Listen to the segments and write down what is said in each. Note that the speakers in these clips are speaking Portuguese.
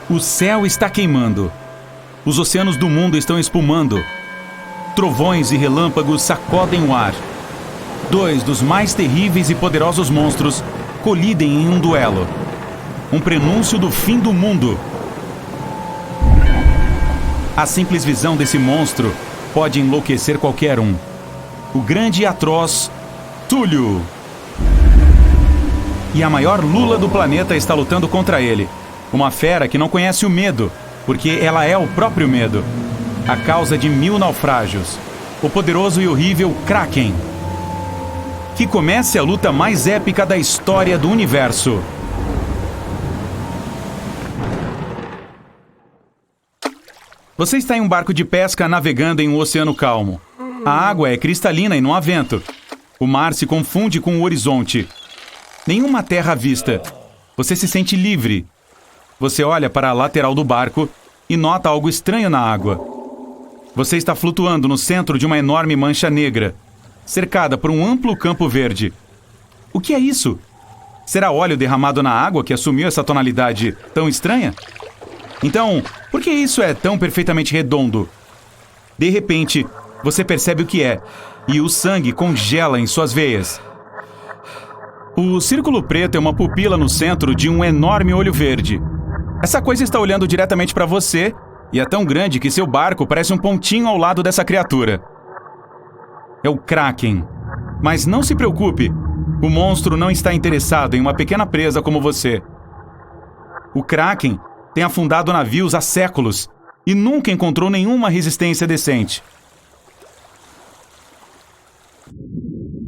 O céu está queimando. Os oceanos do mundo estão espumando. Trovões e relâmpagos sacodem o ar. Dois dos mais terríveis e poderosos monstros colidem em um duelo. Um prenúncio do fim do mundo. A simples visão desse monstro pode enlouquecer qualquer um. O grande e atroz Túlio. E a maior lula do planeta está lutando contra ele. Uma fera que não conhece o medo, porque ela é o próprio medo. A causa de 1000 naufrágios. O poderoso e horrível Kraken. Que comece a luta mais épica da história do universo. Você está em um barco de pesca navegando em um oceano calmo. A água é cristalina e não há vento. O mar se confunde com o horizonte. Nenhuma terra à vista. Você se sente livre. Você olha para a lateral do barco e nota algo estranho na água. Você está flutuando no centro de uma enorme mancha negra, cercada por um amplo campo verde. O que é isso? Será óleo derramado na água que assumiu essa tonalidade tão estranha? Então, por que isso é tão perfeitamente redondo? De repente, você percebe o que é, e o sangue congela em suas veias. O círculo preto é uma pupila no centro de um enorme olho verde. Essa coisa está olhando diretamente para você e é tão grande que seu barco parece um pontinho ao lado dessa criatura. É o Kraken. Mas não se preocupe, o monstro não está interessado em uma pequena presa como você. O Kraken tem afundado navios há séculos e nunca encontrou nenhuma resistência decente.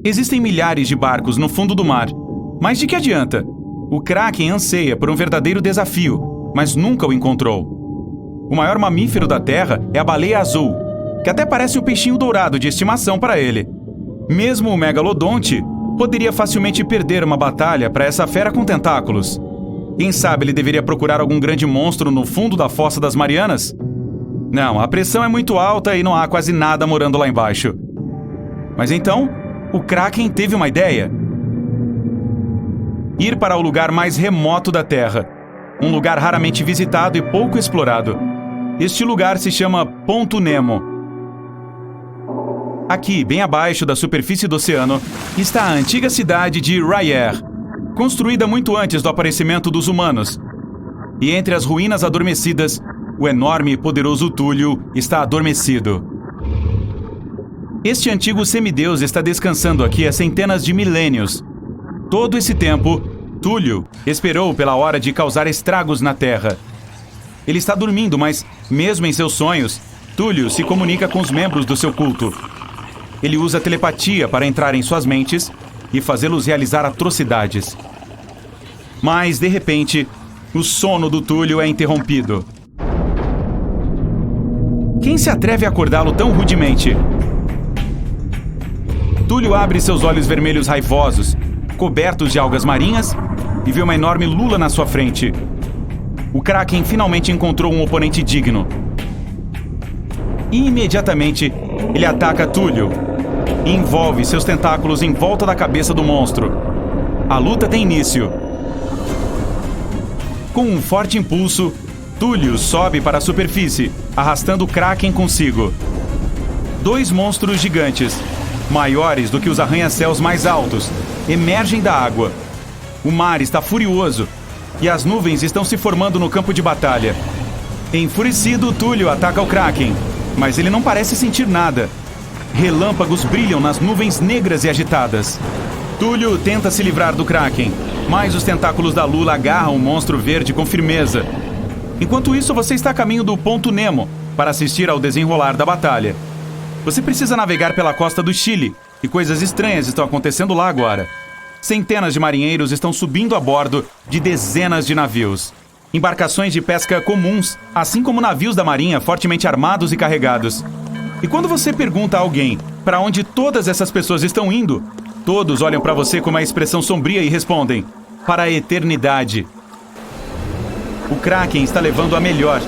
Existem milhares de barcos no fundo do mar, mas de que adianta? O Kraken anseia por um verdadeiro desafio, mas nunca o encontrou. O maior mamífero da Terra é a baleia azul, que até parece um peixinho dourado de estimação para ele. Mesmo o megalodonte poderia facilmente perder uma batalha para essa fera com tentáculos. Quem sabe ele deveria procurar algum grande monstro no fundo da Fossa das Marianas? Não, a pressão é muito alta e não há quase nada morando lá embaixo. Mas então, o Kraken teve uma ideia. Ir para o lugar mais remoto da Terra. Um lugar raramente visitado e pouco explorado. Este lugar se chama Ponto Nemo. Aqui, bem abaixo da superfície do oceano, está a antiga cidade de R'yar, construída muito antes do aparecimento dos humanos. E entre as ruínas adormecidas, o enorme e poderoso Túlio está adormecido. Este antigo semideus está descansando aqui há centenas de milênios. Todo esse tempo, Túlio esperou pela hora de causar estragos na Terra. Ele está dormindo, mas, mesmo em seus sonhos, Túlio se comunica com os membros do seu culto. Ele usa telepatia para entrar em suas mentes e fazê-los realizar atrocidades. Mas, de repente, o sono do Túlio é interrompido. Quem se atreve a acordá-lo tão rudemente? Túlio abre seus olhos vermelhos raivosos, cobertos de algas marinhas, e vê uma enorme lula na sua frente. O Kraken finalmente encontrou um oponente digno. E imediatamente, ele ataca Túlio e envolve seus tentáculos em volta da cabeça do monstro. A luta tem início. Com um forte impulso, Túlio sobe para a superfície, arrastando o Kraken consigo. Dois monstros gigantes, maiores do que os arranha-céus mais altos, emergem da água. O mar está furioso e as nuvens estão se formando no campo de batalha. Enfurecido, Túlio ataca o Kraken, mas ele não parece sentir nada. Relâmpagos brilham nas nuvens negras e agitadas. Túlio tenta se livrar do Kraken, mas os tentáculos da lula agarram o monstro verde com firmeza. Enquanto isso, você está a caminho do Ponto Nemo para assistir ao desenrolar da batalha. Você precisa navegar pela costa do Chile e coisas estranhas estão acontecendo lá agora. Centenas de marinheiros estão subindo a bordo de dezenas de navios. Embarcações de pesca comuns, assim como navios da marinha fortemente armados e carregados. E quando você pergunta a alguém para onde todas essas pessoas estão indo, todos olham para você com uma expressão sombria e respondem: para a eternidade. O Kraken está levando a melhor,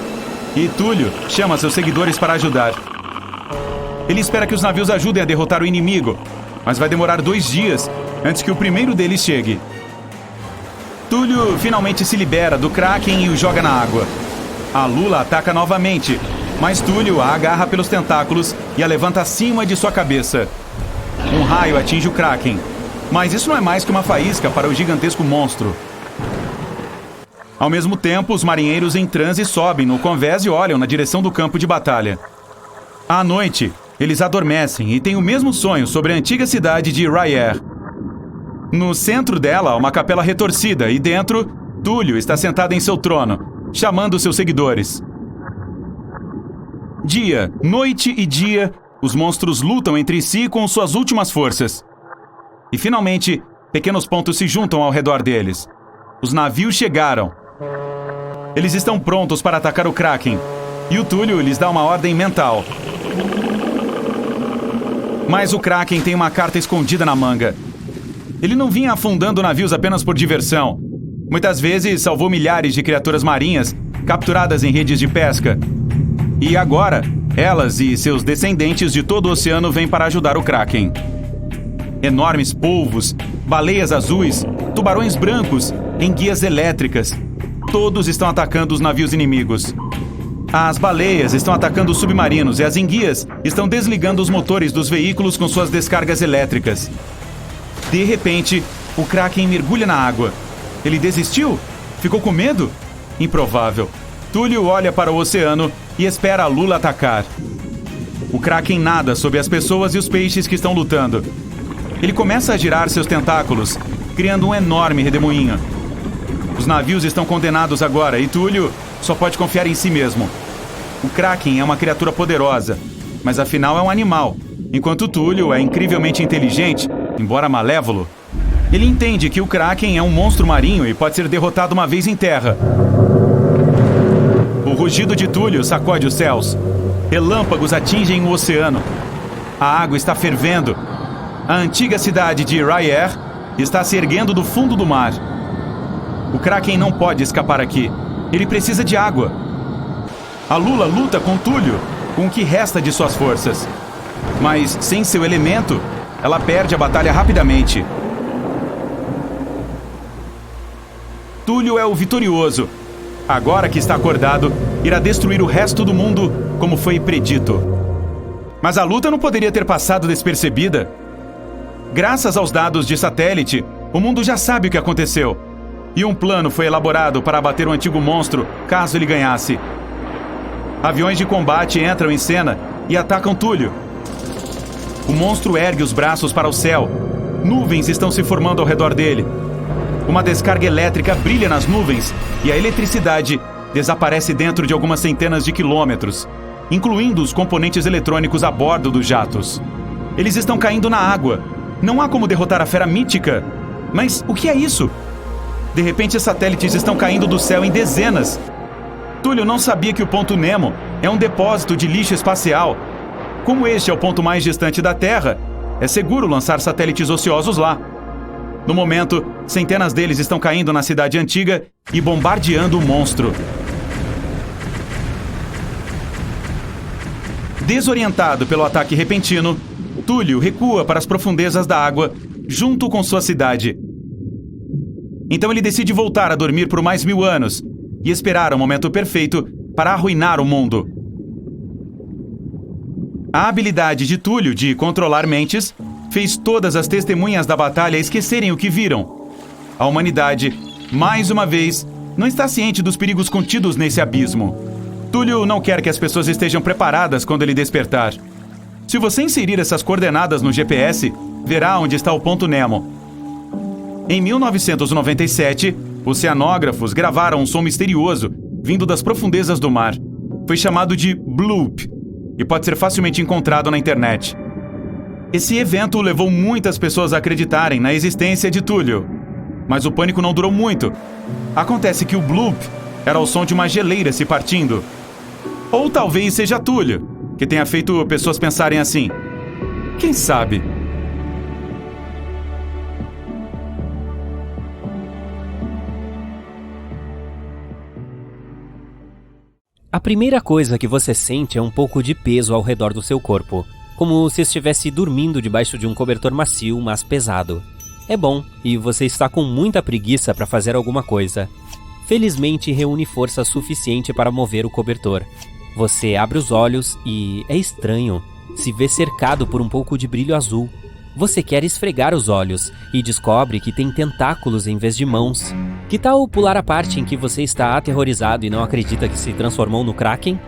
e Túlio chama seus seguidores para ajudar. Ele espera que os navios ajudem a derrotar o inimigo, mas vai demorar 2 dias antes que o primeiro deles chegue. Túlio finalmente se libera do Kraken e o joga na água. A Lula ataca novamente, mas Túlio a agarra pelos tentáculos e a levanta acima de sua cabeça. Um raio atinge o Kraken, mas isso não é mais que uma faísca para o gigantesco monstro. Ao mesmo tempo, os marinheiros em transe sobem no convés e olham na direção do campo de batalha. À noite, eles adormecem e têm o mesmo sonho sobre a antiga cidade de R'yr. No centro dela, há uma capela retorcida e dentro, Túlio está sentado em seu trono, chamando seus seguidores. Dia, noite e dia, os monstros lutam entre si com suas últimas forças. E finalmente, pequenos pontos se juntam ao redor deles. Os navios chegaram. Eles estão prontos para atacar o Kraken, e o Túlio lhes dá uma ordem mental. Mas o Kraken tem uma carta escondida na manga. Ele não vinha afundando navios apenas por diversão. Muitas vezes salvou milhares de criaturas marinhas capturadas em redes de pesca. E agora, elas e seus descendentes de todo o oceano vêm para ajudar o Kraken. Enormes polvos, baleias azuis, tubarões brancos, enguias elétricas. Todos estão atacando os navios inimigos. As baleias estão atacando os submarinos e as enguias estão desligando os motores dos veículos com suas descargas elétricas. De repente, o Kraken mergulha na água. Ele desistiu? Ficou com medo? Improvável. Túlio olha para o oceano e espera a Lula atacar. O Kraken nada sob as pessoas e os peixes que estão lutando. Ele começa a girar seus tentáculos, criando um enorme redemoinho. Os navios estão condenados agora e Túlio só pode confiar em si mesmo. O Kraken é uma criatura poderosa, mas afinal é um animal, enquanto Túlio é incrivelmente inteligente, embora malévolo. Ele entende que o Kraken é um monstro marinho e pode ser derrotado uma vez em terra. O rugido de Túlio sacode os céus. Relâmpagos atingem o oceano. A água está fervendo. A antiga cidade de R'yr está se erguendo do fundo do mar. O Kraken não pode escapar aqui. Ele precisa de água. A Lula luta com Túlio, com o que resta de suas forças. Mas, sem seu elemento, ela perde a batalha rapidamente. Túlio é o vitorioso. Agora que está acordado, irá destruir o resto do mundo, como foi predito. Mas a luta não poderia ter passado despercebida. Graças aos dados de satélite, o mundo já sabe o que aconteceu. E um plano foi elaborado para abater o antigo monstro, caso ele ganhasse. Aviões de combate entram em cena e atacam Túlio. O monstro ergue os braços para o céu. Nuvens estão se formando ao redor dele. Uma descarga elétrica brilha nas nuvens e a eletricidade desaparece dentro de algumas centenas de quilômetros, incluindo os componentes eletrônicos a bordo dos jatos. Eles estão caindo na água. Não há como derrotar a fera mítica. Mas o que é isso? De repente, satélites estão caindo do céu em dezenas. Túlio não sabia que o ponto Nemo é um depósito de lixo espacial. Como este é o ponto mais distante da Terra, é seguro lançar satélites ociosos lá. No momento, centenas deles estão caindo na cidade antiga e bombardeando o monstro. Desorientado pelo ataque repentino, Túlio recua para as profundezas da água, junto com sua cidade. Então ele decide voltar a dormir por mais 1000 anos e esperar o momento perfeito para arruinar o mundo. A habilidade de Túlio de controlar mentes fez todas as testemunhas da batalha esquecerem o que viram. A humanidade, mais uma vez, não está ciente dos perigos contidos nesse abismo. Túlio não quer que as pessoas estejam preparadas quando ele despertar. Se você inserir essas coordenadas no GPS, verá onde está o ponto Nemo. Em 1997, oceanógrafos gravaram um som misterioso vindo das profundezas do mar. Foi chamado de Bloop e pode ser facilmente encontrado na internet. Esse evento levou muitas pessoas a acreditarem na existência de Túlio. Mas o pânico não durou muito. Acontece que o Bloop era o som de uma geleira se partindo. Ou talvez seja Túlio, que tenha feito pessoas pensarem assim. Quem sabe? A primeira coisa que você sente é um pouco de peso ao redor do seu corpo, como se estivesse dormindo debaixo de um cobertor macio, mas pesado. É bom, e você está com muita preguiça para fazer alguma coisa. felizmente reúne força suficiente para mover o cobertor. Você abre os olhos e é estranho. Se vê cercado por um pouco de brilho azul. Você quer esfregar os olhos e descobre que tem tentáculos em vez de mãos. Que tal pular a parte em que você está aterrorizado e não acredita que se transformou no Kraken?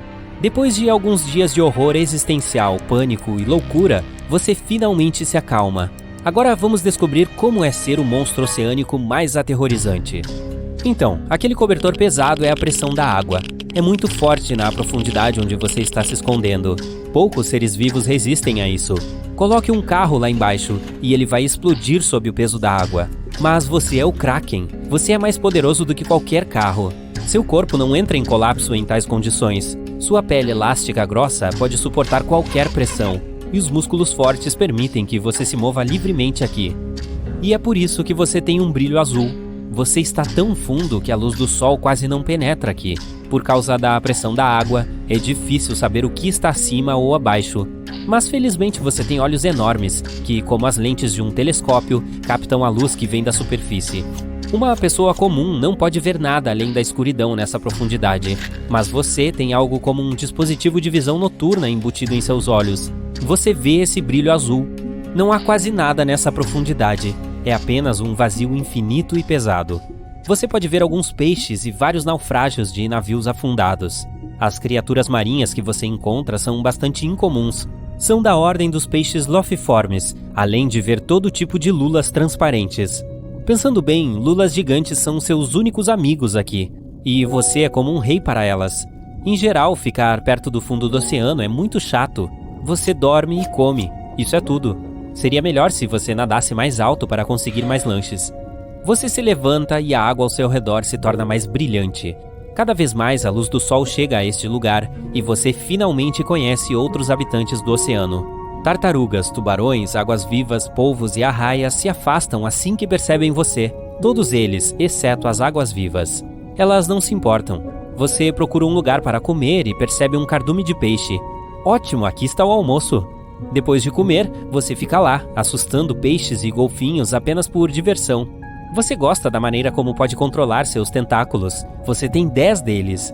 Depois de alguns dias de horror existencial, pânico e loucura, você finalmente se acalma. Agora vamos descobrir como é ser o monstro oceânico mais aterrorizante. Então, aquele cobertor pesado é a pressão da água. É muito forte na profundidade onde você está se escondendo. Poucos seres vivos resistem a isso. Coloque um carro lá embaixo e ele vai explodir sob o peso da água. Mas você é o Kraken. Você é mais poderoso do que qualquer carro. Seu corpo não entra em colapso em tais condições. Sua pele elástica grossa pode suportar qualquer pressão. E os músculos fortes permitem que você se mova livremente aqui. E é por isso que você tem um brilho azul. Você está tão fundo que a luz do sol quase não penetra aqui. Por causa da pressão da água, é difícil saber o que está acima ou abaixo. Mas felizmente você tem olhos enormes, que, como as lentes de um telescópio, captam a luz que vem da superfície. Uma pessoa comum não pode ver nada além da escuridão nessa profundidade, mas você tem algo como um dispositivo de visão noturna embutido em seus olhos. Você vê esse brilho azul. Não há quase nada nessa profundidade. É apenas um vazio infinito e pesado. Você pode ver alguns peixes e vários naufrágios de navios afundados. As criaturas marinhas que você encontra são bastante incomuns. São da ordem dos peixes lofiformes, além de ver todo tipo de lulas transparentes. Pensando bem, lulas gigantes são seus únicos amigos aqui. E você é como um rei para elas. Em geral, ficar perto do fundo do oceano é muito chato. Você dorme e come. Isso é tudo. Seria melhor se você nadasse mais alto para conseguir mais lanches. Você se levanta e a água ao seu redor se torna mais brilhante. Cada vez mais a luz do sol chega a este lugar e você finalmente conhece outros habitantes do oceano. Tartarugas, tubarões, águas-vivas, polvos e arraias se afastam assim que percebem você. Todos eles, exceto as águas-vivas. Elas não se importam. Você procura um lugar para comer e percebe um cardume de peixe. Ótimo, aqui está o almoço. Depois de comer, você fica lá, assustando peixes e golfinhos apenas por diversão. Você gosta da maneira como pode controlar seus tentáculos. Você tem 10 deles.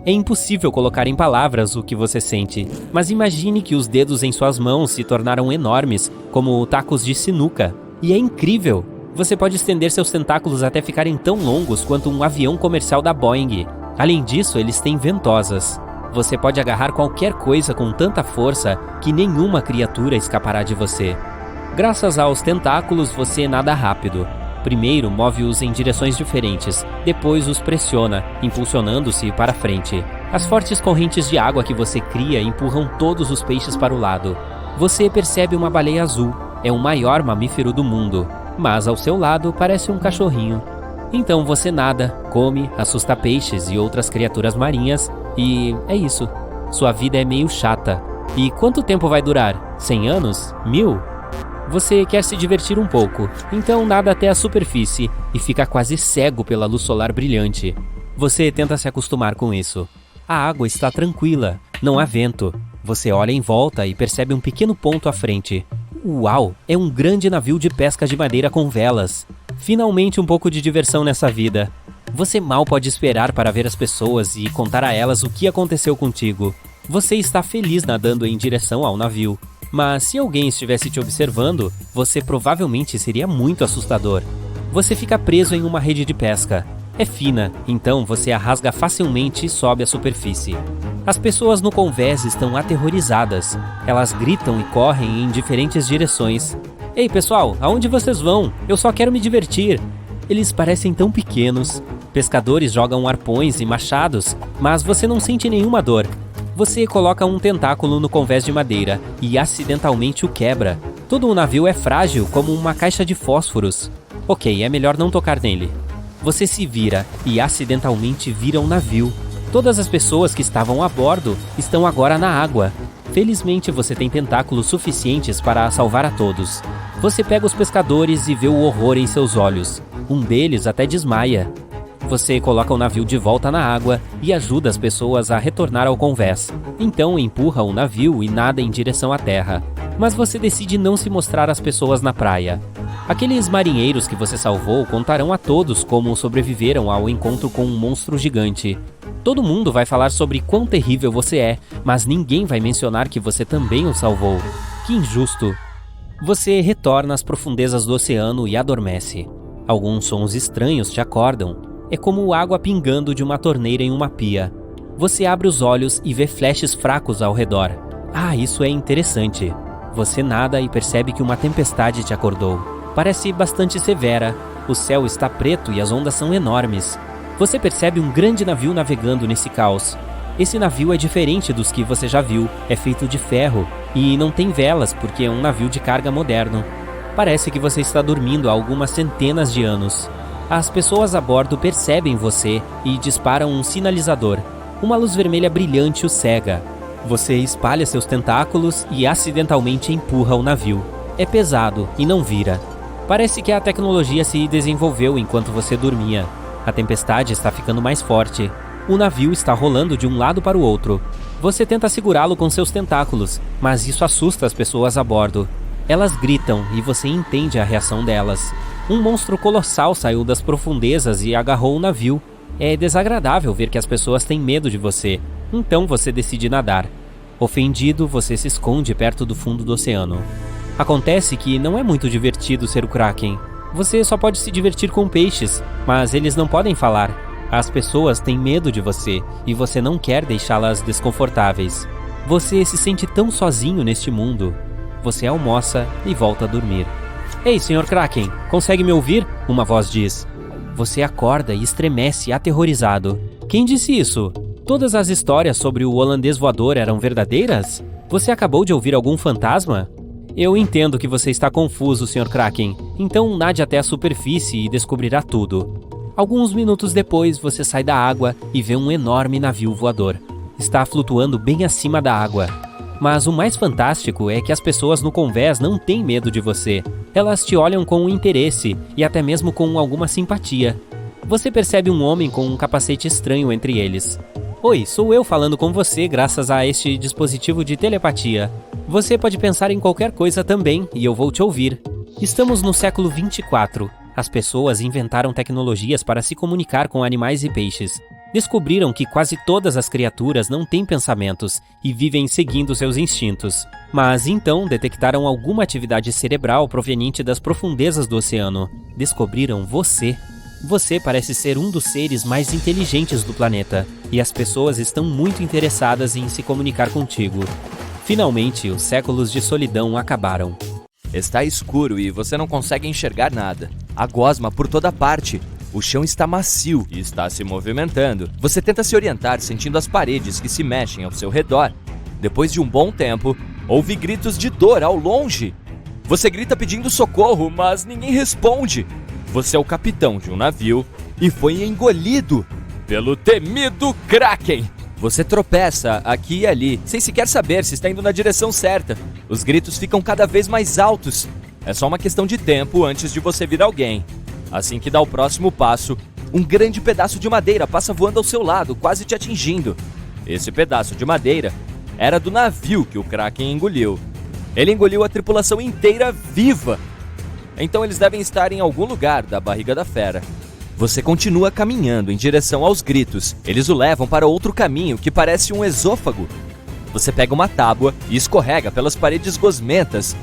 É impossível colocar em palavras o que você sente, mas imagine que os dedos em suas mãos se tornaram enormes, como tacos de sinuca. E é incrível! Você pode estender seus tentáculos até ficarem tão longos quanto um avião comercial da Boeing. Além disso, eles têm ventosas. Você pode agarrar qualquer coisa com tanta força que nenhuma criatura escapará de você. Graças aos tentáculos, você nada rápido. Primeiro, move-os em direções diferentes, depois os pressiona, impulsionando-se para frente. As fortes correntes de água que você cria empurram todos os peixes para o lado. Você percebe uma baleia azul, é o maior mamífero do mundo, mas ao seu lado parece um cachorrinho. Então você nada, come, assusta peixes e outras criaturas marinhas e é isso. Sua vida é meio chata. E quanto tempo vai durar? 100 anos? 1000? Você quer se divertir um pouco, então nada até a superfície e fica quase cego pela luz solar brilhante. Você tenta se acostumar com isso. A água está tranquila, não há vento. Você olha em volta e percebe um pequeno ponto à frente. Uau, é um grande navio de pesca de madeira com velas. Finalmente um pouco de diversão nessa vida. Você mal pode esperar para ver as pessoas e contar a elas o que aconteceu contigo. Você está feliz nadando em direção ao navio. Mas se alguém estivesse te observando, você provavelmente seria muito assustador. Você fica preso em uma rede de pesca. É fina, então você a rasga facilmente e sobe à superfície. As pessoas no convés estão aterrorizadas. Elas gritam e correm em diferentes direções. Ei pessoal, aonde vocês vão? Eu só quero me divertir. Eles parecem tão pequenos. Pescadores jogam arpões e machados, mas você não sente nenhuma dor. Você coloca um tentáculo no convés de madeira e acidentalmente o quebra. Todo o navio é frágil como uma caixa de fósforos. Ok, é melhor não tocar nele. Você se vira e acidentalmente vira um navio. Todas as pessoas que estavam a bordo estão agora na água. Felizmente você tem tentáculos suficientes para salvar a todos. Você pega os pescadores e vê o horror em seus olhos. Um deles até desmaia. Você coloca o navio de volta na água e ajuda as pessoas a retornar ao convés. Então empurra o navio e nada em direção à terra. Mas você decide não se mostrar às pessoas na praia. Aqueles marinheiros que você salvou contarão a todos como sobreviveram ao encontro com um monstro gigante. Todo mundo vai falar sobre quão terrível você é, mas ninguém vai mencionar que você também o salvou. Que injusto! Você retorna às profundezas do oceano e adormece. Alguns sons estranhos te acordam. É como água pingando de uma torneira em uma pia. Você abre os olhos e vê flashes fracos ao redor. Ah, isso é interessante. Você nada e percebe que uma tempestade te acordou. Parece bastante severa. O céu está preto e as ondas são enormes. Você percebe um grande navio navegando nesse caos. Esse navio é diferente dos que você já viu. É feito de ferro e não tem velas porque é um navio de carga moderno. Parece que você está dormindo há algumas centenas de anos. As pessoas a bordo percebem você e disparam um sinalizador. Uma luz vermelha brilhante o cega. Você espalha seus tentáculos e acidentalmente empurra o navio. É pesado e não vira. Parece que a tecnologia se desenvolveu enquanto você dormia. A tempestade está ficando mais forte. O navio está rolando de um lado para o outro. Você tenta segurá-lo com seus tentáculos, mas isso assusta as pessoas a bordo. Elas gritam e você entende a reação delas. Um monstro colossal saiu das profundezas e agarrou o navio. É desagradável ver que as pessoas têm medo de você, então você decide nadar. Ofendido, você se esconde perto do fundo do oceano. Acontece que não é muito divertido ser o Kraken. Você só pode se divertir com peixes, mas eles não podem falar. As pessoas têm medo de você e você não quer deixá-las desconfortáveis. Você se sente tão sozinho neste mundo. Você almoça e volta a dormir. Ei, Sr. Kraken, consegue me ouvir? Uma voz diz. Você acorda e estremece aterrorizado. Quem disse isso? Todas as histórias sobre o holandês voador eram verdadeiras? Você acabou de ouvir algum fantasma? Eu entendo que você está confuso, Sr. Kraken. Então nade até a superfície e descobrirá tudo. Alguns minutos depois, você sai da água e vê um enorme navio voador. Está flutuando bem acima da água. Mas o mais fantástico é que as pessoas no convés não têm medo de você. Elas te olham com interesse e até mesmo com alguma simpatia. Você percebe um homem com um capacete estranho entre eles. Oi, sou eu falando com você graças a este dispositivo de telepatia. Você pode pensar em qualquer coisa também e eu vou te ouvir. Estamos no século 24. As pessoas inventaram tecnologias para se comunicar com animais e peixes. Descobriram que quase todas as criaturas não têm pensamentos e vivem seguindo seus instintos. Mas então detectaram alguma atividade cerebral proveniente das profundezas do oceano. Descobriram você. Você parece ser um dos seres mais inteligentes do planeta, e as pessoas estão muito interessadas em se comunicar contigo. Finalmente, os séculos de solidão acabaram. Está escuro e você não consegue enxergar nada. Há gosma por toda parte. O chão está macio e está se movimentando. Você tenta se orientar sentindo as paredes que se mexem ao seu redor. Depois de um bom tempo, ouve gritos de dor ao longe. Você grita pedindo socorro, mas ninguém responde. Você é o capitão de um navio e foi engolido pelo temido Kraken. Você tropeça aqui e ali, sem sequer saber se está indo na direção certa. Os gritos ficam cada vez mais altos. É só uma questão de tempo antes de você vir alguém. Assim que dá o próximo passo, um grande pedaço de madeira passa voando ao seu lado, quase te atingindo. Esse pedaço de madeira era do navio que o Kraken engoliu. Ele engoliu a tripulação inteira viva. Então eles devem estar em algum lugar da barriga da fera. Você continua caminhando em direção aos gritos. Eles o levam para outro caminho que parece um esôfago. Você pega uma tábua e escorrega pelas paredes gosmentas.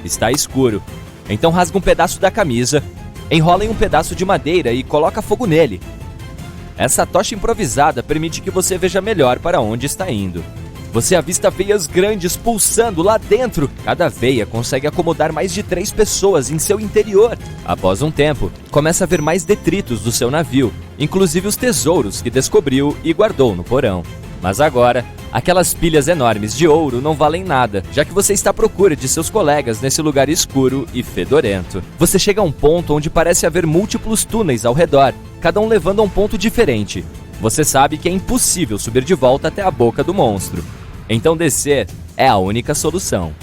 Está escuro. Então rasga um pedaço da camisa, enrola em um pedaço de madeira e coloca fogo nele. Essa tocha improvisada permite que você veja melhor para onde está indo. Você avista veias grandes pulsando lá dentro. Cada veia consegue acomodar mais de 3 pessoas em seu interior. Após um tempo, começa a ver mais detritos do seu navio, inclusive os tesouros que descobriu e guardou no porão. Mas agora, aquelas pilhas enormes de ouro não valem nada, já que você está à procura de seus colegas nesse lugar escuro e fedorento. Você chega a um ponto onde parece haver múltiplos túneis ao redor, cada um levando a um ponto diferente. Você sabe que é impossível subir de volta até a boca do monstro. Então descer é a única solução.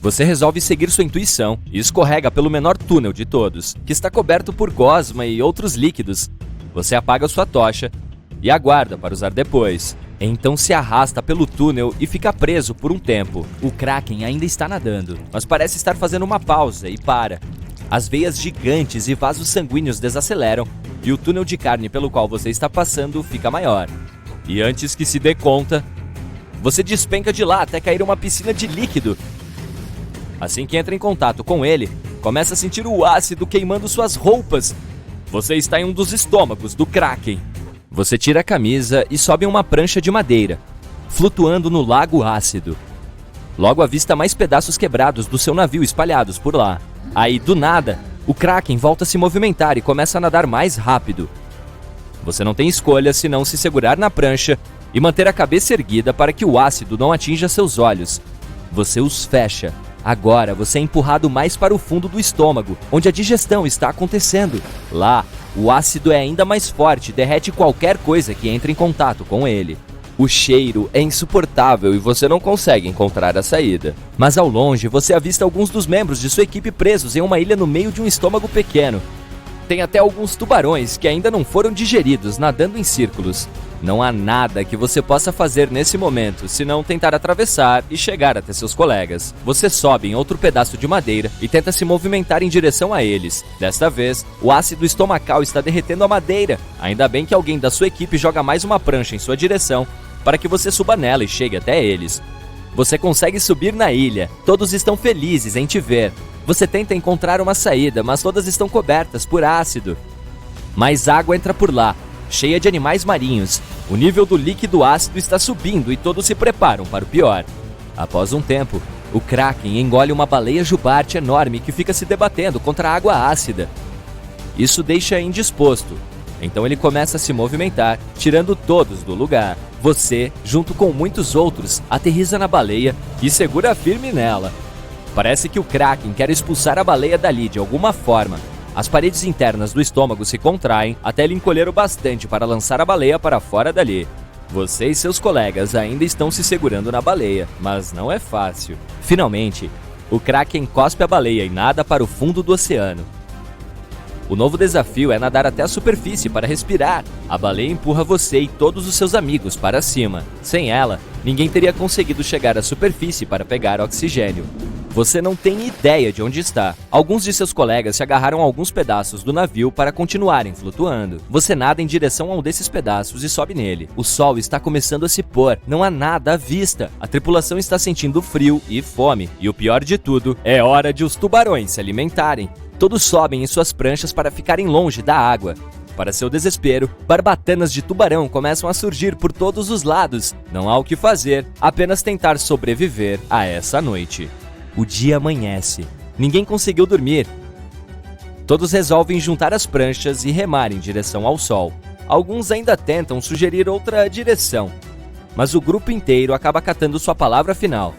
Você resolve seguir sua intuição e escorrega pelo menor túnel de todos, que está coberto por gosma e outros líquidos. Você apaga sua tocha e aguarda para usar depois. Então se arrasta pelo túnel e fica preso por um tempo. O Kraken ainda está nadando, mas parece estar fazendo uma pausa e para. As veias gigantes e vasos sanguíneos desaceleram e o túnel de carne pelo qual você está passando fica maior. E antes que se dê conta, você despenca de lá até cair uma piscina de líquido. Assim que entra em contato com ele, começa a sentir o ácido queimando suas roupas. Você está em um dos estômagos do Kraken. Você tira a camisa e sobe em uma prancha de madeira, flutuando no lago ácido. Logo avista mais pedaços quebrados do seu navio espalhados por lá. Aí, do nada, o Kraken volta a se movimentar e começa a nadar mais rápido. Você não tem escolha senão se segurar na prancha e manter a cabeça erguida para que o ácido não atinja seus olhos. Você os fecha. Agora você é empurrado mais para o fundo do estômago, onde a digestão está acontecendo. Lá, o ácido é ainda mais forte e derrete qualquer coisa que entre em contato com ele. O cheiro é insuportável e você não consegue encontrar a saída. Mas ao longe, você avista alguns dos membros de sua equipe presos em uma ilha no meio de um estômago pequeno. Tem até alguns tubarões que ainda não foram digeridos, nadando em círculos. Não há nada que você possa fazer nesse momento, senão tentar atravessar e chegar até seus colegas. Você sobe em outro pedaço de madeira e tenta se movimentar em direção a eles. Desta vez, o ácido estomacal está derretendo a madeira. Ainda bem que alguém da sua equipe joga mais uma prancha em sua direção para que você suba nela e chegue até eles. Você consegue subir na ilha. Todos estão felizes em te ver. Você tenta encontrar uma saída, mas todas estão cobertas por ácido. Mais água entra por lá, cheia de animais marinhos. O nível do líquido ácido está subindo e todos se preparam para o pior. Após um tempo, o Kraken engole uma baleia jubarte enorme que fica se debatendo contra a água ácida. Isso deixa indisposto. Então ele começa a se movimentar, tirando todos do lugar. Você, junto com muitos outros, aterriza na baleia e segura firme nela. Parece que o Kraken quer expulsar a baleia dali de alguma forma. As paredes internas do estômago se contraem até ele encolher o bastante para lançar a baleia para fora dali. Você e seus colegas ainda estão se segurando na baleia, mas não é fácil. Finalmente, o Kraken cospe a baleia e nada para o fundo do oceano. O novo desafio é nadar até a superfície para respirar. A baleia empurra você e todos os seus amigos para cima. Sem ela, ninguém teria conseguido chegar à superfície para pegar oxigênio. Você não tem ideia de onde está. Alguns de seus colegas se agarraram a alguns pedaços do navio para continuarem flutuando. Você nada em direção a um desses pedaços e sobe nele. O sol está começando a se pôr. Não há nada à vista. A tripulação está sentindo frio e fome. E o pior de tudo, é hora de os tubarões se alimentarem. Todos sobem em suas pranchas para ficarem longe da água. Para seu desespero, barbatanas de tubarão começam a surgir por todos os lados. Não há o que fazer, apenas tentar sobreviver a essa noite. O dia amanhece. Ninguém conseguiu dormir. Todos resolvem juntar as pranchas e remar em direção ao sol. Alguns ainda tentam sugerir outra direção, mas o grupo inteiro acaba acatando sua palavra final.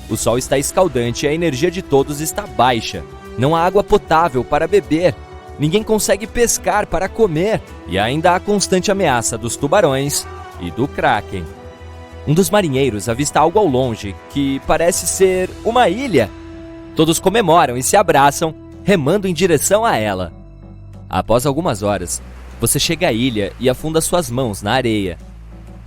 O sol está escaldante e a energia de todos está baixa. Não há água potável para beber. Ninguém consegue pescar para comer. E ainda há a constante ameaça dos tubarões e do Kraken. Um dos marinheiros avista algo ao longe, que parece ser uma ilha. Todos comemoram e se abraçam, remando em direção a ela. Após algumas horas, você chega à ilha e afunda suas mãos na areia.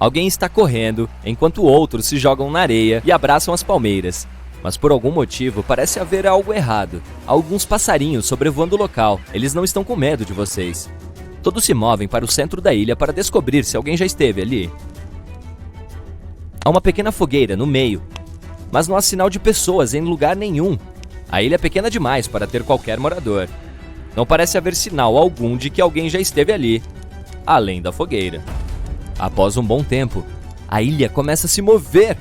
Alguém está correndo, enquanto outros se jogam na areia e abraçam as palmeiras. Mas por algum motivo parece haver algo errado. Há alguns passarinhos sobrevoando o local. Eles não estão com medo de vocês. Todos se movem para o centro da ilha para descobrir se alguém já esteve ali. Há uma pequena fogueira no meio, mas não há sinal de pessoas em lugar nenhum. A ilha é pequena demais para ter qualquer morador. Não parece haver sinal algum de que alguém já esteve ali, além da fogueira. Após um bom tempo, a ilha começa a se mover.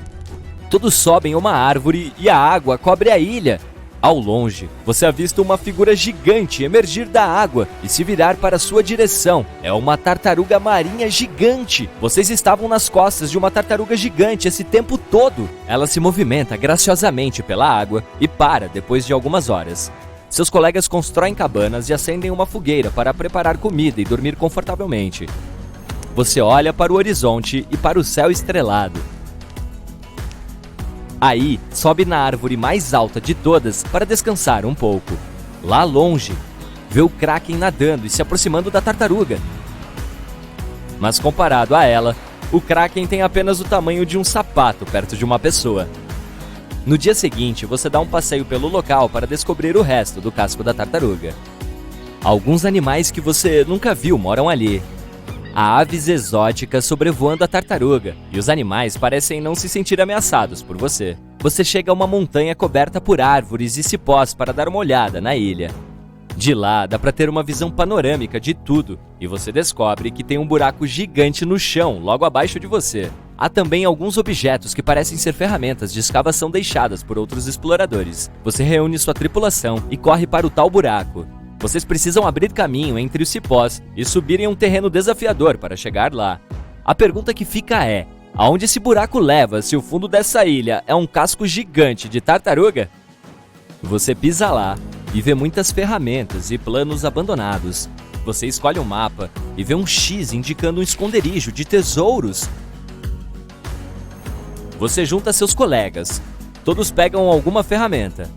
Todos sobem a uma árvore e a água cobre a ilha. Ao longe, você avista uma figura gigante emergir da água e se virar para sua direção. É uma tartaruga marinha gigante. Vocês estavam nas costas de uma tartaruga gigante esse tempo todo. Ela se movimenta graciosamente pela água e para depois de algumas horas. Seus colegas constroem cabanas e acendem uma fogueira para preparar comida e dormir confortavelmente. Você olha para o horizonte e para o céu estrelado. Aí, sobe na árvore mais alta de todas para descansar um pouco. Lá longe, vê o Kraken nadando e se aproximando da tartaruga. Mas comparado a ela, o Kraken tem apenas o tamanho de um sapato perto de uma pessoa. No dia seguinte, você dá um passeio pelo local para descobrir o resto do casco da tartaruga. Alguns animais que você nunca viu moram ali. Há aves exóticas sobrevoando a tartaruga, e os animais parecem não se sentir ameaçados por você. Você chega a uma montanha coberta por árvores e cipós para dar uma olhada na ilha. De lá, dá para ter uma visão panorâmica de tudo, e você descobre que tem um buraco gigante no chão, logo abaixo de você. Há também alguns objetos que parecem ser ferramentas de escavação deixadas por outros exploradores. Você reúne sua tripulação e corre para o tal buraco. Vocês precisam abrir caminho entre os cipós e subir em um terreno desafiador para chegar lá. A pergunta que fica é: aonde esse buraco leva se o fundo dessa ilha é um casco gigante de tartaruga? Você pisa lá e vê muitas ferramentas e planos abandonados. Você escolhe um mapa e vê um X indicando um esconderijo de tesouros. Você junta seus colegas. Todos pegam alguma ferramenta.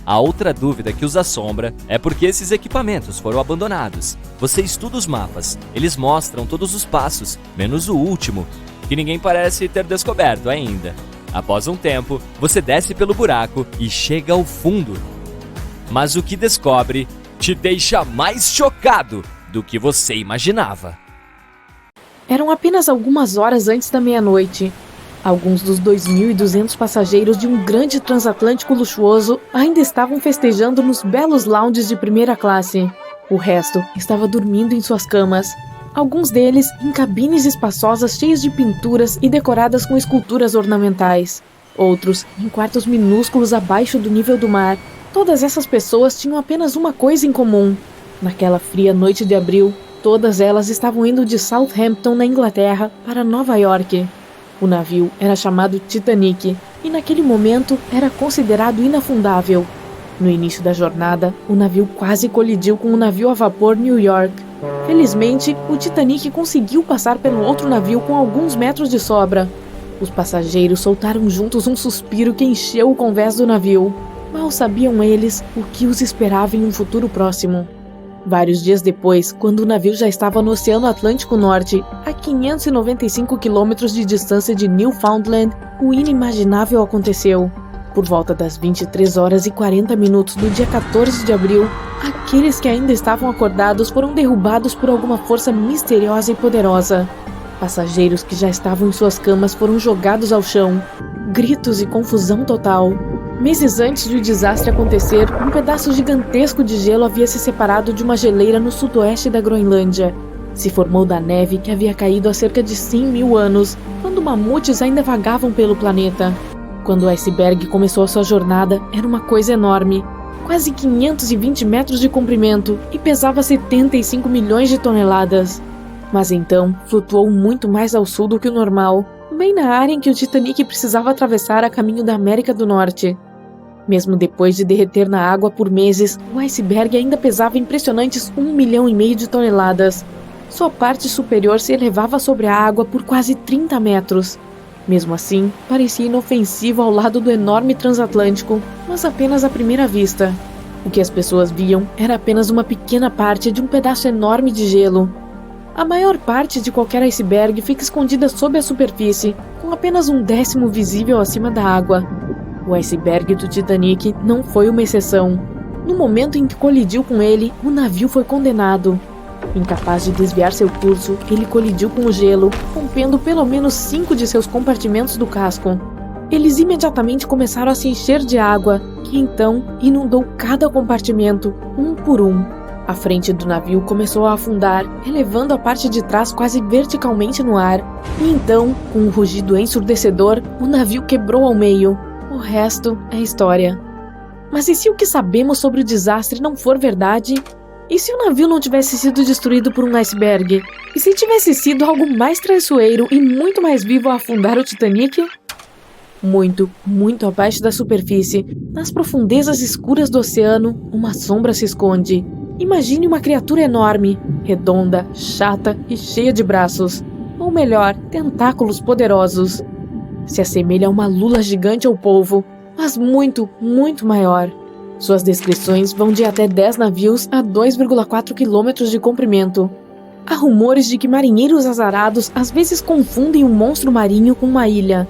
A outra dúvida que os assombra é porque esses equipamentos foram abandonados. Você estuda os mapas. Eles mostram todos os passos, menos o último, que ninguém parece ter descoberto ainda. Após um tempo, você desce pelo buraco e chega ao fundo. Mas o que descobre te deixa mais chocado do que você imaginava. Eram apenas algumas horas antes da meia-noite. Alguns dos 2.200 passageiros de um grande transatlântico luxuoso ainda estavam festejando nos belos lounges de primeira classe. O resto estava dormindo em suas camas. Alguns deles em cabines espaçosas cheias de pinturas e decoradas com esculturas ornamentais. Outros em quartos minúsculos abaixo do nível do mar. Todas essas pessoas tinham apenas uma coisa em comum. Naquela fria noite de abril, todas elas estavam indo de Southampton, na Inglaterra, para Nova York. O navio era chamado Titanic e naquele momento era considerado inafundável. No início da jornada, o navio quase colidiu com o navio a vapor New York. Felizmente, o Titanic conseguiu passar pelo outro navio com alguns metros de sobra. Os passageiros soltaram juntos um suspiro que encheu o convés do navio. Mal sabiam eles o que os esperava em um futuro próximo. Vários dias depois, quando o navio já estava no Oceano Atlântico Norte, a 595 quilômetros de distância de Newfoundland, o inimaginável aconteceu. Por volta das 23 horas e 40 minutos do dia 14 de abril, aqueles que ainda estavam acordados foram derrubados por alguma força misteriosa e poderosa. Passageiros que já estavam em suas camas foram jogados ao chão. Gritos e confusão total. Meses antes do desastre acontecer, um pedaço gigantesco de gelo havia se separado de uma geleira no sudoeste da Groenlândia. Se formou da neve que havia caído há cerca de 100 mil anos, quando mamutes ainda vagavam pelo planeta. Quando o iceberg começou a sua jornada, era uma coisa enorme. Quase 520 metros de comprimento e pesava 75 milhões de toneladas. Mas então, flutuou muito mais ao sul do que o normal, bem na área em que o Titanic precisava atravessar a caminho da América do Norte. Mesmo depois de derreter na água por meses, o iceberg ainda pesava impressionantes 1,5 milhão de toneladas. Sua parte superior se elevava sobre a água por quase 30 metros. Mesmo assim, parecia inofensivo ao lado do enorme transatlântico, mas apenas à primeira vista. O que as pessoas viam era apenas uma pequena parte de um pedaço enorme de gelo. A maior parte de qualquer iceberg fica escondida sob a superfície, com apenas 1/10 visível acima da água. O iceberg do Titanic não foi uma exceção. No momento em que colidiu com ele, o navio foi condenado. Incapaz de desviar seu curso, ele colidiu com o gelo, rompendo pelo menos 5 de seus compartimentos do casco. Eles imediatamente começaram a se encher de água, que então inundou cada compartimento, um por um. A frente do navio começou a afundar, elevando a parte de trás quase verticalmente no ar. E então, com um rugido ensurdecedor, o navio quebrou ao meio. O resto é história. Mas e se o que sabemos sobre o desastre não for verdade? E se o navio não tivesse sido destruído por um iceberg? E se tivesse sido algo mais traiçoeiro e muito mais vivo a afundar o Titanic? Muito, muito abaixo da superfície, nas profundezas escuras do oceano, uma sombra se esconde. Imagine uma criatura enorme, redonda, chata e cheia de braços. Ou melhor, tentáculos poderosos. Se assemelha a uma lula gigante ou polvo, mas muito, muito maior. Suas descrições vão de até 10 navios a 2,4 quilômetros de comprimento. Há rumores de que marinheiros azarados às vezes confundem um monstro marinho com uma ilha.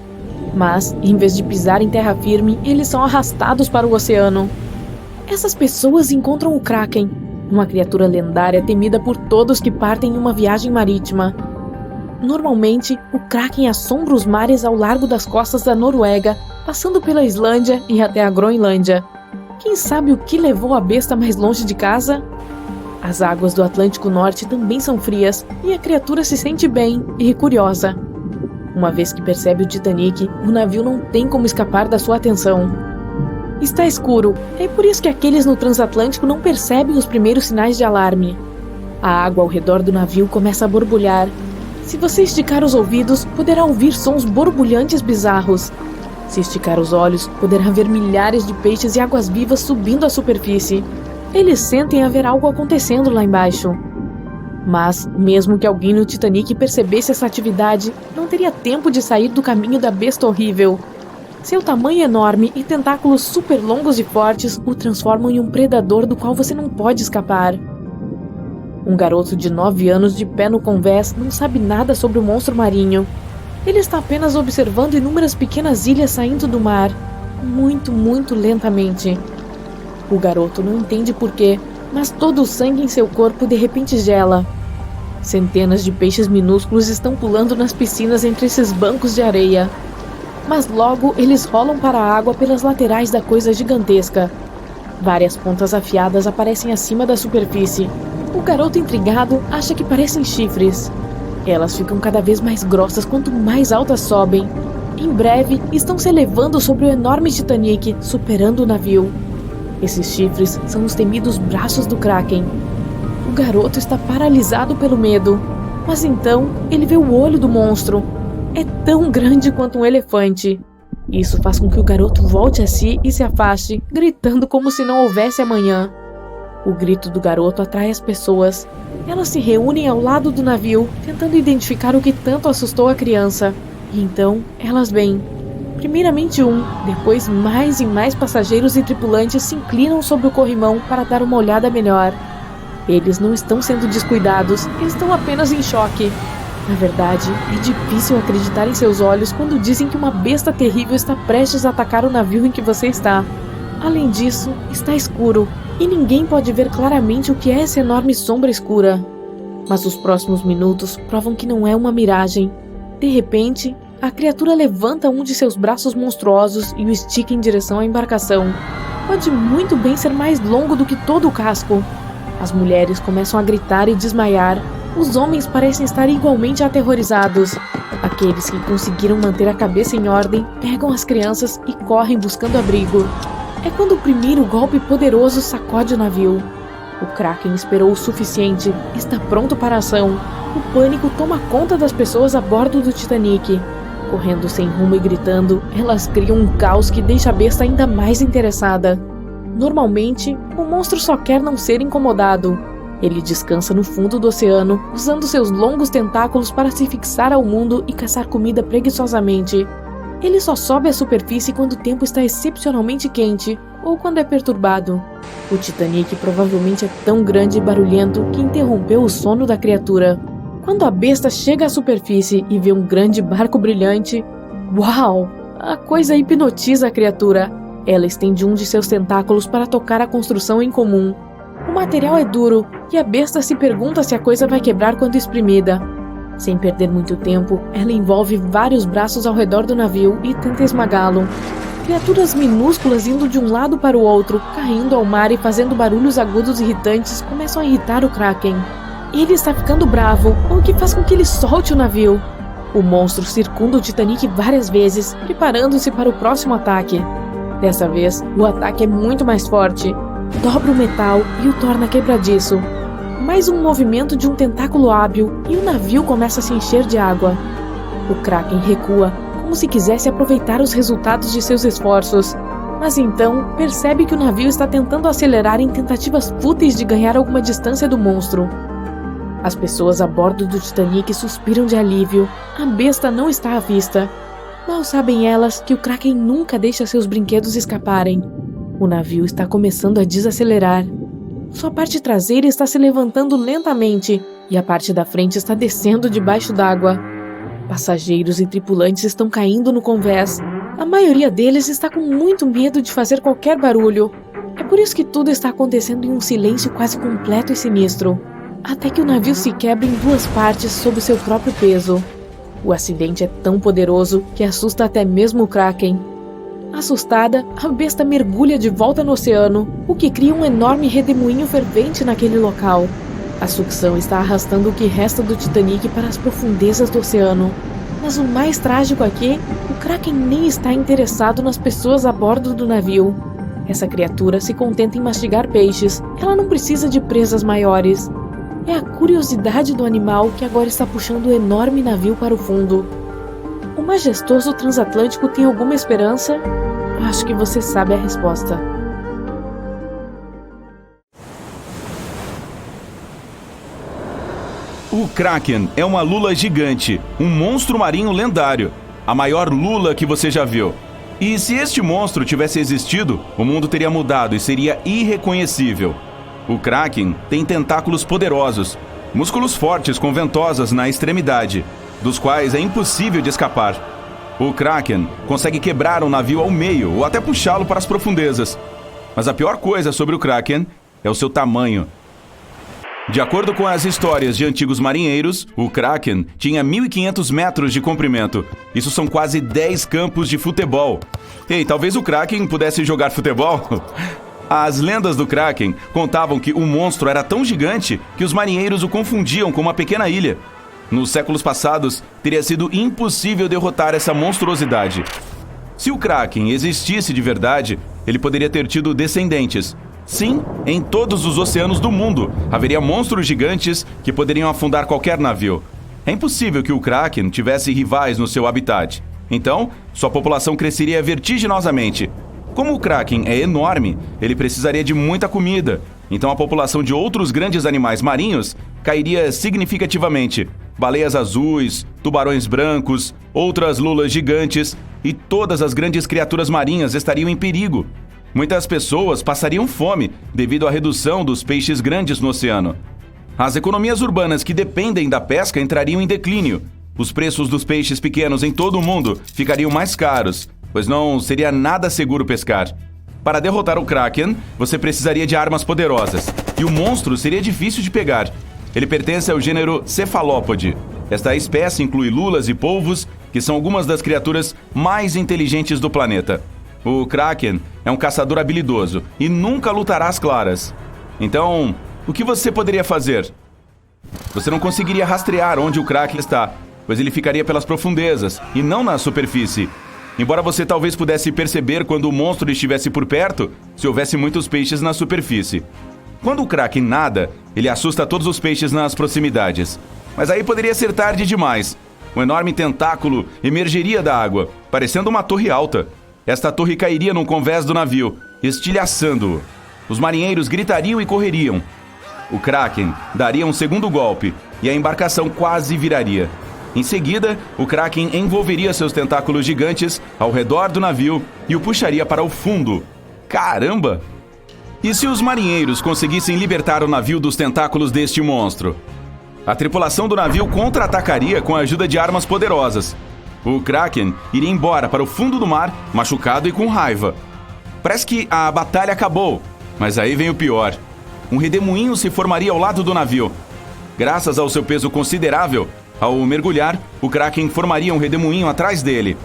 Mas, em vez de pisar em terra firme, eles são arrastados para o oceano. Essas pessoas encontram o Kraken, uma criatura lendária temida por todos que partem em uma viagem marítima. Normalmente, o Kraken assombra os mares ao largo das costas da Noruega, passando pela Islândia e até a Groenlândia. Quem sabe o que levou a besta mais longe de casa? As águas do Atlântico Norte também são frias e a criatura se sente bem e curiosa. Uma vez que percebe o Titanic, o navio não tem como escapar da sua atenção. Está escuro, é por isso que aqueles no transatlântico não percebem os primeiros sinais de alarme. A água ao redor do navio começa a borbulhar. Se você esticar os ouvidos, poderá ouvir sons borbulhantes bizarros. Se esticar os olhos, poderá ver milhares de peixes e águas-vivas subindo à superfície. Eles sentem haver algo acontecendo lá embaixo. Mas, mesmo que alguém no Titanic percebesse essa atividade, não teria tempo de sair do caminho da besta horrível. Seu tamanho enorme e tentáculos super longos e fortes o transformam em um predador do qual você não pode escapar. Um garoto de 9 anos de pé no convés não sabe nada sobre o monstro marinho. Ele está apenas observando inúmeras pequenas ilhas saindo do mar, muito lentamente. O garoto não entende porquê, mas todo o sangue em seu corpo de repente gela. Centenas de peixes minúsculos estão pulando nas piscinas entre esses bancos de areia. Mas logo eles rolam para a água pelas laterais da coisa gigantesca. Várias pontas afiadas aparecem acima da superfície. O garoto intrigado acha que parecem chifres. Elas ficam cada vez mais grossas quanto mais altas sobem. Em breve, estão se elevando sobre o enorme Titanic, superando o navio. Esses chifres são os temidos braços do Kraken. O garoto está paralisado pelo medo. Mas então, ele vê o olho do monstro. É tão grande quanto um elefante. Isso faz com que o garoto volte a si e se afaste, gritando como se não houvesse amanhã. O grito do garoto atrai as pessoas. Elas se reúnem ao lado do navio, tentando identificar o que tanto assustou a criança. E então, elas veem. Primeiramente depois mais e mais passageiros e tripulantes se inclinam sobre o corrimão para dar uma olhada melhor. Eles não estão sendo descuidados, estão apenas em choque. Na verdade, é difícil acreditar em seus olhos quando dizem que uma besta terrível está prestes a atacar o navio em que você está. Além disso, está escuro, e ninguém pode ver claramente o que é essa enorme sombra escura. Mas os próximos minutos provam que não é uma miragem. De repente, a criatura levanta um de seus braços monstruosos e o estica em direção à embarcação. Pode muito bem ser mais longo do que todo o casco. As mulheres começam a gritar e desmaiar. Os homens parecem estar igualmente aterrorizados. Aqueles que conseguiram manter a cabeça em ordem pegam as crianças e correm buscando abrigo. É quando o primeiro golpe poderoso sacode o navio. O Kraken esperou o suficiente, está pronto para a ação. O pânico toma conta das pessoas a bordo do Titanic. Correndo sem rumo e gritando, elas criam um caos que deixa a besta ainda mais interessada. Normalmente, o monstro só quer não ser incomodado. Ele descansa no fundo do oceano, usando seus longos tentáculos para se fixar ao mundo e caçar comida preguiçosamente. Ele só sobe à superfície quando o tempo está excepcionalmente quente ou quando é perturbado. O Titanic provavelmente é tão grande e barulhento que interrompeu o sono da criatura. Quando a besta chega à superfície e vê um grande barco brilhante, uau! A coisa hipnotiza a criatura. Ela estende um de seus tentáculos para tocar a construção em comum. O material é duro e a besta se pergunta se a coisa vai quebrar quando espremida. Sem perder muito tempo, ela envolve vários braços ao redor do navio e tenta esmagá-lo. Criaturas minúsculas indo de um lado para o outro, caindo ao mar e fazendo barulhos agudos irritantes começam a irritar o Kraken. Ele está ficando bravo, o que faz com que ele solte o navio. O monstro circunda o Titanic várias vezes, preparando-se para o próximo ataque. Dessa vez, o ataque é muito mais forte. Dobra o metal e o torna quebradiço. Mais um movimento de um tentáculo hábil e o navio começa a se encher de água. O Kraken recua, como se quisesse aproveitar os resultados de seus esforços. Mas então, percebe que o navio está tentando acelerar em tentativas fúteis de ganhar alguma distância do monstro. As pessoas a bordo do Titanic suspiram de alívio. A besta não está à vista. Mal sabem elas que o Kraken nunca deixa seus brinquedos escaparem. O navio está começando a desacelerar. Sua parte traseira está se levantando lentamente e a parte da frente está descendo debaixo d'água. Passageiros e tripulantes estão caindo no convés. A maioria deles está com muito medo de fazer qualquer barulho. É por isso que tudo está acontecendo em um silêncio quase completo e sinistro, até que o navio se quebra em duas partes sob seu próprio peso. O acidente é tão poderoso que assusta até mesmo o Kraken. Assustada, a besta mergulha de volta no oceano, o que cria um enorme redemoinho fervente naquele local. A sucção está arrastando o que resta do Titanic para as profundezas do oceano. Mas o mais trágico aqui, o Kraken nem está interessado nas pessoas a bordo do navio. Essa criatura se contenta em mastigar peixes, ela não precisa de presas maiores. É a curiosidade do animal que agora está puxando o enorme navio para o fundo. O majestoso transatlântico tem alguma esperança? Acho que você sabe a resposta. O Kraken é uma lula gigante, um monstro marinho lendário, a maior lula que você já viu. E se este monstro tivesse existido, o mundo teria mudado e seria irreconhecível. O Kraken tem tentáculos poderosos, músculos fortes com ventosas na extremidade, dos quais é impossível de escapar. O Kraken consegue quebrar um navio ao meio ou até puxá-lo para as profundezas. Mas a pior coisa sobre o Kraken é o seu tamanho. De acordo com as histórias de antigos marinheiros, o Kraken tinha 1.500 metros de comprimento. Isso são quase 10 campos de futebol. Ei, talvez o Kraken pudesse jogar futebol? As lendas do Kraken contavam que o monstro era tão gigante que os marinheiros o confundiam com uma pequena ilha. Nos séculos passados, teria sido impossível derrotar essa monstruosidade. Se o Kraken existisse de verdade, ele poderia ter tido descendentes. Sim, em todos os oceanos do mundo haveria monstros gigantes que poderiam afundar qualquer navio. É impossível que o Kraken tivesse rivais no seu habitat. Então, sua população cresceria vertiginosamente. Como o Kraken é enorme, ele precisaria de muita comida. Então a população de outros grandes animais marinhos cairia significativamente. Baleias azuis, tubarões brancos, outras lulas gigantes e todas as grandes criaturas marinhas estariam em perigo. Muitas pessoas passariam fome devido à redução dos peixes grandes no oceano. As economias urbanas que dependem da pesca entrariam em declínio. Os preços dos peixes pequenos em todo o mundo ficariam mais caros, pois não seria nada seguro pescar. Para derrotar o Kraken, você precisaria de armas poderosas, e o monstro seria difícil de pegar. Ele pertence ao gênero Cefalópode. Esta espécie inclui lulas e polvos, que são algumas das criaturas mais inteligentes do planeta. O Kraken é um caçador habilidoso e nunca lutará às claras. Então, o que você poderia fazer? Você não conseguiria rastrear onde o Kraken está, pois ele ficaria pelas profundezas e não na superfície. Embora você talvez pudesse perceber quando o monstro estivesse por perto, se houvesse muitos peixes na superfície. Quando o Kraken nada, ele assusta todos os peixes nas proximidades. Mas aí poderia ser tarde demais. Um enorme tentáculo emergeria da água, parecendo uma torre alta. Esta torre cairia num convés do navio, estilhaçando-o. Os marinheiros gritariam e correriam. O Kraken daria um segundo golpe e a embarcação quase viraria. Em seguida, o Kraken envolveria seus tentáculos gigantes ao redor do navio e o puxaria para o fundo. Caramba! E se os marinheiros conseguissem libertar o navio dos tentáculos deste monstro? A tripulação do navio contra-atacaria com a ajuda de armas poderosas. O Kraken iria embora para o fundo do mar, machucado e com raiva. Parece que a batalha acabou, mas aí vem o pior. Um redemoinho se formaria ao lado do navio. Graças ao seu peso considerável, ao mergulhar, o Kraken formaria um redemoinho atrás dele.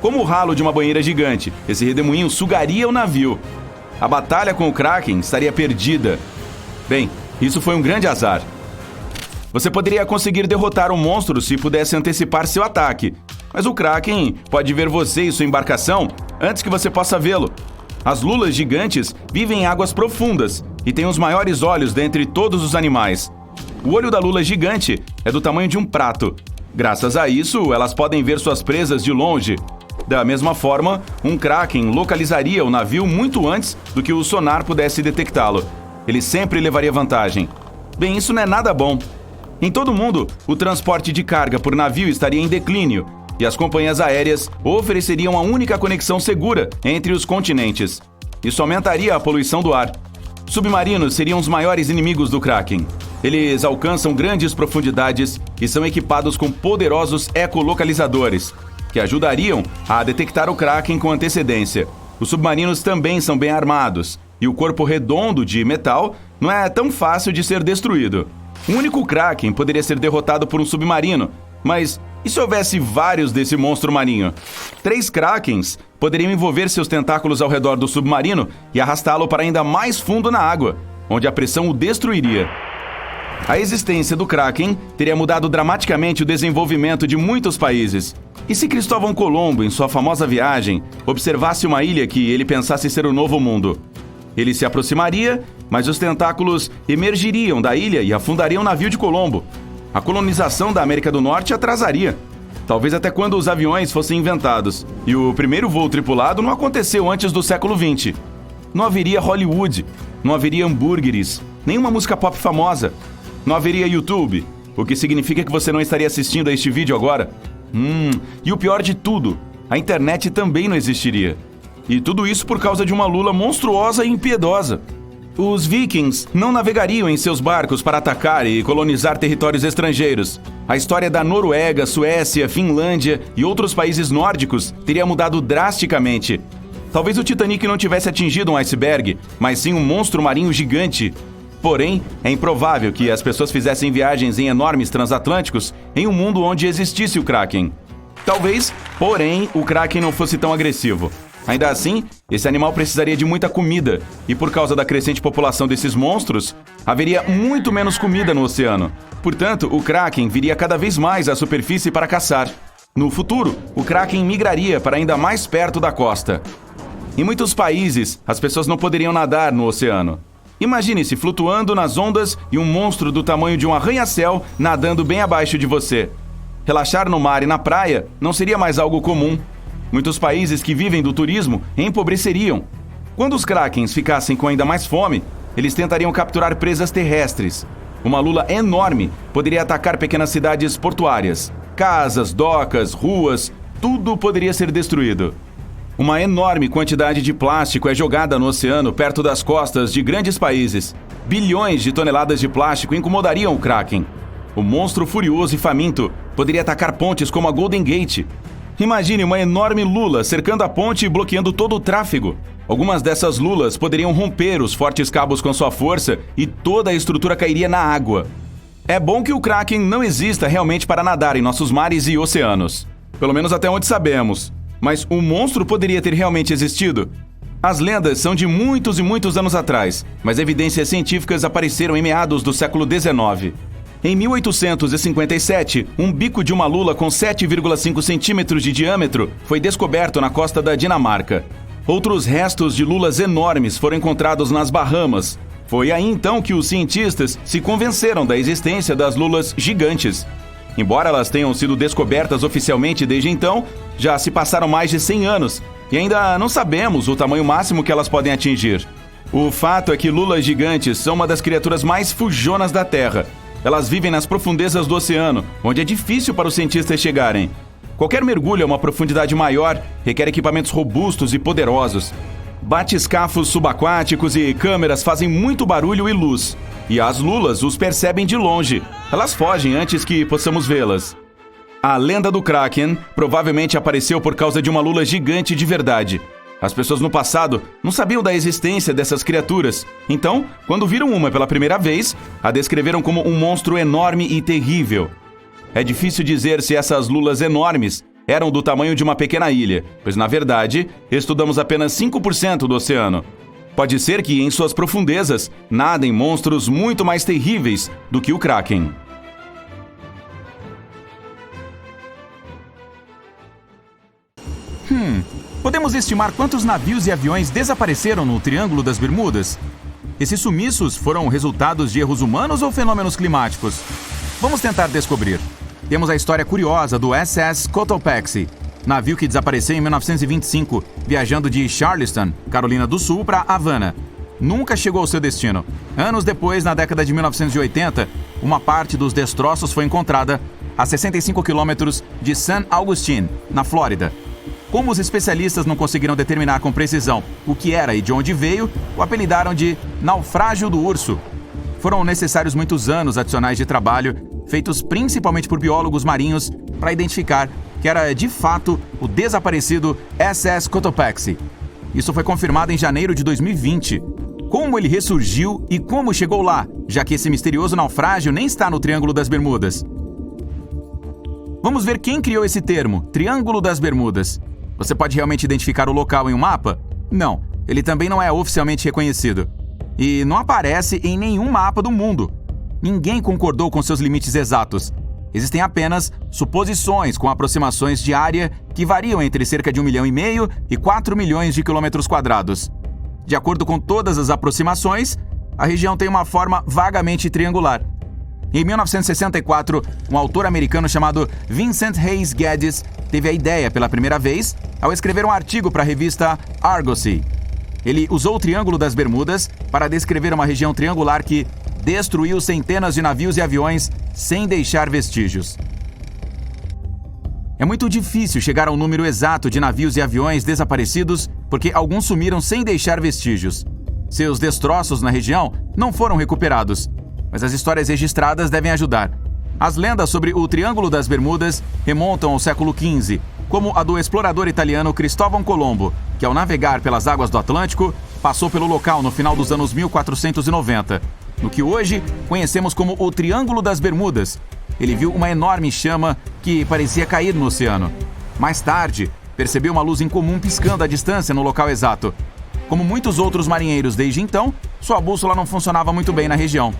Como o ralo de uma banheira gigante, esse redemoinho sugaria o navio. A batalha com o Kraken estaria perdida. Bem, isso foi um grande azar. Você poderia conseguir derrotar o monstro se pudesse antecipar seu ataque, mas o Kraken pode ver você e sua embarcação antes que você possa vê-lo. As lulas gigantes vivem em águas profundas e têm os maiores olhos dentre todos os animais. O olho da lula gigante é do tamanho de um prato. Graças a isso, elas podem ver suas presas de longe. Da mesma forma, um Kraken localizaria o navio muito antes do que o sonar pudesse detectá-lo. Ele sempre levaria vantagem. Bem, isso não é nada bom. Em todo o mundo, o transporte de carga por navio estaria em declínio e as companhias aéreas ofereceriam a única conexão segura entre os continentes. Isso aumentaria a poluição do ar. Submarinos seriam os maiores inimigos do Kraken. Eles alcançam grandes profundidades e são equipados com poderosos ecolocalizadores, que ajudariam a detectar o Kraken com antecedência. Os submarinos também são bem armados, e o corpo redondo de metal não é tão fácil de ser destruído. Um único Kraken poderia ser derrotado por um submarino, mas e se houvesse vários desse monstro marinho? 3 Krakens poderiam envolver seus tentáculos ao redor do submarino e arrastá-lo para ainda mais fundo na água, onde a pressão o destruiria. A existência do Kraken teria mudado dramaticamente o desenvolvimento de muitos países. E se Cristóvão Colombo, em sua famosa viagem, observasse uma ilha que ele pensasse ser o Novo Mundo? Ele se aproximaria, mas os tentáculos emergiriam da ilha e afundariam o navio de Colombo. A colonização da América do Norte atrasaria, talvez até quando os aviões fossem inventados. E o primeiro voo tripulado não aconteceu antes do século XX. Não haveria Hollywood, não haveria hambúrgueres, nenhuma música pop famosa. Não haveria YouTube, o que significa que você não estaria assistindo a este vídeo agora. E o pior de tudo, a internet também não existiria. E tudo isso por causa de uma lula monstruosa e impiedosa. Os vikings não navegariam em seus barcos para atacar e colonizar territórios estrangeiros. A história da Noruega, Suécia, Finlândia e outros países nórdicos teria mudado drasticamente. Talvez o Titanic não tivesse atingido um iceberg, mas sim um monstro marinho gigante. Porém, é improvável que as pessoas fizessem viagens em enormes transatlânticos em um mundo onde existisse o Kraken. Talvez, porém, o Kraken não fosse tão agressivo. Ainda assim, esse animal precisaria de muita comida, e por causa da crescente população desses monstros, haveria muito menos comida no oceano. Portanto, o Kraken viria cada vez mais à superfície para caçar. No futuro, o Kraken migraria para ainda mais perto da costa. Em muitos países, as pessoas não poderiam nadar no oceano. Imagine-se flutuando nas ondas e um monstro do tamanho de um arranha-céu nadando bem abaixo de você. Relaxar no mar e na praia não seria mais algo comum. Muitos países que vivem do turismo empobreceriam. Quando os Krakens ficassem com ainda mais fome, eles tentariam capturar presas terrestres. Uma lula enorme poderia atacar pequenas cidades portuárias. Casas, docas, ruas, tudo poderia ser destruído. Uma enorme quantidade de plástico é jogada no oceano perto das costas de grandes países. Bilhões de toneladas de plástico incomodariam o Kraken. O monstro furioso e faminto poderia atacar pontes como a Golden Gate. Imagine uma enorme lula cercando a ponte e bloqueando todo o tráfego. Algumas dessas lulas poderiam romper os fortes cabos com sua força e toda a estrutura cairia na água. É bom que o Kraken não exista realmente para nadar em nossos mares e oceanos. Pelo menos até onde sabemos. Mas o monstro poderia ter realmente existido? As lendas são de muitos e muitos anos atrás, mas evidências científicas apareceram em meados do século XIX. Em 1857, um bico de uma lula com 7,5 centímetros de diâmetro foi descoberto na costa da Dinamarca. Outros restos de lulas enormes foram encontrados nas Bahamas. Foi aí então que os cientistas se convenceram da existência das lulas gigantes. Embora elas tenham sido descobertas oficialmente desde então, já se passaram mais de 100 anos e ainda não sabemos o tamanho máximo que elas podem atingir. O fato é que lulas gigantes são uma das criaturas mais fujonas da Terra. Elas vivem nas profundezas do oceano, onde é difícil para os cientistas chegarem. Qualquer mergulho a uma profundidade maior requer equipamentos robustos e poderosos. Batiscafos subaquáticos e câmeras fazem muito barulho e luz. E as lulas os percebem de longe. Elas fogem antes que possamos vê-las. A lenda do Kraken provavelmente apareceu por causa de uma lula gigante de verdade. As pessoas no passado não sabiam da existência dessas criaturas. Então, quando viram uma pela primeira vez, a descreveram como um monstro enorme e terrível. É difícil dizer se essas lulas enormes eram do tamanho de uma pequena ilha, pois, na verdade, estudamos apenas 5% do oceano. Pode ser que, em suas profundezas, nadem monstros muito mais terríveis do que o Kraken. Podemos estimar quantos navios e aviões desapareceram no Triângulo das Bermudas? Esses sumiços foram resultados de erros humanos ou fenômenos climáticos? Vamos tentar descobrir. Temos a história curiosa do SS Cotopaxi, navio que desapareceu em 1925, viajando de Charleston, Carolina do Sul, para Havana. Nunca chegou ao seu destino. Anos depois, na década de 1980, uma parte dos destroços foi encontrada a 65 quilômetros de San Augustine, na Flórida. Como os especialistas não conseguiram determinar com precisão o que era e de onde veio, o apelidaram de naufrágio do urso. Foram necessários muitos anos adicionais de trabalho, feitos principalmente por biólogos marinhos, para identificar que era de fato o desaparecido SS Cotopaxi. Isso foi confirmado em janeiro de 2020. Como ele ressurgiu e como chegou lá, já que esse misterioso naufrágio nem está no Triângulo das Bermudas. Vamos ver quem criou esse termo, Triângulo das Bermudas. Você pode realmente identificar o local em um mapa? Não, ele também não é oficialmente reconhecido. E não aparece em nenhum mapa do mundo. Ninguém concordou com seus limites exatos. Existem apenas suposições com aproximações de área que variam entre cerca de 1,5 milhão e 4 milhões de quilômetros quadrados. De acordo com todas as aproximações, a região tem uma forma vagamente triangular. Em 1964, um autor americano chamado Vincent Hayes Geddes teve a ideia pela primeira vez ao escrever um artigo para a revista Argosy. Ele usou o Triângulo das Bermudas para descrever uma região triangular que destruiu centenas de navios e aviões sem deixar vestígios. É muito difícil chegar ao número exato de navios e aviões desaparecidos porque alguns sumiram sem deixar vestígios. Seus destroços na região não foram recuperados, mas as histórias registradas devem ajudar. As lendas sobre o Triângulo das Bermudas remontam ao século XV, como a do explorador italiano Cristóvão Colombo, que ao navegar pelas águas do Atlântico, passou pelo local no final dos anos 1490, no que hoje conhecemos como o Triângulo das Bermudas. Ele viu uma enorme chama que parecia cair no oceano. Mais tarde, percebeu uma luz incomum piscando à distância no local exato. Como muitos outros marinheiros desde então, sua bússola não funcionava muito bem na região.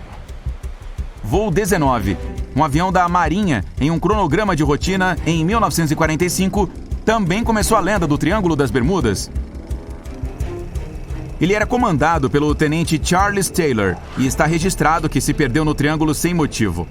Voo 19, um avião da Marinha em um cronograma de rotina em 1945, também começou a lenda do Triângulo das Bermudas. Ele era comandado pelo tenente Charles Taylor e está registrado que se perdeu no triângulo sem motivo.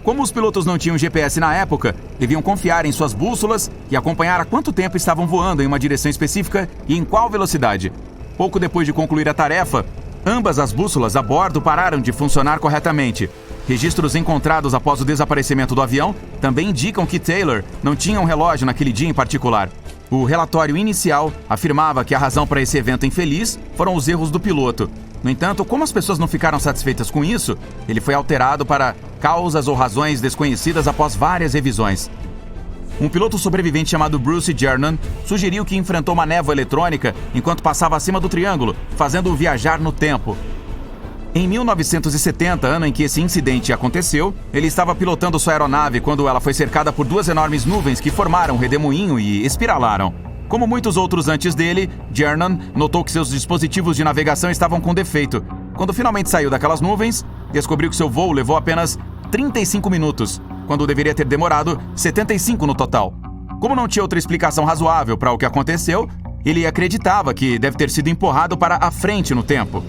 Como os pilotos não tinham GPS na época, deviam confiar em suas bússolas e acompanhar há quanto tempo estavam voando em uma direção específica e em qual velocidade. Pouco depois de concluir a tarefa, ambas as bússolas a bordo pararam de funcionar corretamente. Registros encontrados após o desaparecimento do avião também indicam que Taylor não tinha um relógio naquele dia em particular. O relatório inicial afirmava que a razão para esse evento infeliz foram os erros do piloto. No entanto, como as pessoas não ficaram satisfeitas com isso, ele foi alterado para causas ou razões desconhecidas após várias revisões. Um piloto sobrevivente chamado Bruce Jernan sugeriu que enfrentou uma névoa eletrônica enquanto passava acima do triângulo, fazendo-o viajar no tempo. Em 1970, ano em que esse incidente aconteceu, ele estava pilotando sua aeronave quando ela foi cercada por duas enormes nuvens que formaram um redemoinho e espiralaram. Como muitos outros antes dele, Jernan notou que seus dispositivos de navegação estavam com defeito. Quando finalmente saiu daquelas nuvens, descobriu que seu voo levou apenas 35 minutos, quando deveria ter demorado 75 no total. Como não tinha outra explicação razoável para o que aconteceu, ele acreditava que deve ter sido empurrado para a frente no tempo.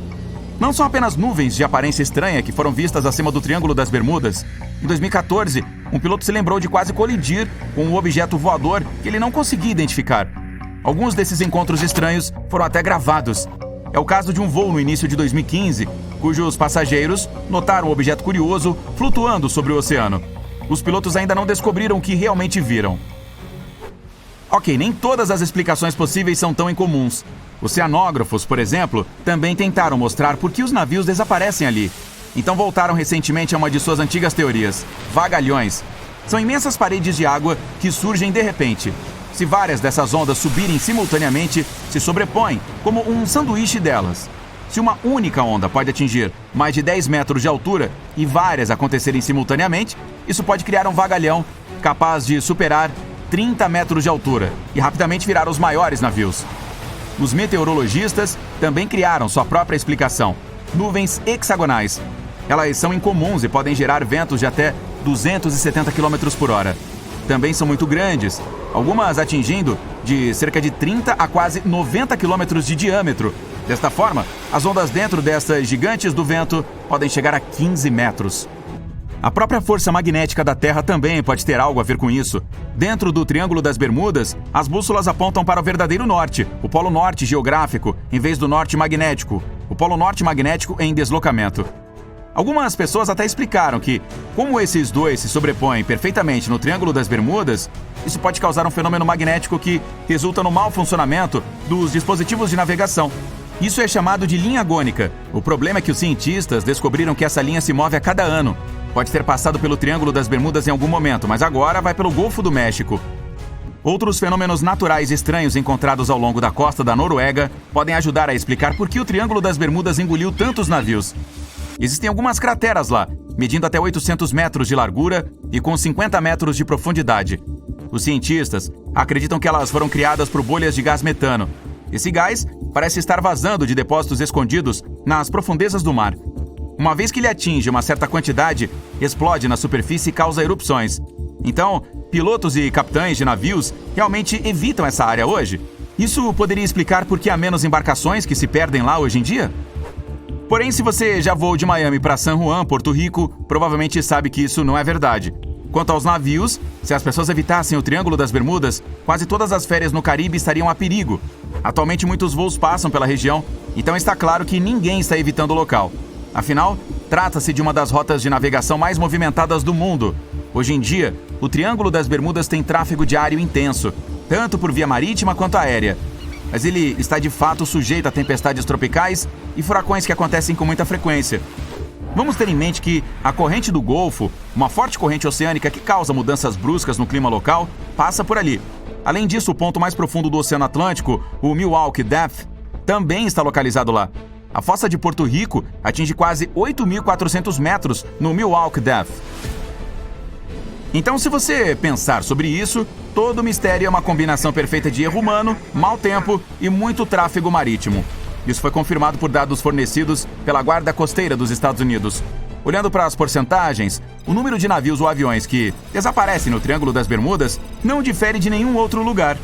Não são apenas nuvens de aparência estranha que foram vistas acima do Triângulo das Bermudas. Em 2014, um piloto se lembrou de quase colidir com um objeto voador que ele não conseguia identificar. Alguns desses encontros estranhos foram até gravados. É o caso de um voo no início de 2015, cujos passageiros notaram um objeto curioso flutuando sobre o oceano. Os pilotos ainda não descobriram o que realmente viram. Ok, nem todas as explicações possíveis são tão incomuns. Oceanógrafos, por exemplo, também tentaram mostrar por que os navios desaparecem ali. Então voltaram recentemente a uma de suas antigas teorias: vagalhões. São imensas paredes de água que surgem de repente. Se várias dessas ondas subirem simultaneamente, se sobrepõem como um sanduíche delas. Se uma única onda pode atingir mais de 10 metros de altura e várias acontecerem simultaneamente, isso pode criar um vagalhão capaz de superar 30 metros de altura e rapidamente virar os maiores navios. Os meteorologistas também criaram sua própria explicação: nuvens hexagonais. Elas são incomuns e podem gerar ventos de até 270 km por hora. Também são muito grandes, algumas atingindo de cerca de 30 a quase 90 km de diâmetro. Desta forma, as ondas dentro dessas gigantes do vento podem chegar a 15 metros. A própria força magnética da Terra também pode ter algo a ver com isso. Dentro do Triângulo das Bermudas, as bússolas apontam para o verdadeiro norte, o Polo Norte geográfico, em vez do Norte magnético, o Polo Norte magnético em deslocamento. Algumas pessoas até explicaram que, como esses dois se sobrepõem perfeitamente no Triângulo das Bermudas, Isso pode causar um fenômeno magnético que resulta no mau funcionamento dos dispositivos de navegação. Isso é chamado de linha agônica. O problema é que os cientistas descobriram que essa linha se move a cada ano. Pode ter passado pelo Triângulo das Bermudas em algum momento, mas agora vai pelo Golfo do México. Outros fenômenos naturais estranhos encontrados ao longo da costa da Noruega podem ajudar a explicar por que o Triângulo das Bermudas engoliu tantos navios. Existem algumas crateras lá, medindo até 800 metros de largura e com 50 metros de profundidade. Os cientistas acreditam que elas foram criadas por bolhas de gás metano. Esse gás parece estar vazando de depósitos escondidos nas profundezas do mar. Uma vez que ele atinge uma certa quantidade, explode na superfície e causa erupções. Então, pilotos e capitães de navios realmente evitam essa área hoje? Isso poderia explicar por que há menos embarcações que se perdem lá hoje em dia? Porém, se você já voou de Miami para San Juan, Porto Rico, provavelmente sabe que isso não é verdade. Quanto aos navios, se as pessoas evitassem o Triângulo das Bermudas, quase todas as férias no Caribe estariam a perigo. Atualmente, muitos voos passam pela região, então está claro que ninguém está evitando o local. Afinal, trata-se de uma das rotas de navegação mais movimentadas do mundo. Hoje em dia, o Triângulo das Bermudas tem tráfego diário intenso, tanto por via marítima quanto aérea. Mas ele está de fato sujeito a tempestades tropicais e furacões que acontecem com muita frequência. Vamos ter em mente que a corrente do Golfo, uma forte corrente oceânica que causa mudanças bruscas no clima local, passa por ali. Além disso, o ponto mais profundo do Oceano Atlântico, o Milwaukee Depth, também está localizado lá. A fossa de Porto Rico atinge quase 8.400 metros no Milwaukee Depth. Então, se você pensar sobre isso, todo o mistério é uma combinação perfeita de erro humano, mau tempo e muito tráfego marítimo. Isso foi confirmado por dados fornecidos pela Guarda Costeira dos Estados Unidos. Olhando para as porcentagens, o número de navios ou aviões que desaparecem no Triângulo das Bermudas não difere de nenhum outro lugar.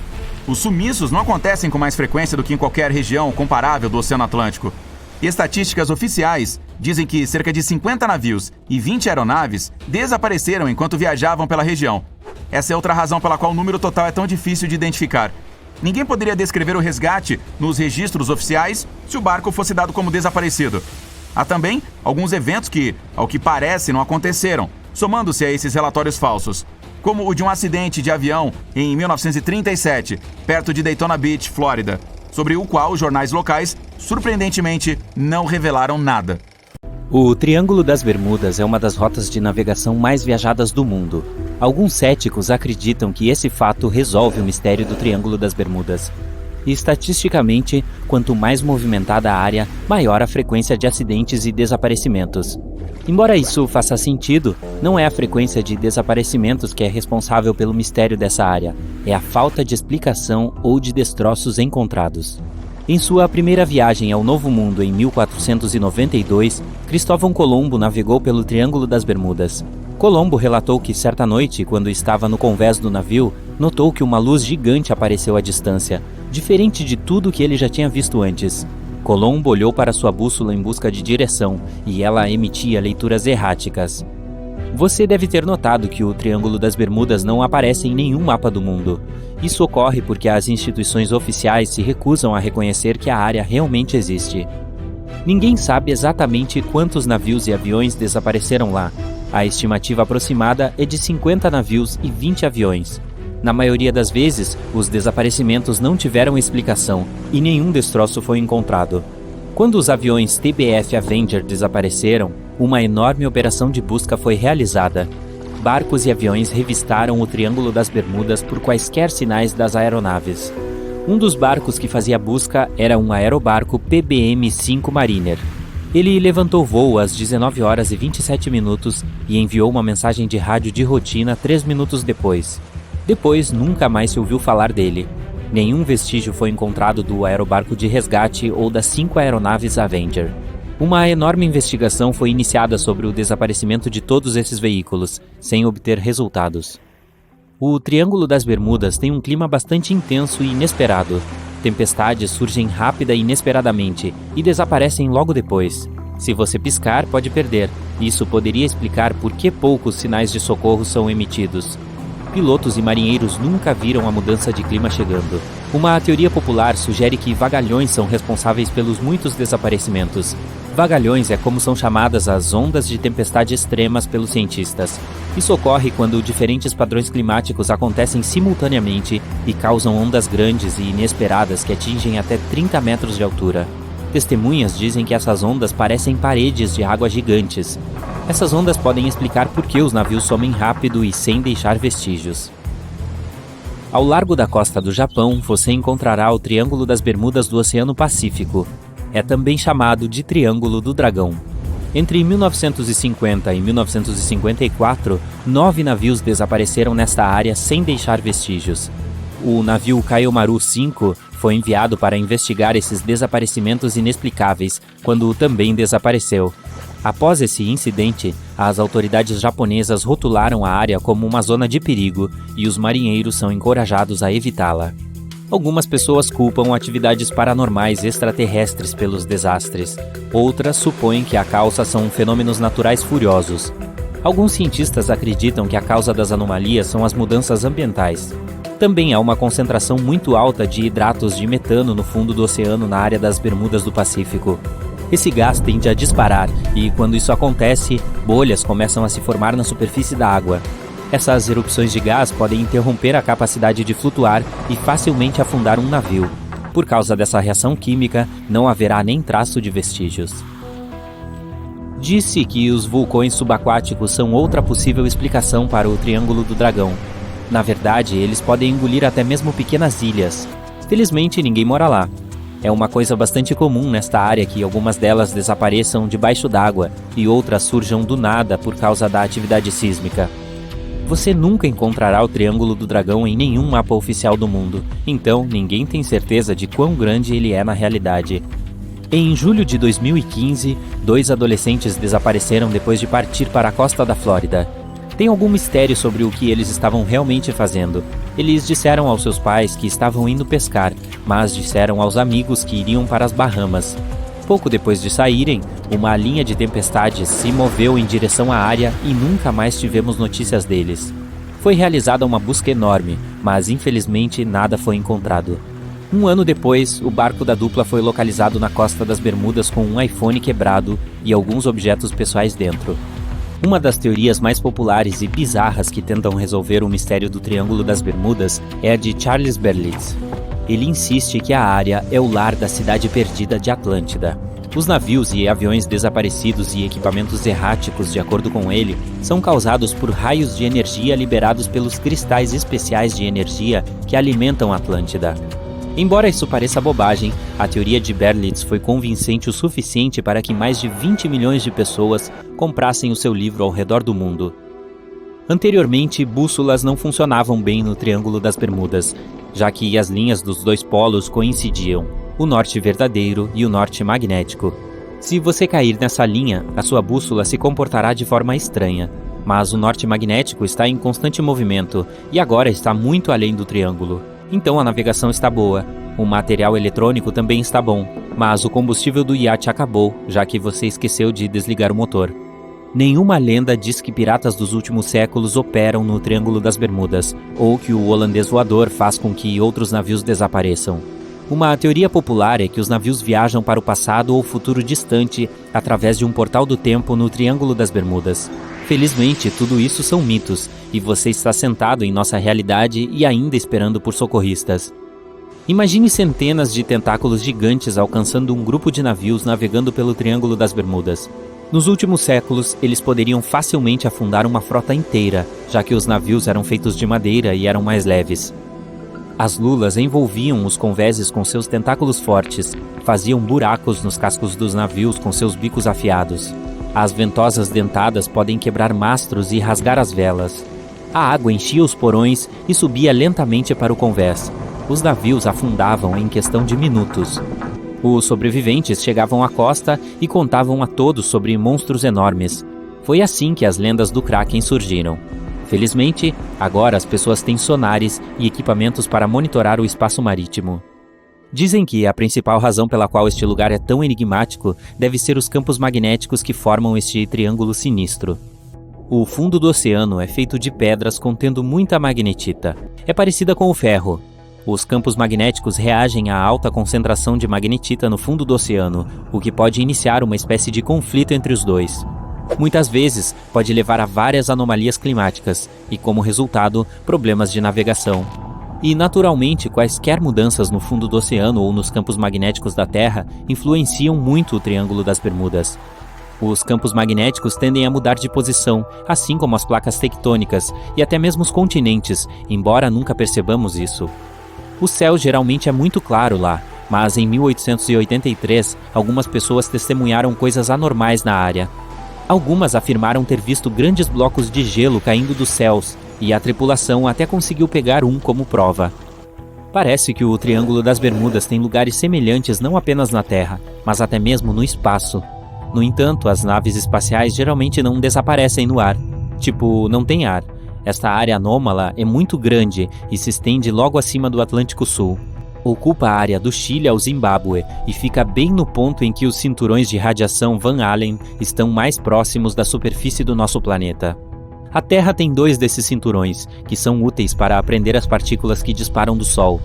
Os sumiços não acontecem com mais frequência do que em qualquer região comparável do Oceano Atlântico. Estatísticas oficiais dizem que cerca de 50 navios e 20 aeronaves desapareceram enquanto viajavam pela região. Essa é outra razão pela qual o número total é tão difícil de identificar. Ninguém poderia descrever o resgate nos registros oficiais se o barco fosse dado como desaparecido. Há também alguns eventos que, ao que parece, não aconteceram, somando-se a esses relatórios falsos, como o de um acidente de avião em 1937, perto de Daytona Beach, Flórida, sobre o qual os jornais locais, surpreendentemente, não revelaram nada. O Triângulo das Bermudas é uma das rotas de navegação mais viajadas do mundo. Alguns céticos acreditam que esse fato resolve o mistério do Triângulo das Bermudas. E, estatisticamente, quanto mais movimentada a área, maior a frequência de acidentes e desaparecimentos. Embora isso faça sentido, não é a frequência de desaparecimentos que é responsável pelo mistério dessa área, é a falta de explicação ou de destroços encontrados. Em sua primeira viagem ao Novo Mundo em 1492, Cristóvão Colombo navegou pelo Triângulo das Bermudas. Colombo relatou que certa noite, quando estava no convés do navio, notou que uma luz gigante apareceu à distância, diferente de tudo que ele já tinha visto antes. Colombo olhou para sua bússola em busca de direção, e ela emitia leituras erráticas. Você deve ter notado que o Triângulo das Bermudas não aparece em nenhum mapa do mundo. Isso ocorre porque as instituições oficiais se recusam a reconhecer que a área realmente existe. Ninguém sabe exatamente quantos navios e aviões desapareceram lá. A estimativa aproximada é de 50 navios e 20 aviões. Na maioria das vezes, os desaparecimentos não tiveram explicação e nenhum destroço foi encontrado. Quando os aviões TBF Avenger desapareceram, uma enorme operação de busca foi realizada. Barcos e aviões revistaram o Triângulo das Bermudas por quaisquer sinais das aeronaves. Um dos barcos que fazia busca era um aerobarco PBM-5 Mariner. Ele levantou voo às 19 horas e 27 minutos e enviou uma mensagem de rádio de rotina 3 minutos depois. Depois, nunca mais se ouviu falar dele. Nenhum vestígio foi encontrado do aerobarco de resgate ou das 5 aeronaves Avenger. Uma enorme investigação foi iniciada sobre o desaparecimento de todos esses veículos, sem obter resultados. O Triângulo das Bermudas tem um clima bastante intenso e inesperado. Tempestades surgem rápida e inesperadamente e desaparecem logo depois. Se você piscar, pode perder. Isso poderia explicar por que poucos sinais de socorro são emitidos. Pilotos e marinheiros nunca viram a mudança de clima chegando. Uma teoria popular sugere que vagalhões são responsáveis pelos muitos desaparecimentos. Vagalhões é como são chamadas as ondas de tempestade extremas pelos cientistas. Isso ocorre quando diferentes padrões climáticos acontecem simultaneamente e causam ondas grandes e inesperadas que atingem até 30 metros de altura. Testemunhas dizem que essas ondas parecem paredes de água gigantes. Essas ondas podem explicar por que os navios somem rápido e sem deixar vestígios. Ao largo da costa do Japão, você encontrará o Triângulo das Bermudas do Oceano Pacífico. É também chamado de Triângulo do Dragão. Entre 1950 e 1954, 9 navios desapareceram nesta área sem deixar vestígios. O navio Kaiomaru V foi enviado para investigar esses desaparecimentos inexplicáveis, quando também desapareceu. Após esse incidente, as autoridades japonesas rotularam a área como uma zona de perigo e os marinheiros são encorajados a evitá-la. Algumas pessoas culpam atividades paranormais extraterrestres pelos desastres. Outras supõem que a causa são fenômenos naturais furiosos. Alguns cientistas acreditam que a causa das anomalias são as mudanças ambientais. Também há uma concentração muito alta de hidratos de metano no fundo do oceano na área das Bermudas do Pacífico. Esse gás tende a disparar e, quando isso acontece, bolhas começam a se formar na superfície da água. Essas erupções de gás podem interromper a capacidade de flutuar e facilmente afundar um navio. Por causa dessa reação química, não haverá nem traço de vestígios. Disse que os vulcões subaquáticos são outra possível explicação para o Triângulo do Dragão. Na verdade, eles podem engolir até mesmo pequenas ilhas. Felizmente, ninguém mora lá. É uma coisa bastante comum nesta área que algumas delas desapareçam debaixo d'água e outras surjam do nada por causa da atividade sísmica. Você nunca encontrará o Triângulo do Dragão em nenhum mapa oficial do mundo, então ninguém tem certeza de quão grande ele é na realidade. Em julho de 2015, 2 adolescentes desapareceram depois de partir para a costa da Flórida. Tem algum mistério sobre o que eles estavam realmente fazendo. Eles disseram aos seus pais que estavam indo pescar, mas disseram aos amigos que iriam para as Bahamas. Pouco depois de saírem, uma linha de tempestades se moveu em direção à área e nunca mais tivemos notícias deles. Foi realizada uma busca enorme, mas infelizmente nada foi encontrado. Um ano depois, o barco da dupla foi localizado na costa das Bermudas com um iPhone quebrado e alguns objetos pessoais dentro. Uma das teorias mais populares e bizarras que tentam resolver o mistério do Triângulo das Bermudas é a de Charles Berlitz. Ele insiste que a área é o lar da cidade perdida de Atlântida. Os navios e aviões desaparecidos e equipamentos erráticos, de acordo com ele, são causados por raios de energia liberados pelos cristais especiais de energia que alimentam Atlântida. Embora isso pareça bobagem, a teoria de Berlitz foi convincente o suficiente para que mais de 20 milhões de pessoas comprassem o seu livro ao redor do mundo. Anteriormente, bússolas não funcionavam bem no Triângulo das Bermudas, já que as linhas dos 2 polos coincidiam, o norte verdadeiro e o norte magnético. Se você cair nessa linha, a sua bússola se comportará de forma estranha, mas o norte magnético está em constante movimento e agora está muito além do triângulo. Então a navegação está boa, o material eletrônico também está bom, mas o combustível do iate acabou, já que você esqueceu de desligar o motor. Nenhuma lenda diz que piratas dos últimos séculos operam no Triângulo das Bermudas, ou que o holandês voador faz com que outros navios desapareçam. Uma teoria popular é que os navios viajam para o passado ou futuro distante através de um portal do tempo no Triângulo das Bermudas. Felizmente, tudo isso são mitos, e você está sentado em nossa realidade e ainda esperando por socorristas. Imagine centenas de tentáculos gigantes alcançando um grupo de navios navegando pelo Triângulo das Bermudas. Nos últimos séculos, eles poderiam facilmente afundar uma frota inteira, já que os navios eram feitos de madeira e eram mais leves. As lulas envolviam os convéses com seus tentáculos fortes, faziam buracos nos cascos dos navios com seus bicos afiados. As ventosas dentadas podem quebrar mastros e rasgar as velas. A água enchia os porões e subia lentamente para o convés. Os navios afundavam em questão de minutos. Os sobreviventes chegavam à costa e contavam a todos sobre monstros enormes. Foi assim que as lendas do Kraken surgiram. Felizmente, agora as pessoas têm sonares e equipamentos para monitorar o espaço marítimo. Dizem que a principal razão pela qual este lugar é tão enigmático deve ser os campos magnéticos que formam este triângulo sinistro. O fundo do oceano é feito de pedras contendo muita magnetita. É parecida com o ferro. Os campos magnéticos reagem à alta concentração de magnetita no fundo do oceano, o que pode iniciar uma espécie de conflito entre os dois. Muitas vezes, pode levar a várias anomalias climáticas e, como resultado, problemas de navegação. E, naturalmente, quaisquer mudanças no fundo do oceano ou nos campos magnéticos da Terra influenciam muito o Triângulo das Bermudas. Os campos magnéticos tendem a mudar de posição, assim como as placas tectônicas e até mesmo os continentes, embora nunca percebamos isso. O céu geralmente é muito claro lá, mas em 1883, algumas pessoas testemunharam coisas anormais na área. Algumas afirmaram ter visto grandes blocos de gelo caindo dos céus, e a tripulação até conseguiu pegar um como prova. Parece que o Triângulo das Bermudas tem lugares semelhantes não apenas na Terra, mas até mesmo no espaço. No entanto, as naves espaciais geralmente não desaparecem no ar. Tipo, não tem ar. Esta área anômala é muito grande e se estende logo acima do Atlântico Sul. Ocupa a área do Chile ao Zimbábue e fica bem no ponto em que os cinturões de radiação Van Allen estão mais próximos da superfície do nosso planeta. A Terra tem 2 desses cinturões, que são úteis para prender as partículas que disparam do Sol.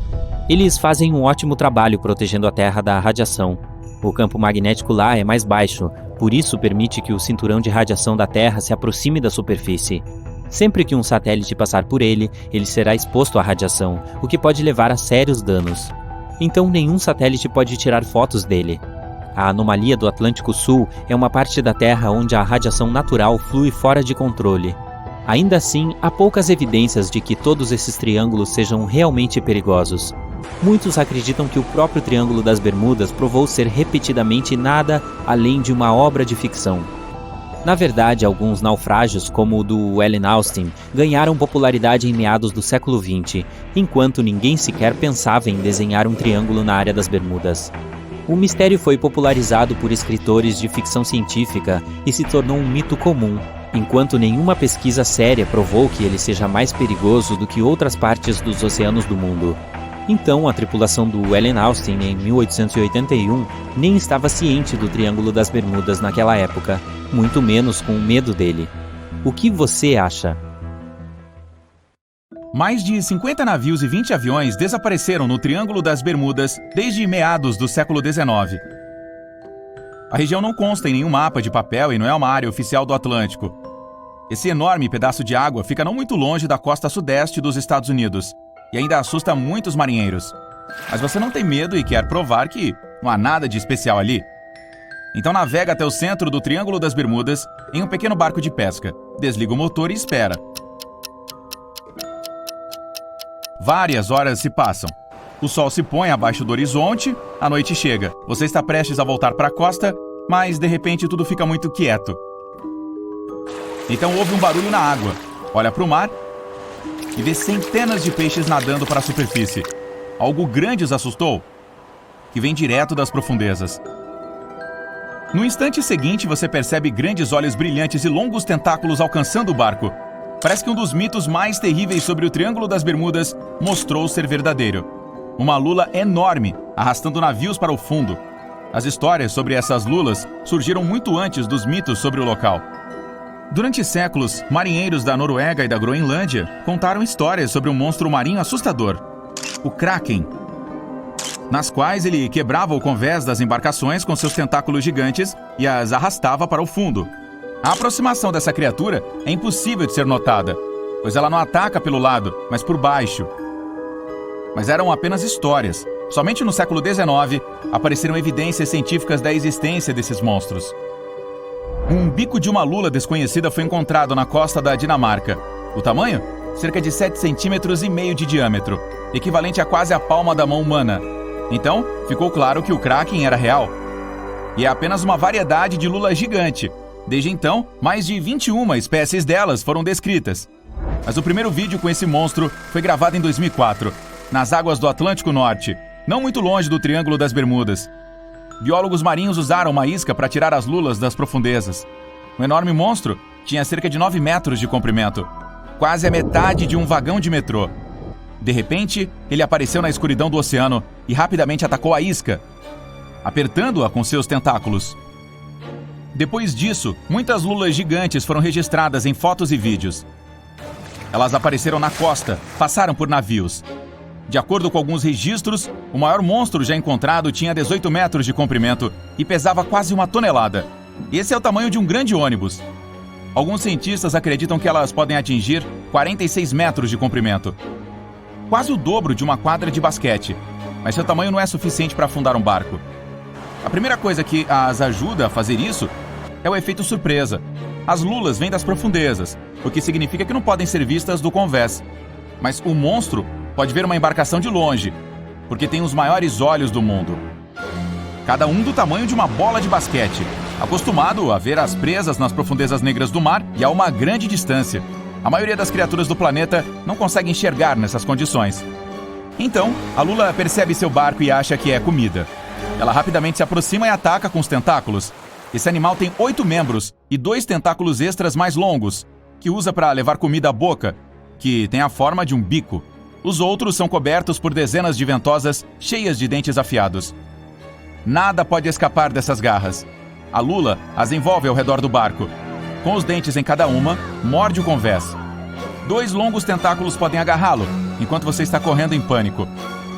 Eles fazem um ótimo trabalho protegendo a Terra da radiação. O campo magnético lá é mais baixo, por isso permite que o cinturão de radiação da Terra se aproxime da superfície. Sempre que um satélite passar por ele, ele será exposto à radiação, o que pode levar a sérios danos. Então nenhum satélite pode tirar fotos dele. A anomalia do Atlântico Sul é uma parte da Terra onde a radiação natural flui fora de controle. Ainda assim, há poucas evidências de que todos esses triângulos sejam realmente perigosos. Muitos acreditam que o próprio Triângulo das Bermudas provou ser repetidamente nada além de uma obra de ficção. Na verdade, alguns naufrágios, como o do Ellen Austin, ganharam popularidade em meados do século XX, enquanto ninguém sequer pensava em desenhar um triângulo na área das Bermudas. O mistério foi popularizado por escritores de ficção científica e se tornou um mito comum, enquanto nenhuma pesquisa séria provou que ele seja mais perigoso do que outras partes dos oceanos do mundo. Então, a tripulação do Ellen Austin, em 1881, nem estava ciente do Triângulo das Bermudas naquela época, muito menos com medo dele. O que você acha? Mais de 50 navios e 20 aviões desapareceram no Triângulo das Bermudas desde meados do século XIX. A região não consta em nenhum mapa de papel e não é uma área oficial do Atlântico. Esse enorme pedaço de água fica não muito longe da costa sudeste dos Estados Unidos e ainda assusta muitos marinheiros. Mas você não tem medo e quer provar que não há nada de especial ali? Então navega até o centro do Triângulo das Bermudas em um pequeno barco de pesca. Desliga o motor e espera. Várias horas se passam. O sol se põe abaixo do horizonte, a noite chega. Você está prestes a voltar para a costa, mas de repente tudo fica muito quieto. Então ouve um barulho na água. Olha para o mar e vê centenas de peixes nadando para a superfície. Algo grande os assustou, que vem direto das profundezas. No instante seguinte, você percebe grandes olhos brilhantes e longos tentáculos alcançando o barco. Parece que um dos mitos mais terríveis sobre o Triângulo das Bermudas mostrou ser verdadeiro. Uma lula enorme, arrastando navios para o fundo. As histórias sobre essas lulas surgiram muito antes dos mitos sobre o local. Durante séculos, marinheiros da Noruega e da Groenlândia contaram histórias sobre um monstro marinho assustador, o Kraken, nas quais ele quebrava o convés das embarcações com seus tentáculos gigantes e as arrastava para o fundo. A aproximação dessa criatura é impossível de ser notada, pois ela não ataca pelo lado, mas por baixo. Mas eram apenas histórias. Somente no século XIX apareceram evidências científicas da existência desses monstros. Um bico de uma lula desconhecida foi encontrado na costa da Dinamarca. O tamanho? Cerca de 7,5 centímetros de diâmetro, equivalente a quase a palma da mão humana. Então, ficou claro que o Kraken era real. E é apenas uma variedade de lula gigante. Desde então, mais de 21 espécies delas foram descritas. Mas o primeiro vídeo com esse monstro foi gravado em 2004, nas águas do Atlântico Norte, não muito longe do Triângulo das Bermudas. Biólogos marinhos usaram uma isca para tirar as lulas das profundezas. O enorme monstro tinha cerca de 9 metros de comprimento, quase a metade de um vagão de metrô. De repente, ele apareceu na escuridão do oceano e rapidamente atacou a isca, apertando-a com seus tentáculos. Depois disso, muitas lulas gigantes foram registradas em fotos e vídeos. Elas apareceram na costa, passaram por navios. De acordo com alguns registros, o maior monstro já encontrado tinha 18 metros de comprimento e pesava quase 1 tonelada. Esse é o tamanho de um grande ônibus. Alguns cientistas acreditam que elas podem atingir 46 metros de comprimento. Quase o dobro de uma quadra de basquete. Mas seu tamanho não é suficiente para afundar um barco. A primeira coisa que as ajuda a fazer isso é o efeito surpresa. As lulas vêm das profundezas, o que significa que não podem ser vistas do convés. Mas o monstro pode ver uma embarcação de longe, porque tem os maiores olhos do mundo. Cada um do tamanho de uma bola de basquete, acostumado a ver as presas nas profundezas negras do mar e a uma grande distância. A maioria das criaturas do planeta não consegue enxergar nessas condições. Então, a lula percebe seu barco e acha que é comida. Ela rapidamente se aproxima e ataca com os tentáculos. Esse animal tem 8 membros e 2 tentáculos extras mais longos, que usa para levar comida à boca, que tem a forma de um bico. Os outros são cobertos por dezenas de ventosas cheias de dentes afiados. Nada pode escapar dessas garras. A lula as envolve ao redor do barco. Com os dentes em cada uma, morde o convés. 2 longos tentáculos podem agarrá-lo, enquanto você está correndo em pânico.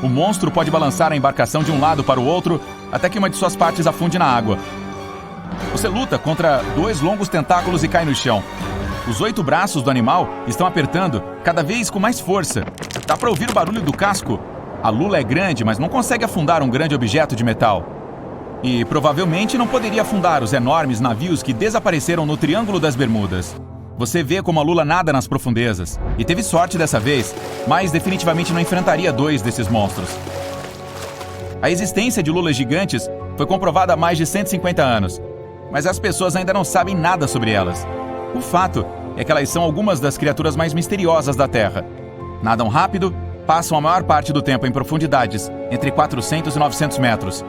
O monstro pode balançar a embarcação de um lado para o outro, até que uma de suas partes afunde na água. Você luta contra 2 longos tentáculos e cai no chão. Os 8 braços do animal estão apertando cada vez com mais força. Dá para ouvir o barulho do casco. A lula é grande, mas não consegue afundar um grande objeto de metal. E provavelmente não poderia afundar os enormes navios que desapareceram no Triângulo das Bermudas. Você vê como a lula nada nas profundezas. E teve sorte dessa vez, mas definitivamente não enfrentaria 2 desses monstros. A existência de lulas gigantes foi comprovada há mais de 150 anos. Mas as pessoas ainda não sabem nada sobre elas. O fato é que elas são algumas das criaturas mais misteriosas da Terra. Nadam rápido, passam a maior parte do tempo em profundidades, entre 400 e 900 metros.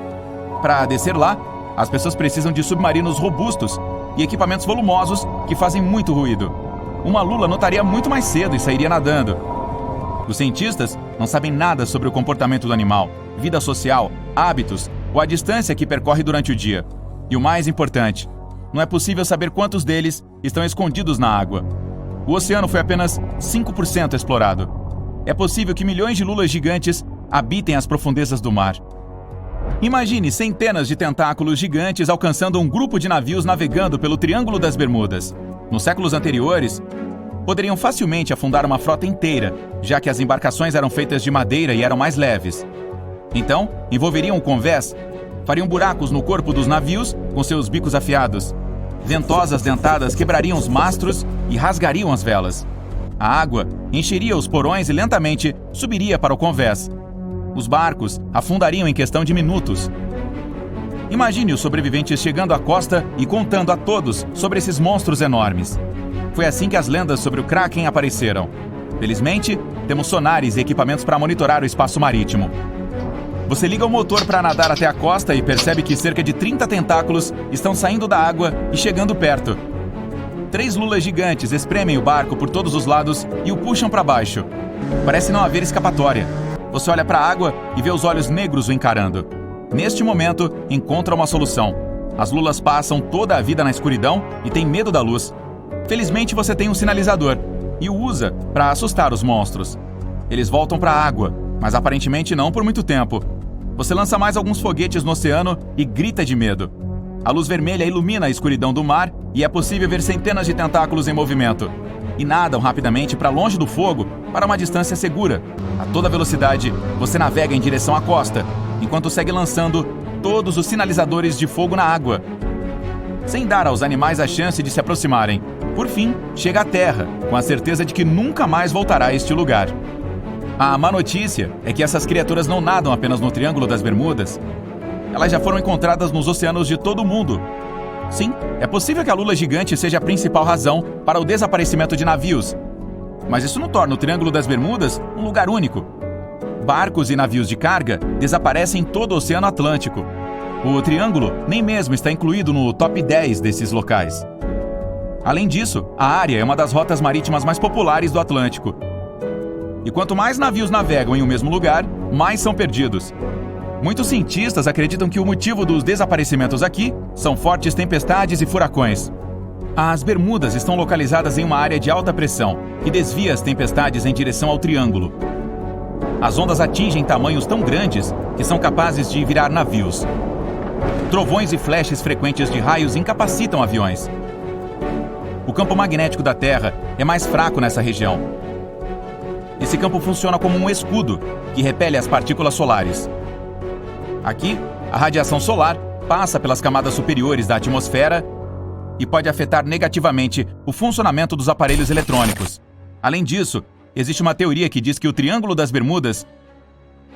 Para descer lá, as pessoas precisam de submarinos robustos e equipamentos volumosos que fazem muito ruído. Uma lula notaria muito mais cedo e sairia nadando. Os cientistas não sabem nada sobre o comportamento do animal, vida social, hábitos ou a distância que percorre durante o dia. E o mais importante, não é possível saber quantos deles estão escondidos na água. O oceano foi apenas 5% explorado. É possível que milhões de lulas gigantes habitem as profundezas do mar. Imagine centenas de tentáculos gigantes alcançando um grupo de navios navegando pelo Triângulo das Bermudas. Nos séculos anteriores, poderiam facilmente afundar uma frota inteira, já que as embarcações eram feitas de madeira e eram mais leves. Então, envolveriam o convés, fariam buracos no corpo dos navios com seus bicos afiados. Ventosas dentadas quebrariam os mastros e rasgariam as velas. A água encheria os porões e lentamente subiria para o convés. Os barcos afundariam em questão de minutos. Imagine os sobreviventes chegando à costa e contando a todos sobre esses monstros enormes. Foi assim que as lendas sobre o Kraken apareceram. Felizmente, temos sonares e equipamentos para monitorar o espaço marítimo. Você liga o motor para nadar até a costa e percebe que cerca de 30 tentáculos estão saindo da água e chegando perto. 3 lulas gigantes espremem o barco por todos os lados e o puxam para baixo. Parece não haver escapatória. Você olha para a água e vê os olhos negros o encarando. Neste momento, encontra uma solução. As lulas passam toda a vida na escuridão e têm medo da luz. Felizmente você tem um sinalizador e o usa para assustar os monstros. Eles voltam para a água, mas aparentemente não por muito tempo. Você lança mais alguns foguetes no oceano e grita de medo. A luz vermelha ilumina a escuridão do mar e é possível ver centenas de tentáculos em movimento. E nadam rapidamente para longe do fogo para uma distância segura. A toda velocidade, você navega em direção à costa, enquanto segue lançando todos os sinalizadores de fogo na água, sem dar aos animais a chance de se aproximarem. Por fim, chega à terra, com a certeza de que nunca mais voltará a este lugar. A má notícia é que essas criaturas não nadam apenas no Triângulo das Bermudas. Elas já foram encontradas nos oceanos de todo o mundo. Sim, é possível que a lula gigante seja a principal razão para o desaparecimento de navios. Mas isso não torna o Triângulo das Bermudas um lugar único. Barcos e navios de carga desaparecem em todo o Oceano Atlântico. O Triângulo nem mesmo está incluído no top 10 desses locais. Além disso, a área é uma das rotas marítimas mais populares do Atlântico. E quanto mais navios navegam em um mesmo lugar, mais são perdidos. Muitos cientistas acreditam que o motivo dos desaparecimentos aqui são fortes tempestades e furacões. As Bermudas estão localizadas em uma área de alta pressão que desvia as tempestades em direção ao Triângulo. As ondas atingem tamanhos tão grandes que são capazes de virar navios. Trovões e flashes frequentes de raios incapacitam aviões. O campo magnético da Terra é mais fraco nessa região. Esse campo funciona como um escudo que repele as partículas solares. Aqui, a radiação solar passa pelas camadas superiores da atmosfera e pode afetar negativamente o funcionamento dos aparelhos eletrônicos. Além disso, existe uma teoria que diz que o Triângulo das Bermudas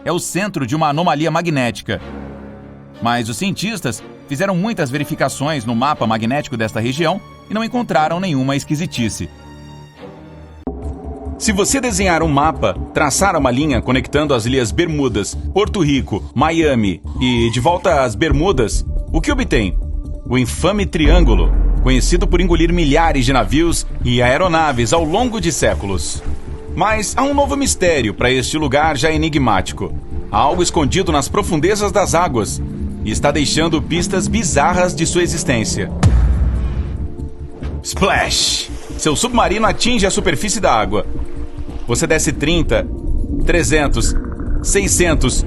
é o centro de uma anomalia magnética. Mas os cientistas fizeram muitas verificações no mapa magnético desta região e não encontraram nenhuma esquisitice. Se você desenhar um mapa, traçar uma linha conectando as ilhas Bermudas, Porto Rico, Miami e de volta às Bermudas, o que obtém? O infame triângulo, conhecido por engolir milhares de navios e aeronaves ao longo de séculos. Mas há um novo mistério para este lugar já enigmático. Há algo escondido nas profundezas das águas e está deixando pistas bizarras de sua existência. Splash! Seu submarino atinge a superfície da água. Você desce 30, 300, 600,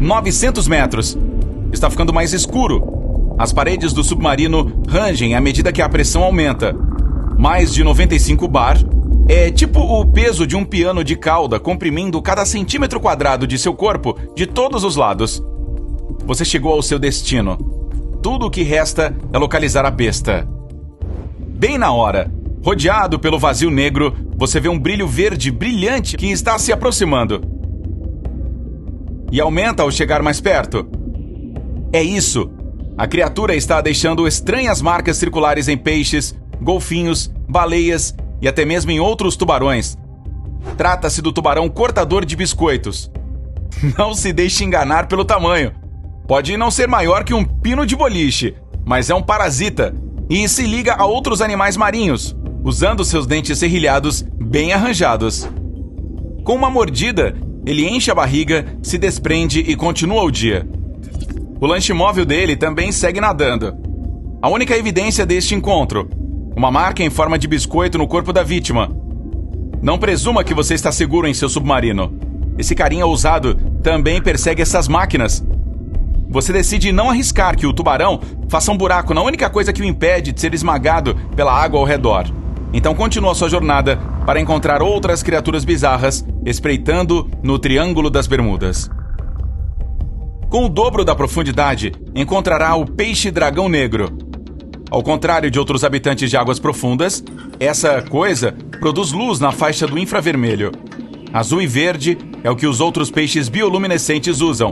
900 metros. Está ficando mais escuro. As paredes do submarino rangem à medida que a pressão aumenta. Mais de 95 bar é tipo o peso de um piano de cauda comprimindo cada centímetro quadrado de seu corpo de todos os lados. Você chegou ao seu destino. Tudo o que resta é localizar a besta. Bem na hora, rodeado pelo vazio negro, você vê um brilho verde brilhante que está se aproximando. E aumenta ao chegar mais perto. É isso! A criatura está deixando estranhas marcas circulares em peixes, golfinhos, baleias e até mesmo em outros tubarões. Trata-se do tubarão cortador de biscoitos. Não se deixe enganar pelo tamanho. Pode não ser maior que um pino de boliche, mas é um parasita e se liga a outros animais marinhos, usando seus dentes serrilhados bem arranjados. Com uma mordida, ele enche a barriga, se desprende e continua o dia. O lanche móvel dele também segue nadando. A única evidência deste encontro: uma marca em forma de biscoito no corpo da vítima. Não presuma que você está seguro em seu submarino. Esse carinha ousado também persegue essas máquinas. Você decide não arriscar que o tubarão faça um buraco na única coisa que o impede de ser esmagado pela água ao redor. Então continua sua jornada para encontrar outras criaturas bizarras espreitando no Triângulo das Bermudas. Com o dobro da profundidade, encontrará o peixe-dragão negro. Ao contrário de outros habitantes de águas profundas, essa coisa produz luz na faixa do infravermelho. Azul e verde é o que os outros peixes bioluminescentes usam.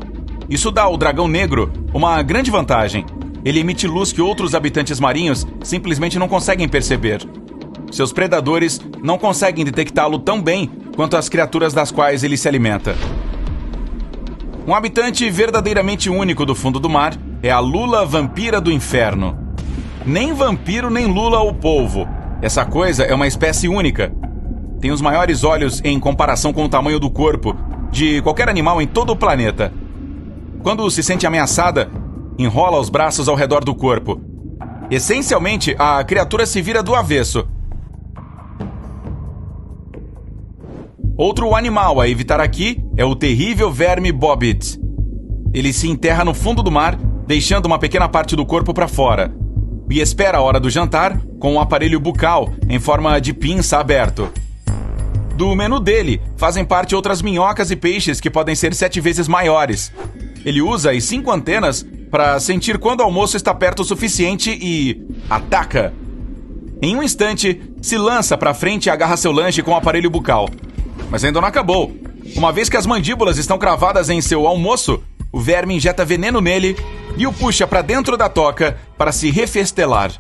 Isso dá ao dragão negro uma grande vantagem. Ele emite luz que outros habitantes marinhos simplesmente não conseguem perceber. Seus predadores não conseguem detectá-lo tão bem quanto as criaturas das quais ele se alimenta. Um habitante verdadeiramente único do fundo do mar é a lula vampira do inferno. Nem vampiro nem lula o polvo. Essa coisa é uma espécie única. Tem os maiores olhos em comparação com o tamanho do corpo de qualquer animal em todo o planeta. Quando se sente ameaçada, enrola os braços ao redor do corpo. Essencialmente, a criatura se vira do avesso. Outro animal a evitar aqui é o terrível verme bobbit. Ele se enterra no fundo do mar, deixando uma pequena parte do corpo para fora, e espera a hora do jantar com um aparelho bucal em forma de pinça aberto. Do menu dele fazem parte outras minhocas e peixes que podem ser 7 vezes maiores. Ele usa as 5 antenas para sentir quando o almoço está perto o suficiente e ataca. Em um instante, se lança para frente e agarra seu lanche com o aparelho bucal. Mas ainda não acabou. Uma vez que as mandíbulas estão cravadas em seu almoço, o verme injeta veneno nele e o puxa para dentro da toca para se refestelar.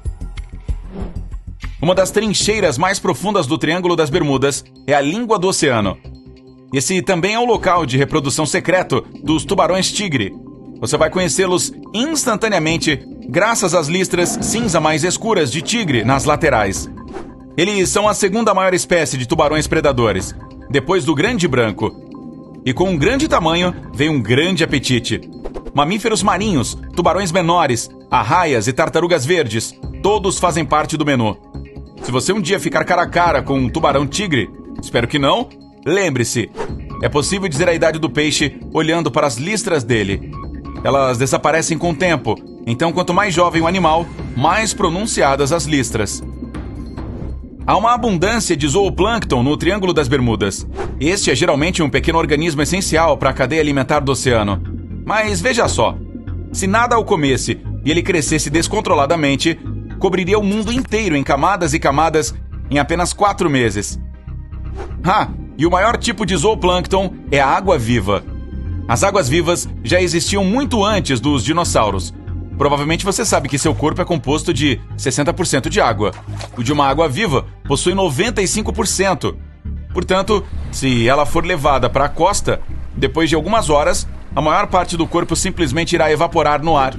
Uma das trincheiras mais profundas do Triângulo das Bermudas é a língua do oceano. Esse também é o local de reprodução secreto dos tubarões-tigre. Você vai conhecê-los instantaneamente graças às listras cinza mais escuras de tigre nas laterais. Eles são a segunda maior espécie de tubarões predadores, depois do grande branco. E com um grande tamanho, vem um grande apetite. Mamíferos marinhos, tubarões menores, arraias e tartarugas verdes, todos fazem parte do menu. Se você um dia ficar cara a cara com um tubarão-tigre, espero que não, lembre-se, É possível dizer a idade do peixe olhando para as listras dele. Elas desaparecem com o tempo, então quanto mais jovem o animal, mais pronunciadas as listras. Há uma abundância de zooplâncton no Triângulo das Bermudas. Este é geralmente um pequeno organismo essencial para a cadeia alimentar do oceano. Mas veja só, se nada o comesse e ele crescesse descontroladamente, cobriria o mundo inteiro em camadas e camadas em apenas 4 meses. E o maior tipo de zooplâncton é a água-viva. As águas-vivas já existiam muito antes dos dinossauros. Provavelmente você sabe que seu corpo é composto de 60% de água. O de uma água-viva possui 95%. Portanto, se ela for levada para a costa, depois de algumas horas, a maior parte do corpo simplesmente irá evaporar no ar.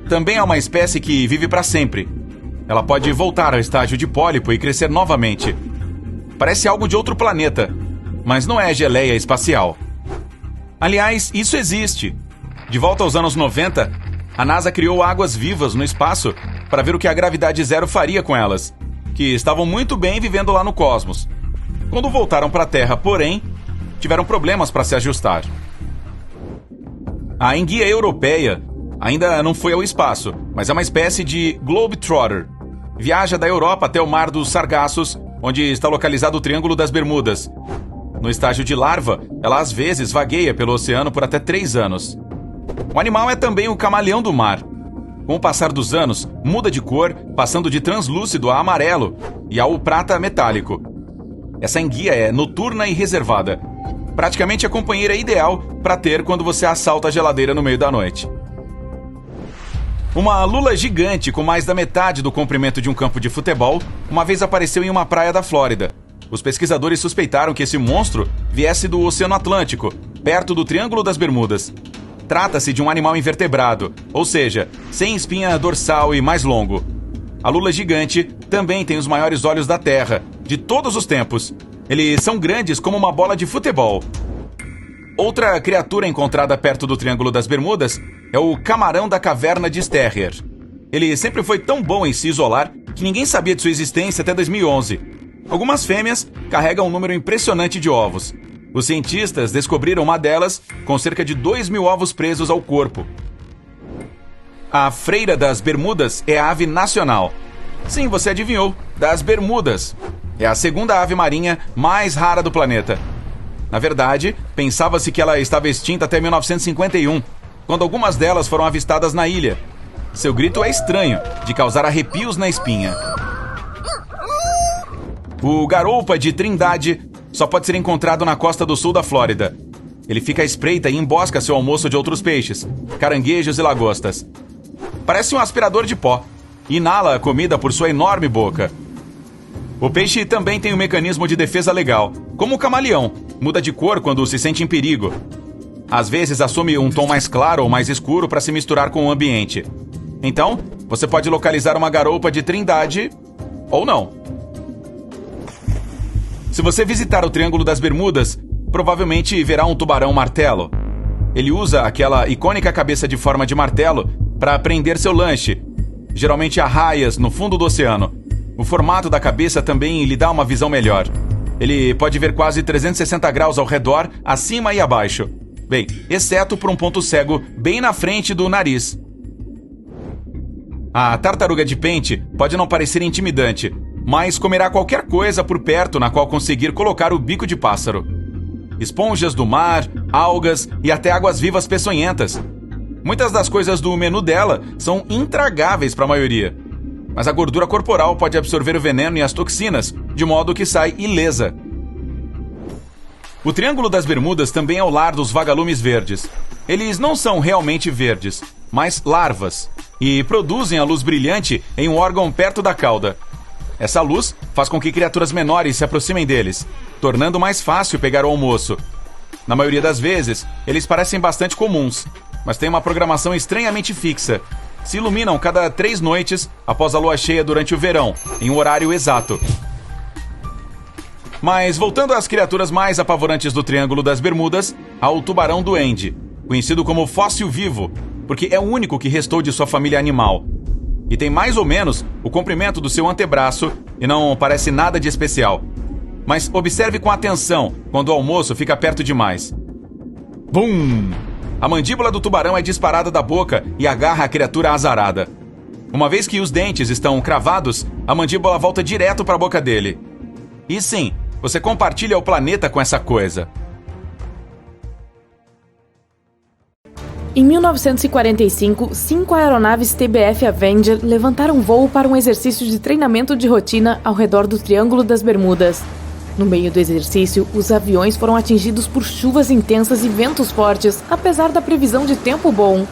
Também é uma espécie que vive para sempre. Ela pode voltar ao estágio de pólipo e crescer novamente. Parece algo de outro planeta, mas não é geleia espacial. Aliás, isso existe. De volta aos anos 90, a NASA criou águas vivas no espaço para ver o que a gravidade zero faria com elas, que estavam muito bem vivendo lá no cosmos. Quando voltaram para a Terra, porém, tiveram problemas para se ajustar. A enguia europeia ainda não foi ao espaço, mas é uma espécie de globetrotter. Viaja da Europa até o Mar dos Sargassos, onde está localizado o Triângulo das Bermudas. No estágio de larva, ela às vezes vagueia pelo oceano por até 3 anos. O animal é também o camaleão do mar. Com o passar dos anos, muda de cor, passando de translúcido a amarelo e ao prata metálico. Essa enguia é noturna e reservada. Praticamente a companheira ideal para ter quando você assalta a geladeira no meio da noite. Uma lula gigante com mais da metade do comprimento de um campo de futebol uma vez apareceu em uma praia da Flórida. Os pesquisadores suspeitaram que esse monstro viesse do Oceano Atlântico, perto do Triângulo das Bermudas. Trata-se de um animal invertebrado, ou seja, sem espinha dorsal e mais longo. A lula gigante também tem os maiores olhos da Terra, de todos os tempos. Eles são grandes como uma bola de futebol. Outra criatura encontrada perto do Triângulo das Bermudas é o camarão da caverna de Sterrer. Ele sempre foi tão bom em se isolar que ninguém sabia de sua existência até 2011. Algumas fêmeas carregam um número impressionante de ovos. Os cientistas descobriram uma delas com cerca de 2.000 ovos presos ao corpo. A freira das Bermudas é a ave nacional. Sim, você adivinhou, das Bermudas. É a segunda ave marinha mais rara do planeta. Na verdade, pensava-se que ela estava extinta até 1951, quando algumas delas foram avistadas na ilha. Seu grito é estranho, de causar arrepios na espinha. O garoupa de Trindade só pode ser encontrado na costa do sul da Flórida. Ele fica à espreita e embosca seu almoço de outros peixes, caranguejos e lagostas. Parece um aspirador de pó. Inala a comida por sua enorme boca. O peixe também tem um mecanismo de defesa legal, como o camaleão, muda de cor quando se sente em perigo. Às vezes assume um tom mais claro ou mais escuro para se misturar com o ambiente. Então, você pode localizar uma garoupa de Trindade ou não. Se você visitar o Triângulo das Bermudas, provavelmente verá um tubarão-martelo. Ele usa aquela icônica cabeça de forma de martelo para prender seu lanche, geralmente a raias no fundo do oceano. O formato da cabeça também lhe dá uma visão melhor. Ele pode ver quase 360 graus ao redor, acima e abaixo. Bem, exceto por um ponto cego bem na frente do nariz. A tartaruga de pente pode não parecer intimidante, mas comerá qualquer coisa por perto na qual conseguir colocar o bico de pássaro. Esponjas do mar, algas e até águas-vivas peçonhentas. Muitas das coisas do menu dela são intragáveis para a maioria. Mas a gordura corporal pode absorver o veneno e as toxinas, de modo que sai ilesa. O Triângulo das Bermudas também é o lar dos vagalumes verdes. Eles não são realmente verdes, mas larvas, e produzem a luz brilhante em um órgão perto da cauda. Essa luz faz com que criaturas menores se aproximem deles, tornando mais fácil pegar o almoço. Na maioria das vezes, eles parecem bastante comuns, mas têm uma programação estranhamente fixa. Se iluminam cada 3 noites após a lua cheia durante o verão, em um horário exato. Mas voltando às criaturas mais apavorantes do Triângulo das Bermudas, há o tubarão-duende, conhecido como fóssil vivo, porque é o único que restou de sua família animal. E tem mais ou menos o comprimento do seu antebraço e não parece nada de especial. mas observe com atenção quando o almoço fica perto demais. Bum! A mandíbula do tubarão é disparada da boca e agarra a criatura azarada. Uma vez que os dentes estão cravados, a mandíbula volta direto para a boca dele. E sim, você compartilha o planeta com essa coisa. Em 1945, 5 aeronaves TBF Avenger levantaram voo para um exercício de treinamento de rotina ao redor do Triângulo das Bermudas. No meio do exercício, os aviões foram atingidos por chuvas intensas e ventos fortes, apesar da previsão de tempo bom.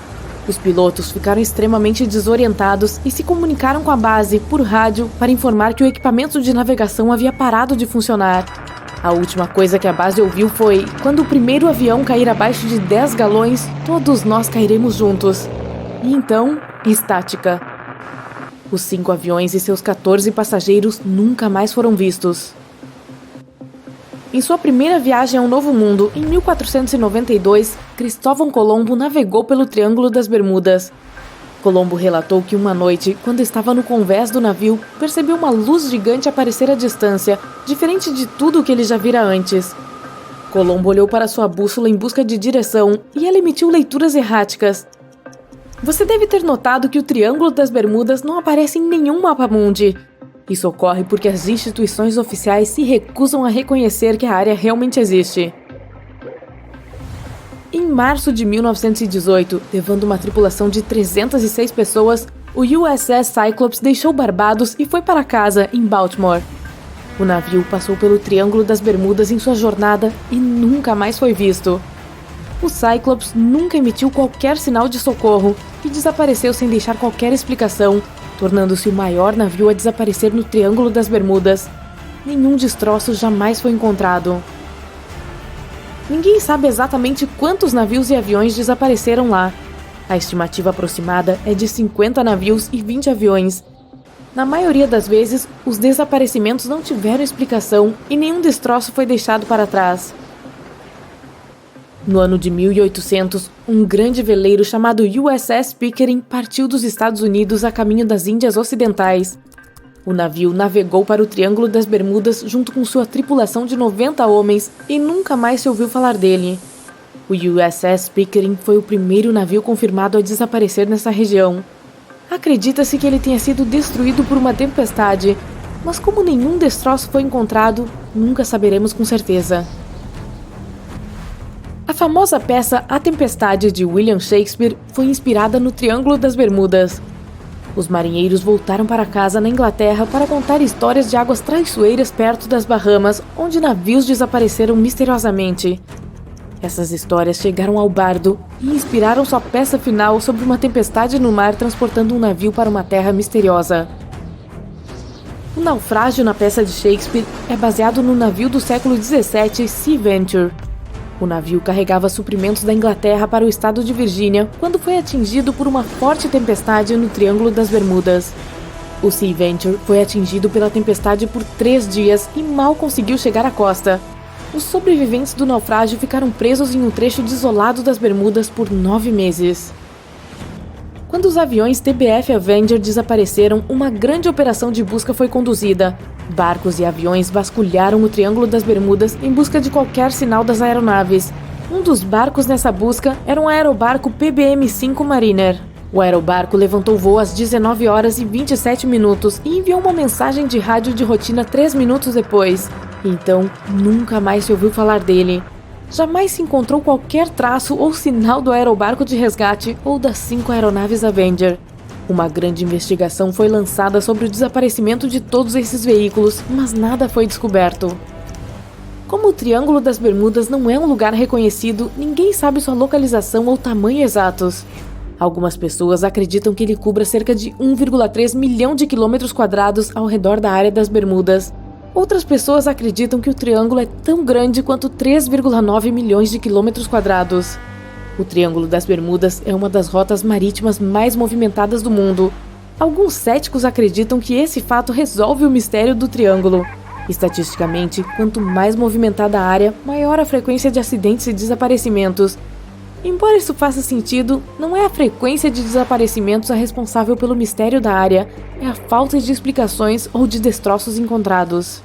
Os pilotos ficaram extremamente desorientados e se comunicaram com a base por rádio para informar que o equipamento de navegação havia parado de funcionar. A última coisa que a base ouviu foi: quando o primeiro avião cair abaixo de 10 galões, todos nós cairemos juntos. E então, estática. Os 5 aviões e seus 14 passageiros nunca mais foram vistos. Em sua primeira viagem ao Novo Mundo, em 1492, Cristóvão Colombo navegou pelo Triângulo das Bermudas. Colombo relatou que uma noite, quando estava no convés do navio, percebeu uma luz gigante aparecer à distância, diferente de tudo o que ele já vira antes. Colombo olhou para sua bússola em busca de direção e ela emitiu leituras erráticas. Você deve ter notado que o Triângulo das Bermudas não aparece em nenhum mapa mundi. Isso ocorre porque as instituições oficiais se recusam a reconhecer que a área realmente existe. Em março de 1918, levando uma tripulação de 306 pessoas, o USS Cyclops deixou Barbados e foi para casa, em Baltimore. O navio passou pelo Triângulo das Bermudas em sua jornada e nunca mais foi visto. O Cyclops nunca emitiu qualquer sinal de socorro e desapareceu sem deixar qualquer explicação, tornando-se o maior navio a desaparecer no Triângulo das Bermudas. Nenhum destroço jamais foi encontrado. Ninguém sabe exatamente quantos navios e aviões desapareceram lá. A estimativa aproximada é de 50 navios e 20 aviões. Na maioria das vezes, os desaparecimentos não tiveram explicação e nenhum destroço foi deixado para trás. No ano de 1800, um grande veleiro chamado USS Pickering partiu dos Estados Unidos a caminho das Índias Ocidentais. O navio navegou para o Triângulo das Bermudas junto com sua tripulação de 90 homens e nunca mais se ouviu falar dele. O USS Pickering foi o primeiro navio confirmado a desaparecer nessa região. Acredita-se que ele tenha sido destruído por uma tempestade, mas como nenhum destroço foi encontrado, nunca saberemos com certeza. A famosa peça A Tempestade, de William Shakespeare, foi inspirada no Triângulo das Bermudas. Os marinheiros voltaram para casa na Inglaterra para contar histórias de águas traiçoeiras perto das Bahamas, onde navios desapareceram misteriosamente. Essas histórias chegaram ao bardo e inspiraram sua peça final sobre uma tempestade no mar transportando um navio para uma terra misteriosa. O naufrágio na peça de Shakespeare é baseado no navio do século XVII Sea Venture. O navio carregava suprimentos da Inglaterra para o estado de Virgínia quando foi atingido por uma forte tempestade no Triângulo das Bermudas. O Sea Venture foi atingido pela tempestade por 3 dias e mal conseguiu chegar à costa. Os sobreviventes do naufrágio ficaram presos em um trecho desolado das Bermudas por 9 meses. Quando os aviões TBF Avenger desapareceram, uma grande operação de busca foi conduzida. Barcos e aviões vasculharam o Triângulo das Bermudas em busca de qualquer sinal das aeronaves. Um dos barcos nessa busca era um aerobarco PBM-5 Mariner. O aerobarco levantou voo às 19 horas e 27 minutos e enviou uma mensagem de rádio de rotina 3 minutos depois. Então, nunca mais se ouviu falar dele. Jamais se encontrou qualquer traço ou sinal do aerobarco de resgate ou das 5 aeronaves Avenger. Uma grande investigação foi lançada sobre o desaparecimento de todos esses veículos, mas nada foi descoberto. Como o Triângulo das Bermudas não é um lugar reconhecido, ninguém sabe sua localização ou tamanho exatos. Algumas pessoas acreditam que ele cubra cerca de 1,3 milhão de quilômetros quadrados ao redor da área das Bermudas. Outras pessoas acreditam que o triângulo é tão grande quanto 3,9 milhões de quilômetros quadrados. O Triângulo das Bermudas é uma das rotas marítimas mais movimentadas do mundo. Alguns céticos acreditam que esse fato resolve o mistério do triângulo. Estatisticamente, quanto mais movimentada a área, maior a frequência de acidentes e desaparecimentos. Embora isso faça sentido, não é a frequência de desaparecimentos a responsável pelo mistério da área, é a falta de explicações ou de destroços encontrados.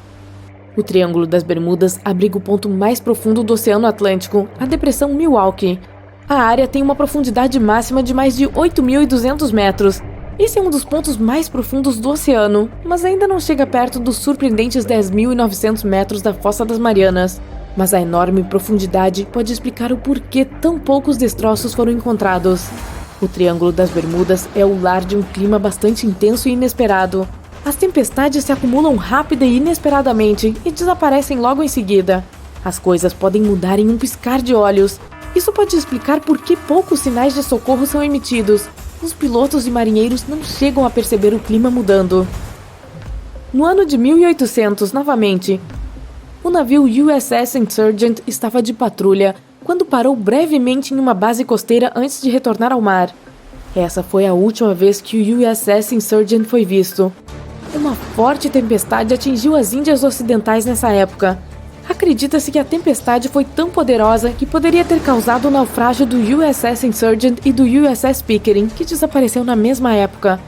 O Triângulo das Bermudas abriga o ponto mais profundo do Oceano Atlântico, a Depressão Milwaukee. A área tem uma profundidade máxima de mais de 8.200 metros. Esse é um dos pontos mais profundos do oceano, mas ainda não chega perto dos surpreendentes 10.900 metros da Fossa das Marianas. Mas a enorme profundidade pode explicar o porquê tão poucos destroços foram encontrados. O Triângulo das Bermudas é o lar de um clima bastante intenso e inesperado. As tempestades se acumulam rápida e inesperadamente e desaparecem logo em seguida. As coisas podem mudar em um piscar de olhos. Isso pode explicar por que poucos sinais de socorro são emitidos. Os pilotos e marinheiros não chegam a perceber o clima mudando. No ano de 1800, novamente, o navio USS Insurgent estava de patrulha quando parou brevemente em uma base costeira antes de retornar ao mar. Essa foi a última vez que o USS Insurgent foi visto. Uma forte tempestade atingiu as Índias Ocidentais nessa época. Acredita-se que a tempestade foi tão poderosa que poderia ter causado o naufrágio do USS Insurgent e do USS Pickering, que desapareceu na mesma época.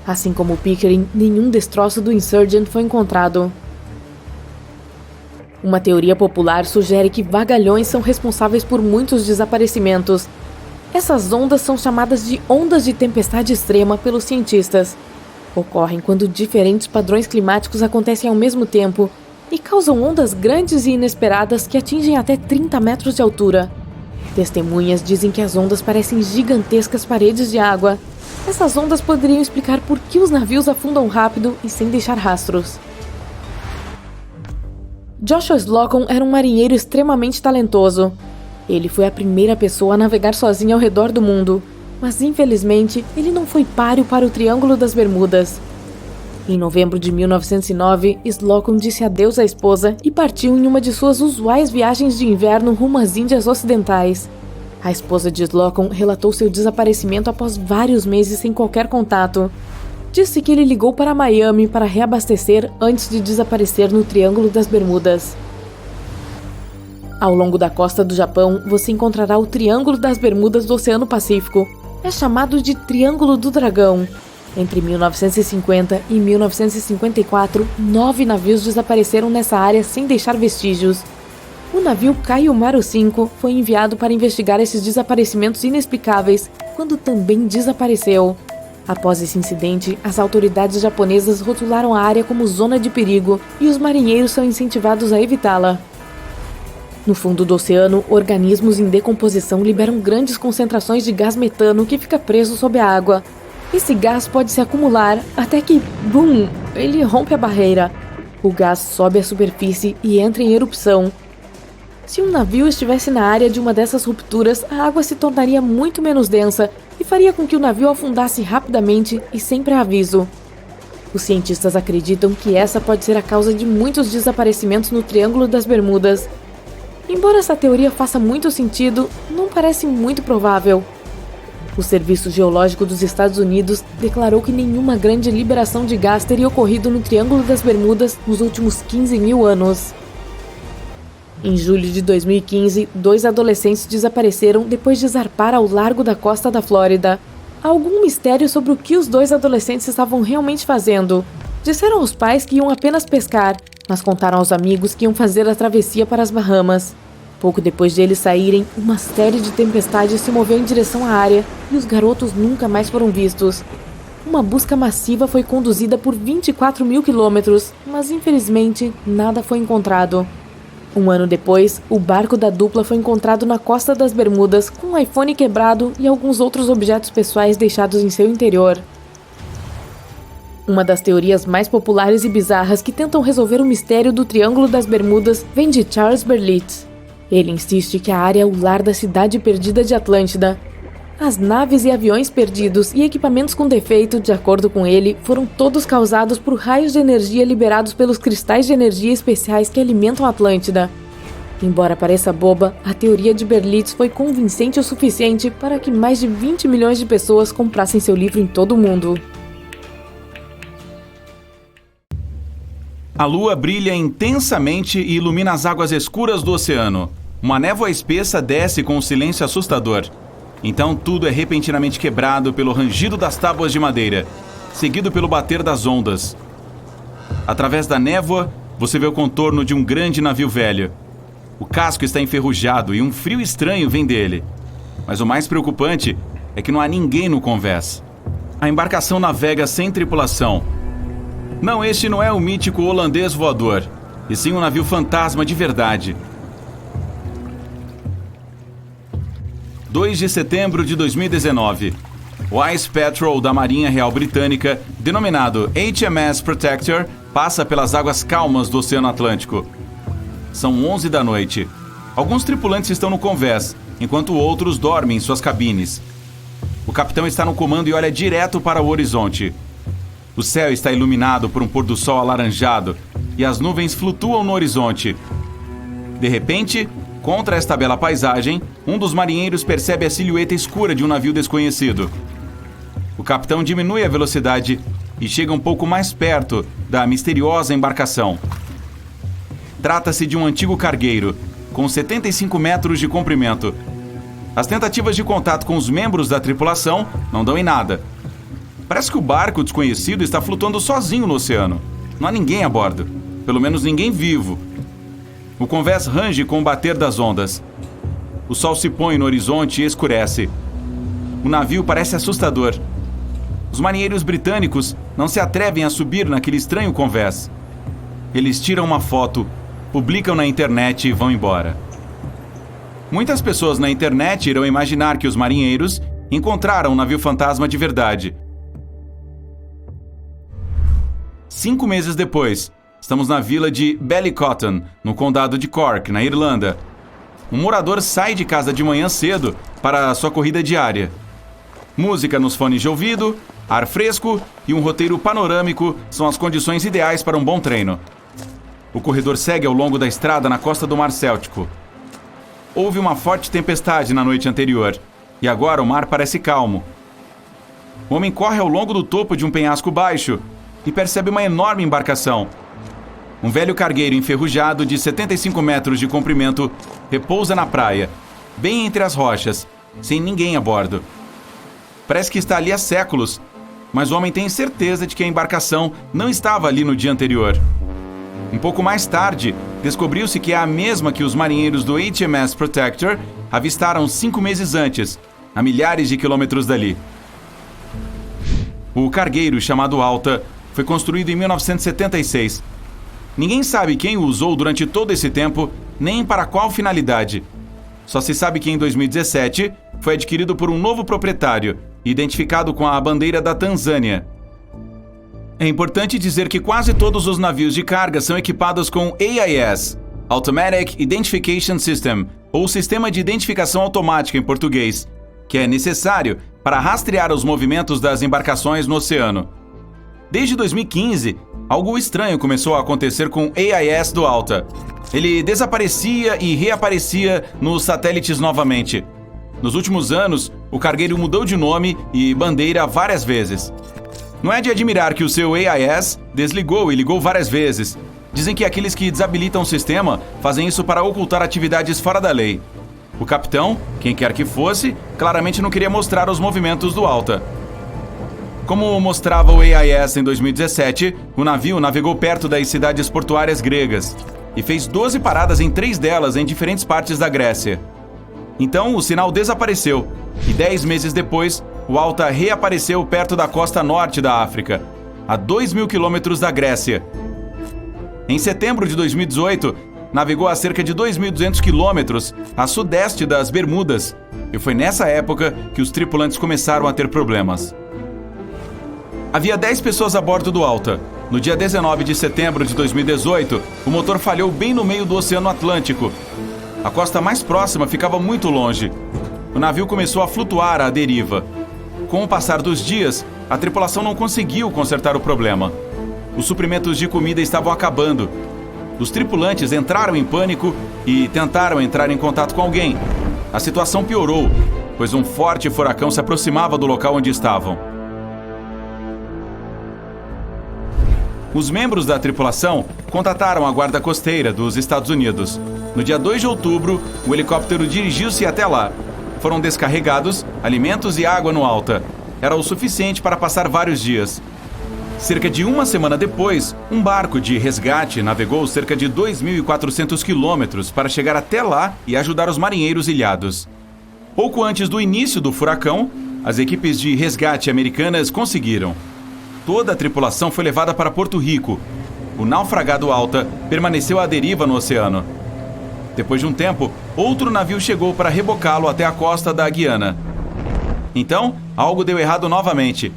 Assim como o Pickering, nenhum destroço do Insurgent foi encontrado. Uma teoria popular sugere que vagalhões são responsáveis por muitos desaparecimentos. Essas ondas são chamadas de ondas de tempestade extrema pelos cientistas. Ocorrem quando diferentes padrões climáticos acontecem ao mesmo tempo e causam ondas grandes e inesperadas que atingem até 30 metros de altura. Testemunhas dizem que as ondas parecem gigantescas paredes de água. Essas ondas poderiam explicar por que os navios afundam rápido e sem deixar rastros. Joshua Slocum era um marinheiro extremamente talentoso. Ele foi a primeira pessoa a navegar sozinho ao redor do mundo, mas infelizmente ele não foi páreo para o Triângulo das Bermudas. Em novembro de 1909, Slocum disse adeus à esposa e partiu em uma de suas usuais viagens de inverno rumo às Índias Ocidentais. A esposa de Slocum relatou seu desaparecimento após vários meses sem qualquer contato. Disse que ele ligou para Miami para reabastecer antes de desaparecer no Triângulo das Bermudas. Ao longo da costa do Japão, você encontrará o Triângulo das Bermudas do Oceano Pacífico. É chamado de Triângulo do Dragão. Entre 1950 e 1954, 9 navios desapareceram nessa área sem deixar vestígios. O navio Kaiyomaru V foi enviado para investigar esses desaparecimentos inexplicáveis, quando também desapareceu. Após esse incidente, as autoridades japonesas rotularam a área como zona de perigo e os marinheiros são incentivados a evitá-la. No fundo do oceano, organismos em decomposição liberam grandes concentrações de gás metano que fica preso sob a água. Esse gás pode se acumular até que, BUM!, ele rompe a barreira. O gás sobe à superfície e entra em erupção. Se um navio estivesse na área de uma dessas rupturas, a água se tornaria muito menos densa e faria com que o navio afundasse rapidamente e sem pré-aviso. Os cientistas acreditam que essa pode ser a causa de muitos desaparecimentos no Triângulo das Bermudas. Embora essa teoria faça muito sentido, não parece muito provável. O Serviço Geológico dos Estados Unidos declarou que nenhuma grande liberação de gás teria ocorrido no Triângulo das Bermudas nos últimos 15 mil anos. Em julho de 2015, 2 adolescentes desapareceram depois de zarpar ao largo da costa da Flórida. Há algum mistério sobre o que os 2 adolescentes estavam realmente fazendo. Disseram aos pais que iam apenas pescar, mas contaram aos amigos que iam fazer a travessia para as Bahamas. Pouco depois de eles saírem, uma série de tempestades se moveu em direção à área e os garotos nunca mais foram vistos. Uma busca massiva foi conduzida por 24 mil quilômetros, mas infelizmente nada foi encontrado. Um ano depois, o barco da dupla foi encontrado na costa das Bermudas com um iPhone quebrado e alguns outros objetos pessoais deixados em seu interior. Uma das teorias mais populares e bizarras que tentam resolver o mistério do Triângulo das Bermudas vem de Charles Berlitz. Ele insiste que a área é o lar da cidade perdida de Atlântida. As naves e aviões perdidos e equipamentos com defeito, de acordo com ele, foram todos causados por raios de energia liberados pelos cristais de energia especiais que alimentam a Atlântida. Embora pareça boba, a teoria de Berlitz foi convincente o suficiente para que mais de 20 milhões de pessoas comprassem seu livro em todo o mundo. A lua brilha intensamente e ilumina as águas escuras do oceano. Uma névoa espessa desce com um silêncio assustador. Então tudo é repentinamente quebrado pelo rangido das tábuas de madeira, seguido pelo bater das ondas. Através da névoa, você vê o contorno de um grande navio velho. O casco está enferrujado e um frio estranho vem dele. Mas o mais preocupante é que não há ninguém no convés. A embarcação navega sem tripulação. Não, este não é o mítico holandês voador, e sim um navio fantasma de verdade. 2 de setembro de 2019. O Ice Patrol da Marinha Real Britânica, denominado HMS Protector, passa pelas águas calmas do Oceano Atlântico. São 11 da noite. Alguns tripulantes estão no convés, enquanto outros dormem em suas cabines. O capitão está no comando e olha direto para o horizonte. O céu está iluminado por um pôr do sol alaranjado e as nuvens flutuam no horizonte. De repente, contra esta bela paisagem, um dos marinheiros percebe a silhueta escura de um navio desconhecido. O capitão diminui a velocidade e chega um pouco mais perto da misteriosa embarcação. Trata-se de um antigo cargueiro, com 75 metros de comprimento. As tentativas de contato com os membros da tripulação não dão em nada. Parece que o barco desconhecido está flutuando sozinho no oceano. Não há ninguém a bordo, pelo menos ninguém vivo. O convés range com o bater das ondas. O sol se põe no horizonte e escurece. O navio parece assustador. Os marinheiros britânicos não se atrevem a subir naquele estranho convés. Eles tiram uma foto, publicam na internet e vão embora. Muitas pessoas na internet irão imaginar que os marinheiros encontraram um navio fantasma de verdade. 5 meses depois, estamos na vila de Ballycotton, no condado de Cork, na Irlanda. Um morador sai de casa de manhã cedo para a sua corrida diária. Música nos fones de ouvido, ar fresco e um roteiro panorâmico são as condições ideais para um bom treino. O corredor segue ao longo da estrada na costa do Mar Céltico. Houve uma forte tempestade na noite anterior, e agora o mar parece calmo. O homem corre ao longo do topo de um penhasco baixo e percebe uma enorme embarcação. Um velho cargueiro enferrujado de 75 metros de comprimento repousa na praia, bem entre as rochas, sem ninguém a bordo. Parece que está ali há séculos, mas o homem tem certeza de que a embarcação não estava ali no dia anterior. Um pouco mais tarde, descobriu-se que é a mesma que os marinheiros do HMS Protector avistaram 5 meses antes, a milhares de quilômetros dali. O cargueiro, chamado Alta, foi construído em 1976. Ninguém sabe quem o usou durante todo esse tempo, nem para qual finalidade. Só se sabe que em 2017 foi adquirido por um novo proprietário, identificado com a bandeira da Tanzânia. É importante dizer que quase todos os navios de carga são equipados com AIS, Automatic Identification System, ou Sistema de Identificação Automática em português, que é necessário para rastrear os movimentos das embarcações no oceano. Desde 2015, algo estranho começou a acontecer com o AIS do Alta. Ele desaparecia e reaparecia nos satélites novamente. Nos últimos anos, o cargueiro mudou de nome e bandeira várias vezes. Não é de admirar que o seu AIS desligou e ligou várias vezes. Dizem que aqueles que desabilitam o sistema fazem isso para ocultar atividades fora da lei. O capitão, quem quer que fosse, claramente não queria mostrar os movimentos do Alta. Como mostrava o AIS em 2017, o navio navegou perto das cidades portuárias gregas e fez 12 paradas em 3 delas em diferentes partes da Grécia. Então, o sinal desapareceu e 10 meses depois, o Alta reapareceu perto da costa norte da África, a 2.000 quilômetros da Grécia. Em setembro de 2018, navegou a cerca de 2.200 quilômetros a sudeste das Bermudas, e foi nessa época que os tripulantes começaram a ter problemas. Havia 10 pessoas a bordo do Alta. No dia 19 de setembro de 2018, o motor falhou bem no meio do Oceano Atlântico. A costa mais próxima ficava muito longe. O navio começou a flutuar à deriva. Com o passar dos dias, a tripulação não conseguiu consertar o problema. Os suprimentos de comida estavam acabando. Os tripulantes entraram em pânico e tentaram entrar em contato com alguém. A situação piorou, pois um forte furacão se aproximava do local onde estavam. Os membros da tripulação contataram a Guarda Costeira dos Estados Unidos. No dia 2 de outubro, o helicóptero dirigiu-se até lá. Foram descarregados alimentos e água no Alta. Era o suficiente para passar vários dias. Cerca de uma semana depois, um barco de resgate navegou cerca de 2.400 quilômetros para chegar até lá e ajudar os marinheiros ilhados. Pouco antes do início do furacão, as equipes de resgate americanas conseguiram. Toda a tripulação foi levada para Porto Rico. O naufragado Alta permaneceu à deriva no oceano. Depois de um tempo, outro navio chegou para rebocá-lo até a costa da Guiana. Então, algo deu errado novamente.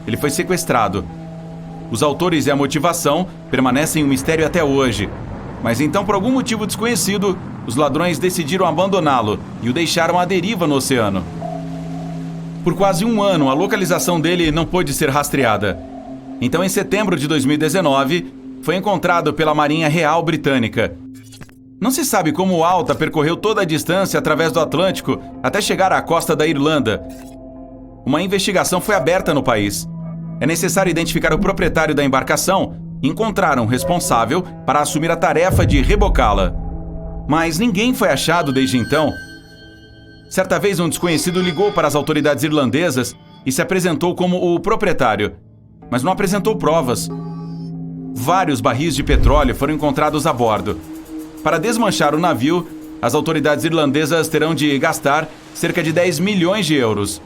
Ele foi sequestrado. Os autores e a motivação permanecem um mistério até hoje. Mas então, por algum motivo desconhecido, os ladrões decidiram abandoná-lo e o deixaram à deriva no oceano. Por quase um ano, a localização dele não pôde ser rastreada. Então, em setembro de 2019, foi encontrado pela Marinha Real Britânica. Não se sabe como o Alta percorreu toda a distância através do Atlântico até chegar à costa da Irlanda. Uma investigação foi aberta no país. É necessário identificar o proprietário da embarcação e encontrar um responsável para assumir a tarefa de rebocá-la. Mas ninguém foi achado desde então. Certa vez, um desconhecido ligou para as autoridades irlandesas e se apresentou como o proprietário, mas não apresentou provas. Vários barris de petróleo foram encontrados a bordo. Para desmanchar o navio, as autoridades irlandesas terão de gastar cerca de 10 milhões de euros.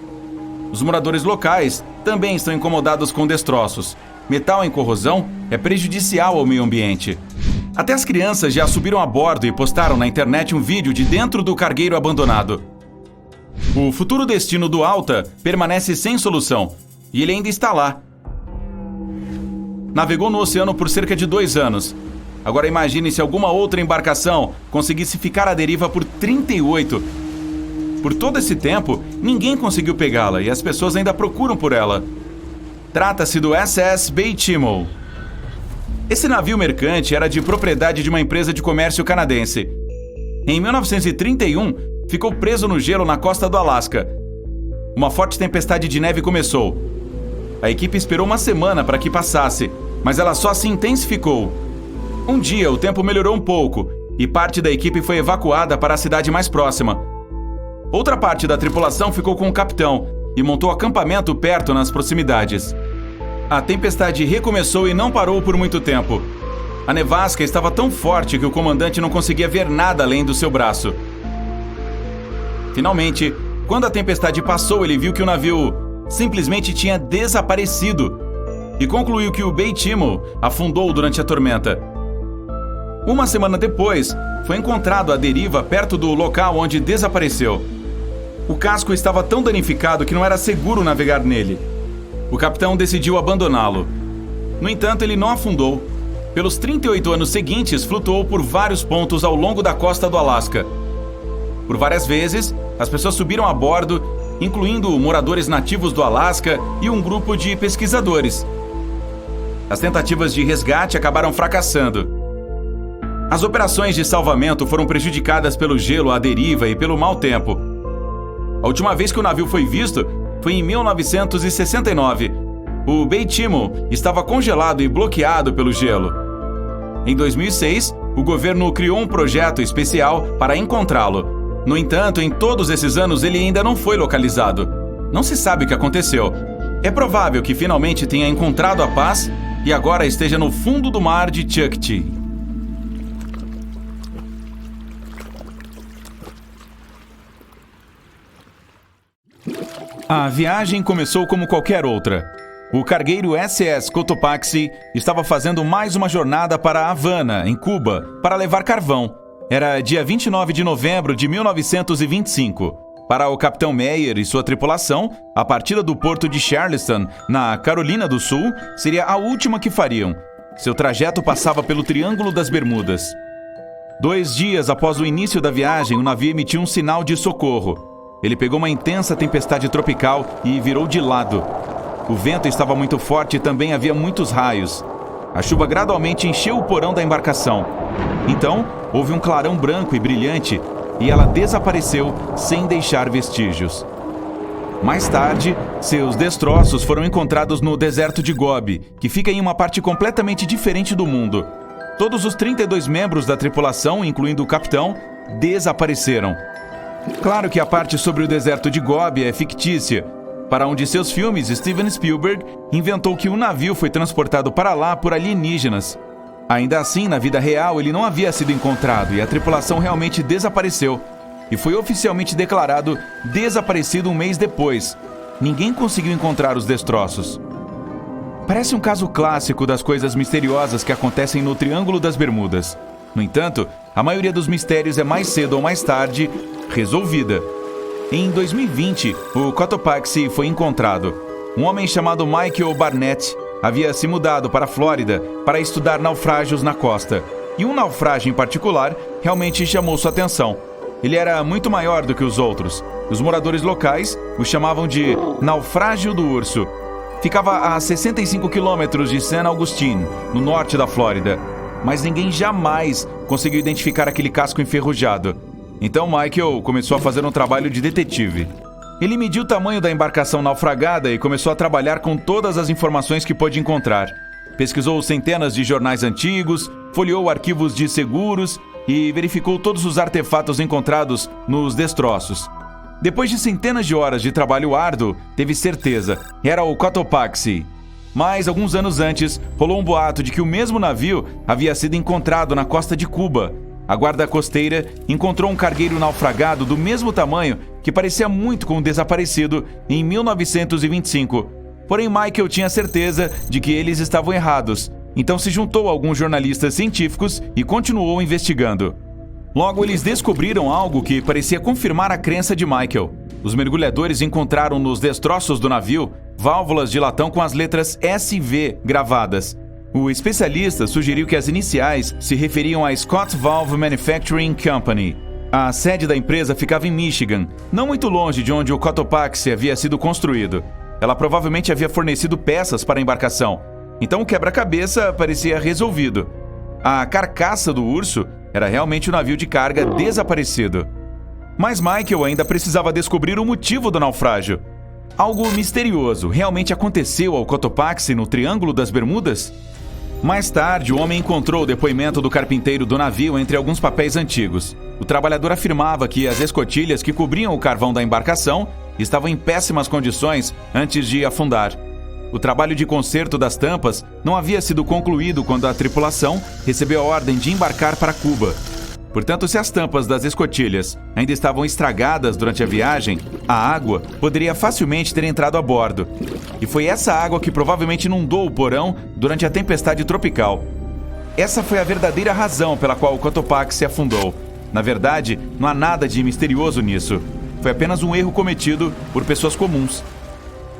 Os moradores locais também estão incomodados com destroços. Metal em corrosão é prejudicial ao meio ambiente. Até as crianças já subiram a bordo e postaram na internet um vídeo de dentro do cargueiro abandonado. O futuro destino do Alta permanece sem solução, e ele ainda está lá. Navegou no oceano por cerca de 2 anos. Agora imagine se alguma outra embarcação conseguisse ficar à deriva por 38. Por todo esse tempo, ninguém conseguiu pegá-la e as pessoas ainda procuram por ela. Trata-se do SS Baltimore. Esse navio mercante era de propriedade de uma empresa de comércio canadense. Em 1931, ficou preso no gelo na costa do Alasca. Uma forte tempestade de neve começou. A equipe esperou uma semana para que passasse, mas ela só se intensificou. Um dia, o tempo melhorou um pouco e parte da equipe foi evacuada para a cidade mais próxima. Outra parte da tripulação ficou com o capitão e montou acampamento perto nas proximidades. A tempestade recomeçou e não parou por muito tempo. A nevasca estava tão forte que o comandante não conseguia ver nada além do seu braço. Finalmente, quando a tempestade passou, ele viu que o navio simplesmente tinha desaparecido e concluiu que o Baltimore afundou durante a tormenta. Uma semana depois, foi encontrado à deriva perto do local onde desapareceu. O casco estava tão danificado que não era seguro navegar nele. O capitão decidiu abandoná-lo. No entanto, ele não afundou. Pelos 38 anos seguintes, flutuou por vários pontos ao longo da costa do Alasca. Por várias vezes, as pessoas subiram a bordo, incluindo moradores nativos do Alasca e um grupo de pesquisadores. As tentativas de resgate acabaram fracassando. As operações de salvamento foram prejudicadas pelo gelo à deriva e pelo mau tempo. A última vez que o navio foi visto foi em 1969. O Baltimore estava congelado e bloqueado pelo gelo. Em 2006, o governo criou um projeto especial para encontrá-lo. No entanto, em todos esses anos ele ainda não foi localizado. Não se sabe o que aconteceu. É provável que finalmente tenha encontrado a paz e agora esteja no fundo do mar de Chukchi. A viagem começou como qualquer outra. O cargueiro SS Cotopaxi estava fazendo mais uma jornada para Havana, em Cuba, para levar carvão. Era dia 29 de novembro de 1925. Para o capitão Meyer e sua tripulação, a partida do porto de Charleston, na Carolina do Sul, seria a última que fariam. Seu trajeto passava pelo Triângulo das Bermudas. 2 dias após o início da viagem, o navio emitiu um sinal de socorro. Ele pegou uma intensa tempestade tropical e virou de lado. O vento estava muito forte e também havia muitos raios. A chuva gradualmente encheu o porão da embarcação. Então, houve um clarão branco e brilhante e ela desapareceu sem deixar vestígios. Mais tarde, seus destroços foram encontrados no deserto de Gobi, que fica em uma parte completamente diferente do mundo. Todos os 32 membros da tripulação, incluindo o capitão, desapareceram. Claro que a parte sobre o deserto de Gobi é fictícia. Para um de seus filmes, Steven Spielberg inventou que o navio foi transportado para lá por alienígenas. Ainda assim, na vida real, ele não havia sido encontrado e a tripulação realmente desapareceu. E foi oficialmente declarado desaparecido um mês depois. Ninguém conseguiu encontrar os destroços. Parece um caso clássico das coisas misteriosas que acontecem no Triângulo das Bermudas. No entanto, a maioria dos mistérios é mais cedo ou mais tarde resolvida. Em 2020, o Cotopaxi foi encontrado. Um homem chamado Michael Barnett havia se mudado para a Flórida para estudar naufrágios na costa. E um naufrágio em particular realmente chamou sua atenção. Ele era muito maior do que os outros. Os moradores locais o chamavam de Naufrágio do Urso. Ficava a 65 quilômetros de San Augustine, no norte da Flórida. Mas ninguém jamais conseguiu identificar aquele casco enferrujado. Então Michael começou a fazer um trabalho de detetive. Ele mediu o tamanho da embarcação naufragada e começou a trabalhar com todas as informações que pôde encontrar. Pesquisou centenas de jornais antigos, folheou arquivos de seguros e verificou todos os artefatos encontrados nos destroços. Depois de centenas de horas de trabalho árduo, teve certeza, era o Cotopaxi. Mas, alguns anos antes, rolou um boato de que o mesmo navio havia sido encontrado na costa de Cuba. A guarda costeira encontrou um cargueiro naufragado do mesmo tamanho que parecia muito com o desaparecido em 1925. Porém, Michael tinha certeza de que eles estavam errados. Então se juntou a alguns jornalistas científicos e continuou investigando. Logo, eles descobriram algo que parecia confirmar a crença de Michael. Os mergulhadores encontraram nos destroços do navio válvulas de latão com as letras SV gravadas. O especialista sugeriu que as iniciais se referiam a Scott Valve Manufacturing Company. A sede da empresa ficava em Michigan, não muito longe de onde o Cotopaxi havia sido construído. Ela provavelmente havia fornecido peças para a embarcação. Então o quebra-cabeça parecia resolvido. A carcaça do urso era realmente o navio de carga desaparecido. Mas Michael ainda precisava descobrir o motivo do naufrágio. Algo misterioso realmente aconteceu ao Cotopaxi no Triângulo das Bermudas? Mais tarde, o homem encontrou o depoimento do carpinteiro do navio entre alguns papéis antigos. O trabalhador afirmava que as escotilhas que cobriam o carvão da embarcação estavam em péssimas condições antes de afundar. O trabalho de conserto das tampas não havia sido concluído quando a tripulação recebeu a ordem de embarcar para Cuba. Portanto, se as tampas das escotilhas ainda estavam estragadas durante a viagem, a água poderia facilmente ter entrado a bordo. E foi essa água que provavelmente inundou o porão durante a tempestade tropical. Essa foi a verdadeira razão pela qual o Cotopaxi se afundou. Na verdade, não há nada de misterioso nisso. Foi apenas um erro cometido por pessoas comuns.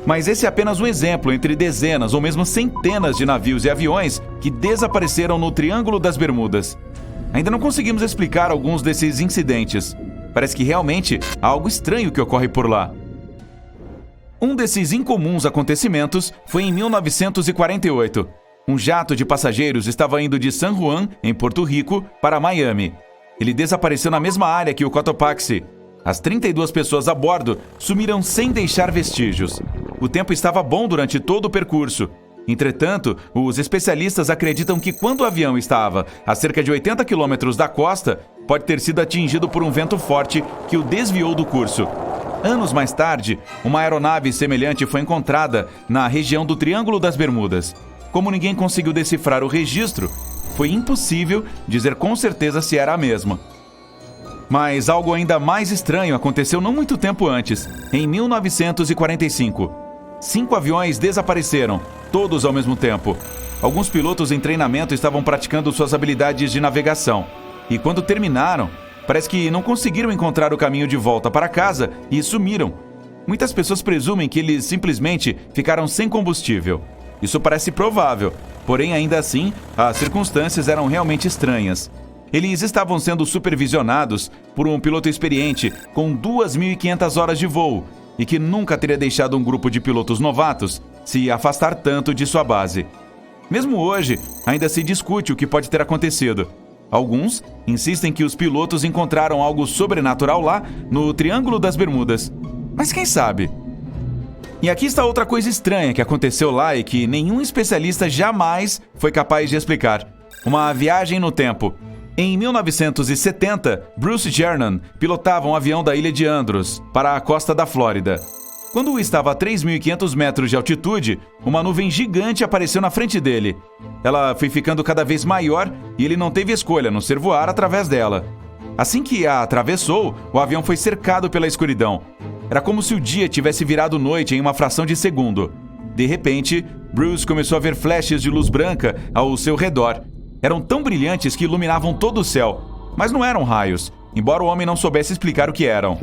Mas esse é apenas um exemplo entre dezenas ou mesmo centenas de navios e aviões que desapareceram no Triângulo das Bermudas. Ainda não conseguimos explicar alguns desses incidentes. Parece que realmente há algo estranho que ocorre por lá. Um desses incomuns acontecimentos foi em 1948. Um jato de passageiros estava indo de San Juan, em Porto Rico, para Miami. Ele desapareceu na mesma área que o Cotopaxi. As 32 pessoas a bordo sumiram sem deixar vestígios. O tempo estava bom durante todo o percurso. Entretanto, os especialistas acreditam que quando o avião estava a cerca de 80 quilômetros da costa, pode ter sido atingido por um vento forte que o desviou do curso. Anos mais tarde, uma aeronave semelhante foi encontrada na região do Triângulo das Bermudas. Como ninguém conseguiu decifrar o registro, foi impossível dizer com certeza se era a mesma. Mas algo ainda mais estranho aconteceu não muito tempo antes, em 1945. 5 aviões desapareceram, todos ao mesmo tempo. Alguns pilotos em treinamento estavam praticando suas habilidades de navegação. E quando terminaram, parece que não conseguiram encontrar o caminho de volta para casa e sumiram. Muitas pessoas presumem que eles simplesmente ficaram sem combustível. Isso parece provável, porém ainda assim, as circunstâncias eram realmente estranhas. Eles estavam sendo supervisionados por um piloto experiente com 2.500 horas de voo e que nunca teria deixado um grupo de pilotos novatos se afastar tanto de sua base. Mesmo hoje, ainda se discute o que pode ter acontecido. Alguns insistem que os pilotos encontraram algo sobrenatural lá no Triângulo das Bermudas. Mas quem sabe? E aqui está outra coisa estranha que aconteceu lá e que nenhum especialista jamais foi capaz de explicar. Uma viagem no tempo. Em 1970, Bruce Jernan pilotava um avião da ilha de Andros para a costa da Flórida. Quando estava a 3.500 metros de altitude, uma nuvem gigante apareceu na frente dele. Ela foi ficando cada vez maior e ele não teve escolha a não ser voar através dela. Assim que a atravessou, o avião foi cercado pela escuridão. Era como se o dia tivesse virado noite em uma fração de segundo. De repente, Bruce começou a ver flashes de luz branca ao seu redor. Eram tão brilhantes que iluminavam todo o céu, mas não eram raios, embora o homem não soubesse explicar o que eram.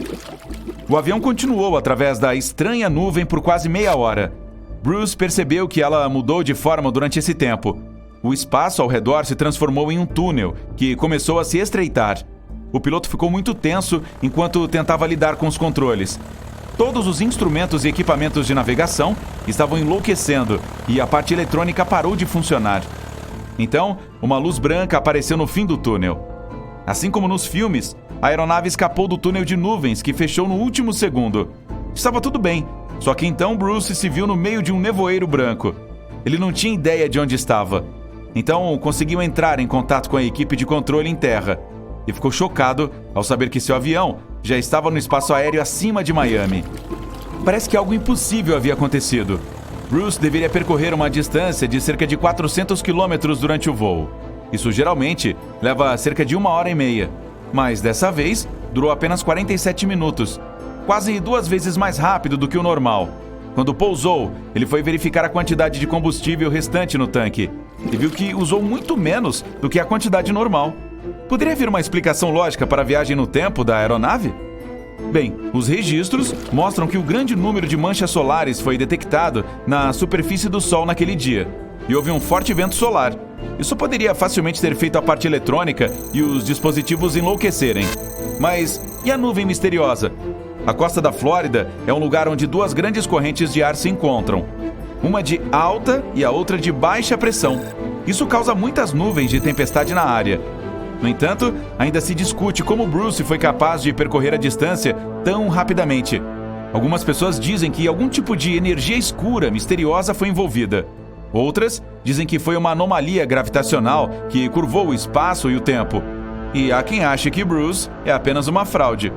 O avião continuou através da estranha nuvem por quase meia hora. Bruce percebeu que ela mudou de forma durante esse tempo. O espaço ao redor se transformou em um túnel, que começou a se estreitar. O piloto ficou muito tenso enquanto tentava lidar com os controles. Todos os instrumentos e equipamentos de navegação estavam enlouquecendo e a parte eletrônica parou de funcionar. Então, uma luz branca apareceu no fim do túnel. Assim como nos filmes, a aeronave escapou do túnel de nuvens que fechou no último segundo. Estava tudo bem, só que então Bruce se viu no meio de um nevoeiro branco. Ele não tinha ideia de onde estava. Então, conseguiu entrar em contato com a equipe de controle em terra e ficou chocado ao saber que seu avião já estava no espaço aéreo acima de Miami. Parece que algo impossível havia acontecido. Bruce deveria percorrer uma distância de cerca de 400 quilômetros durante o voo. Isso geralmente leva cerca de 1h30, mas dessa vez durou apenas 47 minutos, quase 2 vezes mais rápido do que o normal. Quando pousou, ele foi verificar a quantidade de combustível restante no tanque e viu que usou muito menos do que a quantidade normal. Poderia haver uma explicação lógica para a viagem no tempo da aeronave? Bem, os registros mostram que o grande número de manchas solares foi detectado na superfície do Sol naquele dia, e houve um forte vento solar. Isso poderia facilmente ter feito a parte eletrônica e os dispositivos enlouquecerem. Mas e a nuvem misteriosa? A costa da Flórida é um lugar onde 2 grandes correntes de ar se encontram, uma de alta e a outra de baixa pressão. Isso causa muitas nuvens de tempestade na área. No entanto, ainda se discute como Bruce foi capaz de percorrer a distância tão rapidamente. Algumas pessoas dizem que algum tipo de energia escura misteriosa foi envolvida. Outras dizem que foi uma anomalia gravitacional que curvou o espaço e o tempo. E há quem ache que Bruce é apenas uma fraude.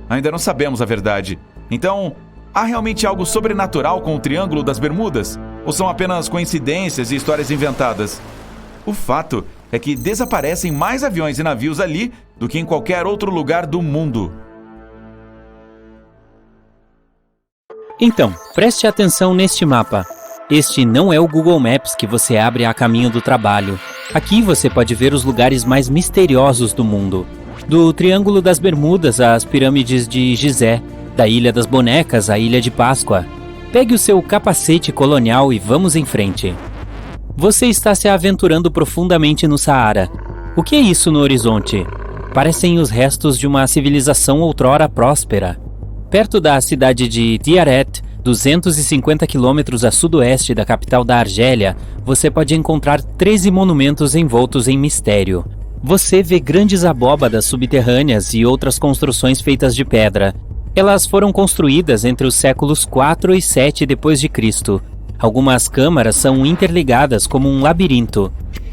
Ainda não sabemos a verdade. Então, há realmente algo sobrenatural com o Triângulo das Bermudas? Ou são apenas coincidências e histórias inventadas? O fato é que desaparecem mais aviões e navios ali do que em qualquer outro lugar do mundo. Então, preste atenção neste mapa. Este não é o Google Maps que você abre a caminho do trabalho. Aqui você pode ver os lugares mais misteriosos do mundo. Do Triângulo das Bermudas às pirâmides de Gizé, da Ilha das Bonecas à Ilha de Páscoa. Pegue o seu capacete colonial e vamos em frente. Você está se aventurando profundamente no Saara. O que é isso no horizonte? Parecem os restos de uma civilização outrora próspera. Perto da cidade de Tiaret, 250 quilômetros a sudoeste da capital da Argélia, você pode encontrar 13 monumentos envoltos em mistério. Você vê grandes abóbadas subterrâneas e outras construções feitas de pedra. Elas foram construídas entre os séculos 4 e 7 d.C. Algumas câmaras são interligadas como um labirinto.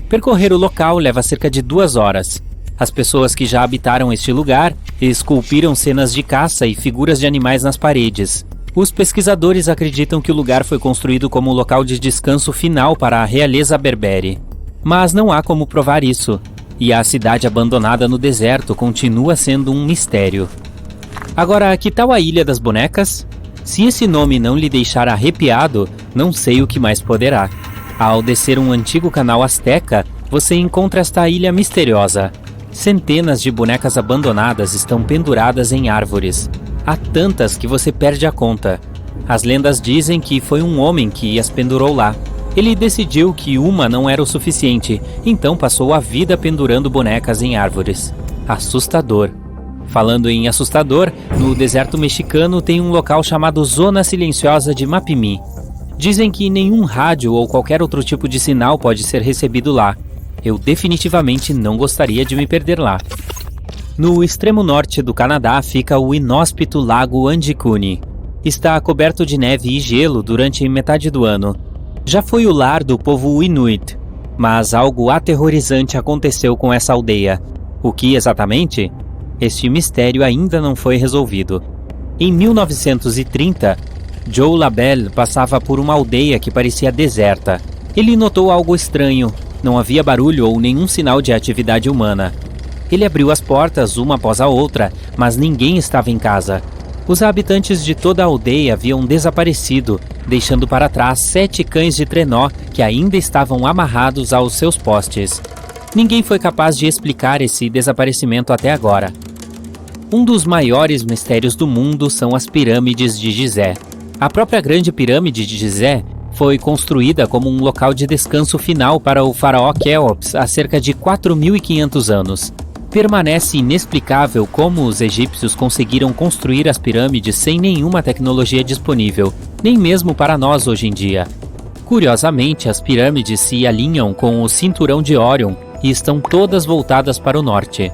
Percorrer o local leva cerca de 2 horas. As pessoas que já habitaram este lugar esculpiram cenas de caça e figuras de animais nas paredes. Os pesquisadores acreditam que o lugar foi construído como local de descanso final para a realeza berbere. Mas não há como provar isso, e a cidade abandonada no deserto continua sendo um mistério. Agora, que tal a Ilha das Bonecas? Se esse nome não lhe deixar arrepiado, não sei o que mais poderá. Ao descer um antigo canal asteca, você encontra esta ilha misteriosa. Centenas de bonecas abandonadas estão penduradas em árvores. Há tantas que você perde a conta. As lendas dizem que foi um homem que as pendurou lá. Ele decidiu que uma não era o suficiente, então passou a vida pendurando bonecas em árvores. Assustador. Falando em assustador, no deserto mexicano tem um local chamado Zona Silenciosa de Mapimí. Dizem que nenhum rádio ou qualquer outro tipo de sinal pode ser recebido lá. Eu definitivamente não gostaria de me perder lá. No extremo norte do Canadá fica o inóspito Lago Andicune. Está coberto de neve e gelo durante metade do ano. Já foi o lar do povo Inuit, mas algo aterrorizante aconteceu com essa aldeia. O que exatamente? Este mistério ainda não foi resolvido. Em 1930, Joe Labelle passava por uma aldeia que parecia deserta. Ele notou algo estranho. Não havia barulho ou nenhum sinal de atividade humana. Ele abriu as portas uma após a outra, mas ninguém estava em casa. Os habitantes de toda a aldeia haviam desaparecido, deixando para trás 7 cães de trenó que ainda estavam amarrados aos seus postes. Ninguém foi capaz de explicar esse desaparecimento até agora. Um dos maiores mistérios do mundo são as pirâmides de Gizé. A própria Grande Pirâmide de Gizé foi construída como um local de descanso final para o faraó Quéops há cerca de 4.500 anos. Permanece inexplicável como os egípcios conseguiram construir as pirâmides sem nenhuma tecnologia disponível, nem mesmo para nós hoje em dia. Curiosamente, as pirâmides se alinham com o cinturão de Órion e estão todas voltadas para o norte.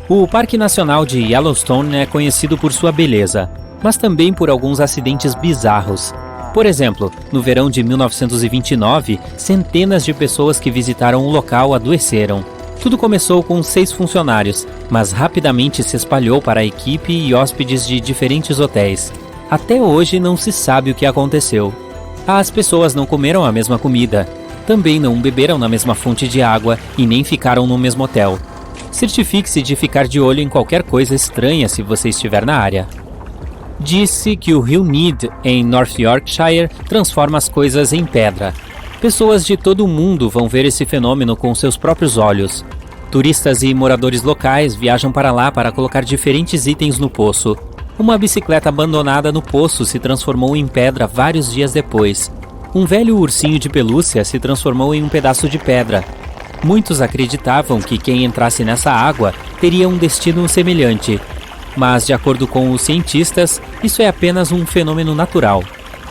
O Parque Nacional de Yellowstone é conhecido por sua beleza, mas também por alguns acidentes bizarros. Por exemplo, no verão de 1929, centenas de pessoas que visitaram o local adoeceram. Tudo começou com 6 funcionários, mas rapidamente se espalhou para a equipe e hóspedes de diferentes hotéis. Até hoje não se sabe o que aconteceu. As pessoas não comeram a mesma comida, também não beberam na mesma fonte de água e nem ficaram no mesmo hotel. Certifique-se de ficar de olho em qualquer coisa estranha se você estiver na área. Disse que o rio Need, em North Yorkshire, transforma as coisas em pedra. Pessoas de todo o mundo vão ver esse fenômeno com seus próprios olhos. Turistas e moradores locais viajam para lá para colocar diferentes itens no poço. Uma bicicleta abandonada no poço se transformou em pedra vários dias depois. Um velho ursinho de pelúcia se transformou em um pedaço de pedra. Muitos acreditavam que quem entrasse nessa água teria um destino semelhante. Mas, de acordo com os cientistas, isso é apenas um fenômeno natural.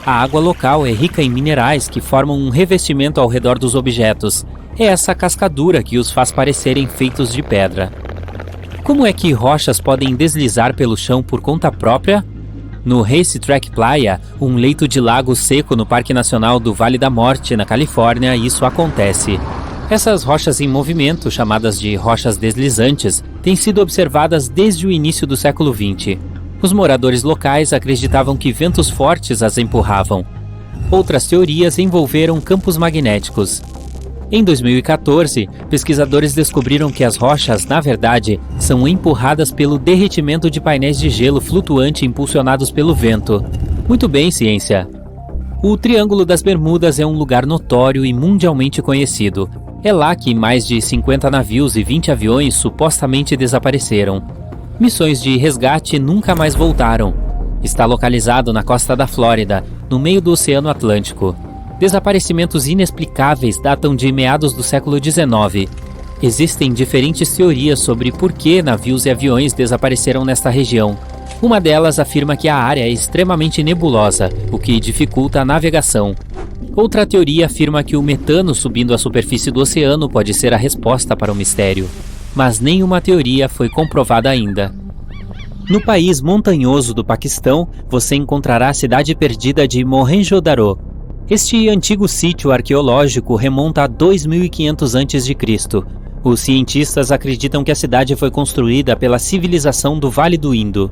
A água local é rica em minerais que formam um revestimento ao redor dos objetos. É essa cascadura que os faz parecerem feitos de pedra. Como é que rochas podem deslizar pelo chão por conta própria? No Racetrack Playa, um leito de lago seco no Parque Nacional do Vale da Morte, na Califórnia, isso acontece. Essas rochas em movimento, chamadas de rochas deslizantes, têm sido observadas desde o início do século XX. Os moradores locais acreditavam que ventos fortes as empurravam. Outras teorias envolveram campos magnéticos. Em 2014, pesquisadores descobriram que as rochas, na verdade, são empurradas pelo derretimento de painéis de gelo flutuante impulsionados pelo vento. Muito bem, ciência! O Triângulo das Bermudas é um lugar notório e mundialmente conhecido. É lá que mais de 50 navios e 20 aviões supostamente desapareceram. Missões de resgate nunca mais voltaram. Está localizado na costa da Flórida, no meio do Oceano Atlântico. Desaparecimentos inexplicáveis datam de meados do século XIX. Existem diferentes teorias sobre por que navios e aviões desapareceram nesta região. Uma delas afirma que a área é extremamente nebulosa, o que dificulta a navegação. Outra teoria afirma que o metano subindo à superfície do oceano pode ser a resposta para o mistério. Mas nenhuma teoria foi comprovada ainda. No país montanhoso do Paquistão, você encontrará a cidade perdida de Mohenjo-Daro. Este antigo sítio arqueológico remonta a 2500 a.C. Os cientistas acreditam que a cidade foi construída pela civilização do Vale do Indo.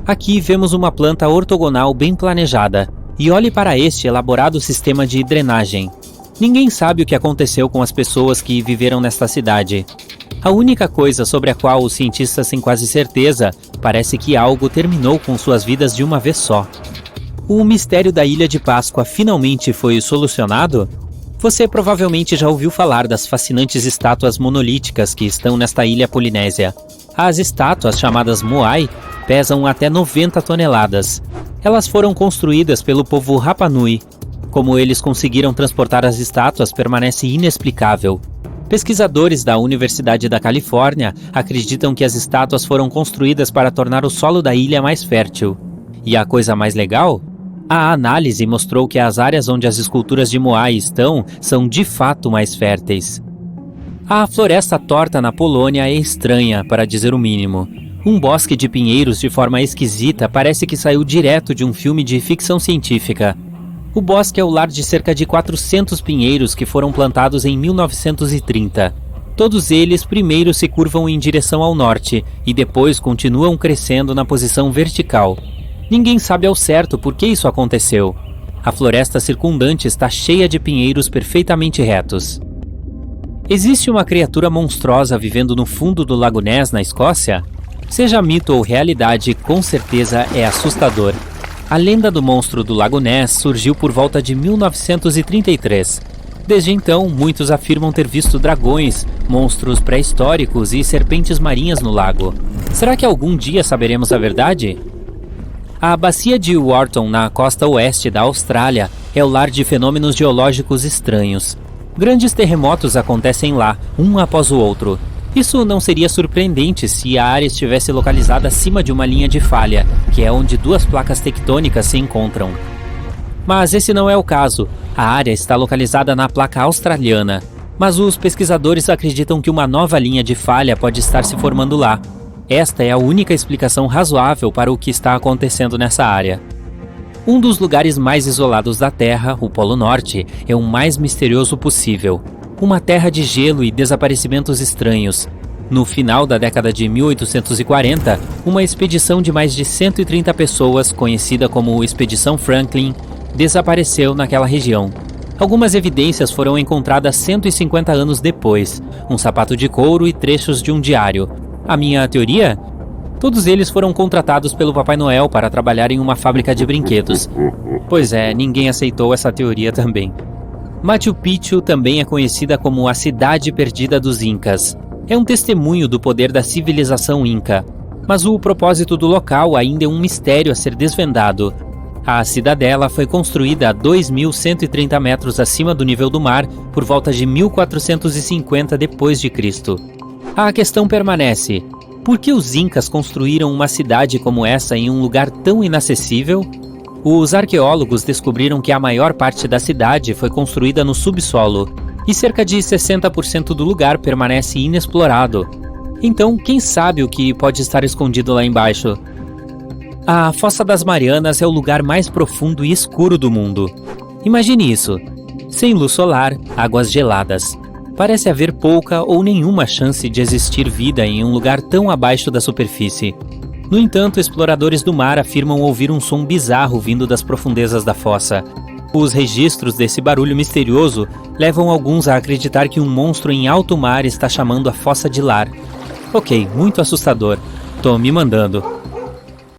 Aqui vemos uma planta ortogonal bem planejada, e olhe para este elaborado sistema de drenagem. Ninguém sabe o que aconteceu com as pessoas que viveram nesta cidade. A única coisa sobre a qual os cientistas têm quase certeza parece que algo terminou com suas vidas de uma vez só. O mistério da Ilha de Páscoa finalmente foi solucionado? Você provavelmente já ouviu falar das fascinantes estátuas monolíticas que estão nesta ilha polinésia. As estátuas, chamadas Moai, pesam até 90 toneladas. Elas foram construídas pelo povo Rapa Nui. Como eles conseguiram transportar as estátuas permanece inexplicável. Pesquisadores da Universidade da Califórnia acreditam que as estátuas foram construídas para tornar o solo da ilha mais fértil. E a coisa mais legal? A análise mostrou que as áreas onde as esculturas de Moai estão são de fato mais férteis. A floresta torta na Polônia é estranha, para dizer o mínimo. Um bosque de pinheiros de forma esquisita parece que saiu direto de um filme de ficção científica. O bosque é o lar de cerca de 400 pinheiros que foram plantados em 1930. Todos eles primeiro se curvam em direção ao norte e depois continuam crescendo na posição vertical. Ninguém sabe ao certo por que isso aconteceu. A floresta circundante está cheia de pinheiros perfeitamente retos. Existe uma criatura monstruosa vivendo no fundo do Lago Ness, na Escócia? Seja mito ou realidade, com certeza é assustador. A lenda do monstro do Lago Ness surgiu por volta de 1933. Desde então, muitos afirmam ter visto dragões, monstros pré-históricos e serpentes marinhas no lago. Será que algum dia saberemos a verdade? A bacia de Wharton, na costa oeste da Austrália, é o lar de fenômenos geológicos estranhos. Grandes terremotos acontecem lá, um após o outro. Isso não seria surpreendente se a área estivesse localizada acima de uma linha de falha, que é onde duas placas tectônicas se encontram. Mas esse não é o caso. A área está localizada na placa australiana, mas os pesquisadores acreditam que uma nova linha de falha pode estar se formando lá. Esta é a única explicação razoável para o que está acontecendo nessa área. Um dos lugares mais isolados da Terra, o Polo Norte, é o mais misterioso possível. Uma terra de gelo e desaparecimentos estranhos. No final da década de 1840, uma expedição de mais de 130 pessoas, conhecida como Expedição Franklin, desapareceu naquela região. Algumas evidências foram encontradas 150 anos depois, um sapato de couro e trechos de um diário. A minha teoria? Todos eles foram contratados pelo Papai Noel para trabalhar em uma fábrica de brinquedos. Pois é, ninguém aceitou essa teoria também. Machu Picchu também é conhecida como a Cidade Perdida dos Incas. É um testemunho do poder da civilização Inca. Mas o propósito do local ainda é um mistério a ser desvendado. A cidadela foi construída a 2.130 metros acima do nível do mar por volta de 1450 d.C. A questão permanece: por que os Incas construíram uma cidade como essa em um lugar tão inacessível? Os arqueólogos descobriram que a maior parte da cidade foi construída no subsolo e cerca de 60% do lugar permanece inexplorado. Então, quem sabe o que pode estar escondido lá embaixo? A Fossa das Marianas é o lugar mais profundo e escuro do mundo. Imagine isso: sem luz solar, águas geladas. Parece haver pouca ou nenhuma chance de existir vida em um lugar tão abaixo da superfície. No entanto, exploradores do mar afirmam ouvir um som bizarro vindo das profundezas da fossa. Os registros desse barulho misterioso levam alguns a acreditar que um monstro em alto mar está chamando a fossa de lar. Ok, muito assustador. Tô me mandando.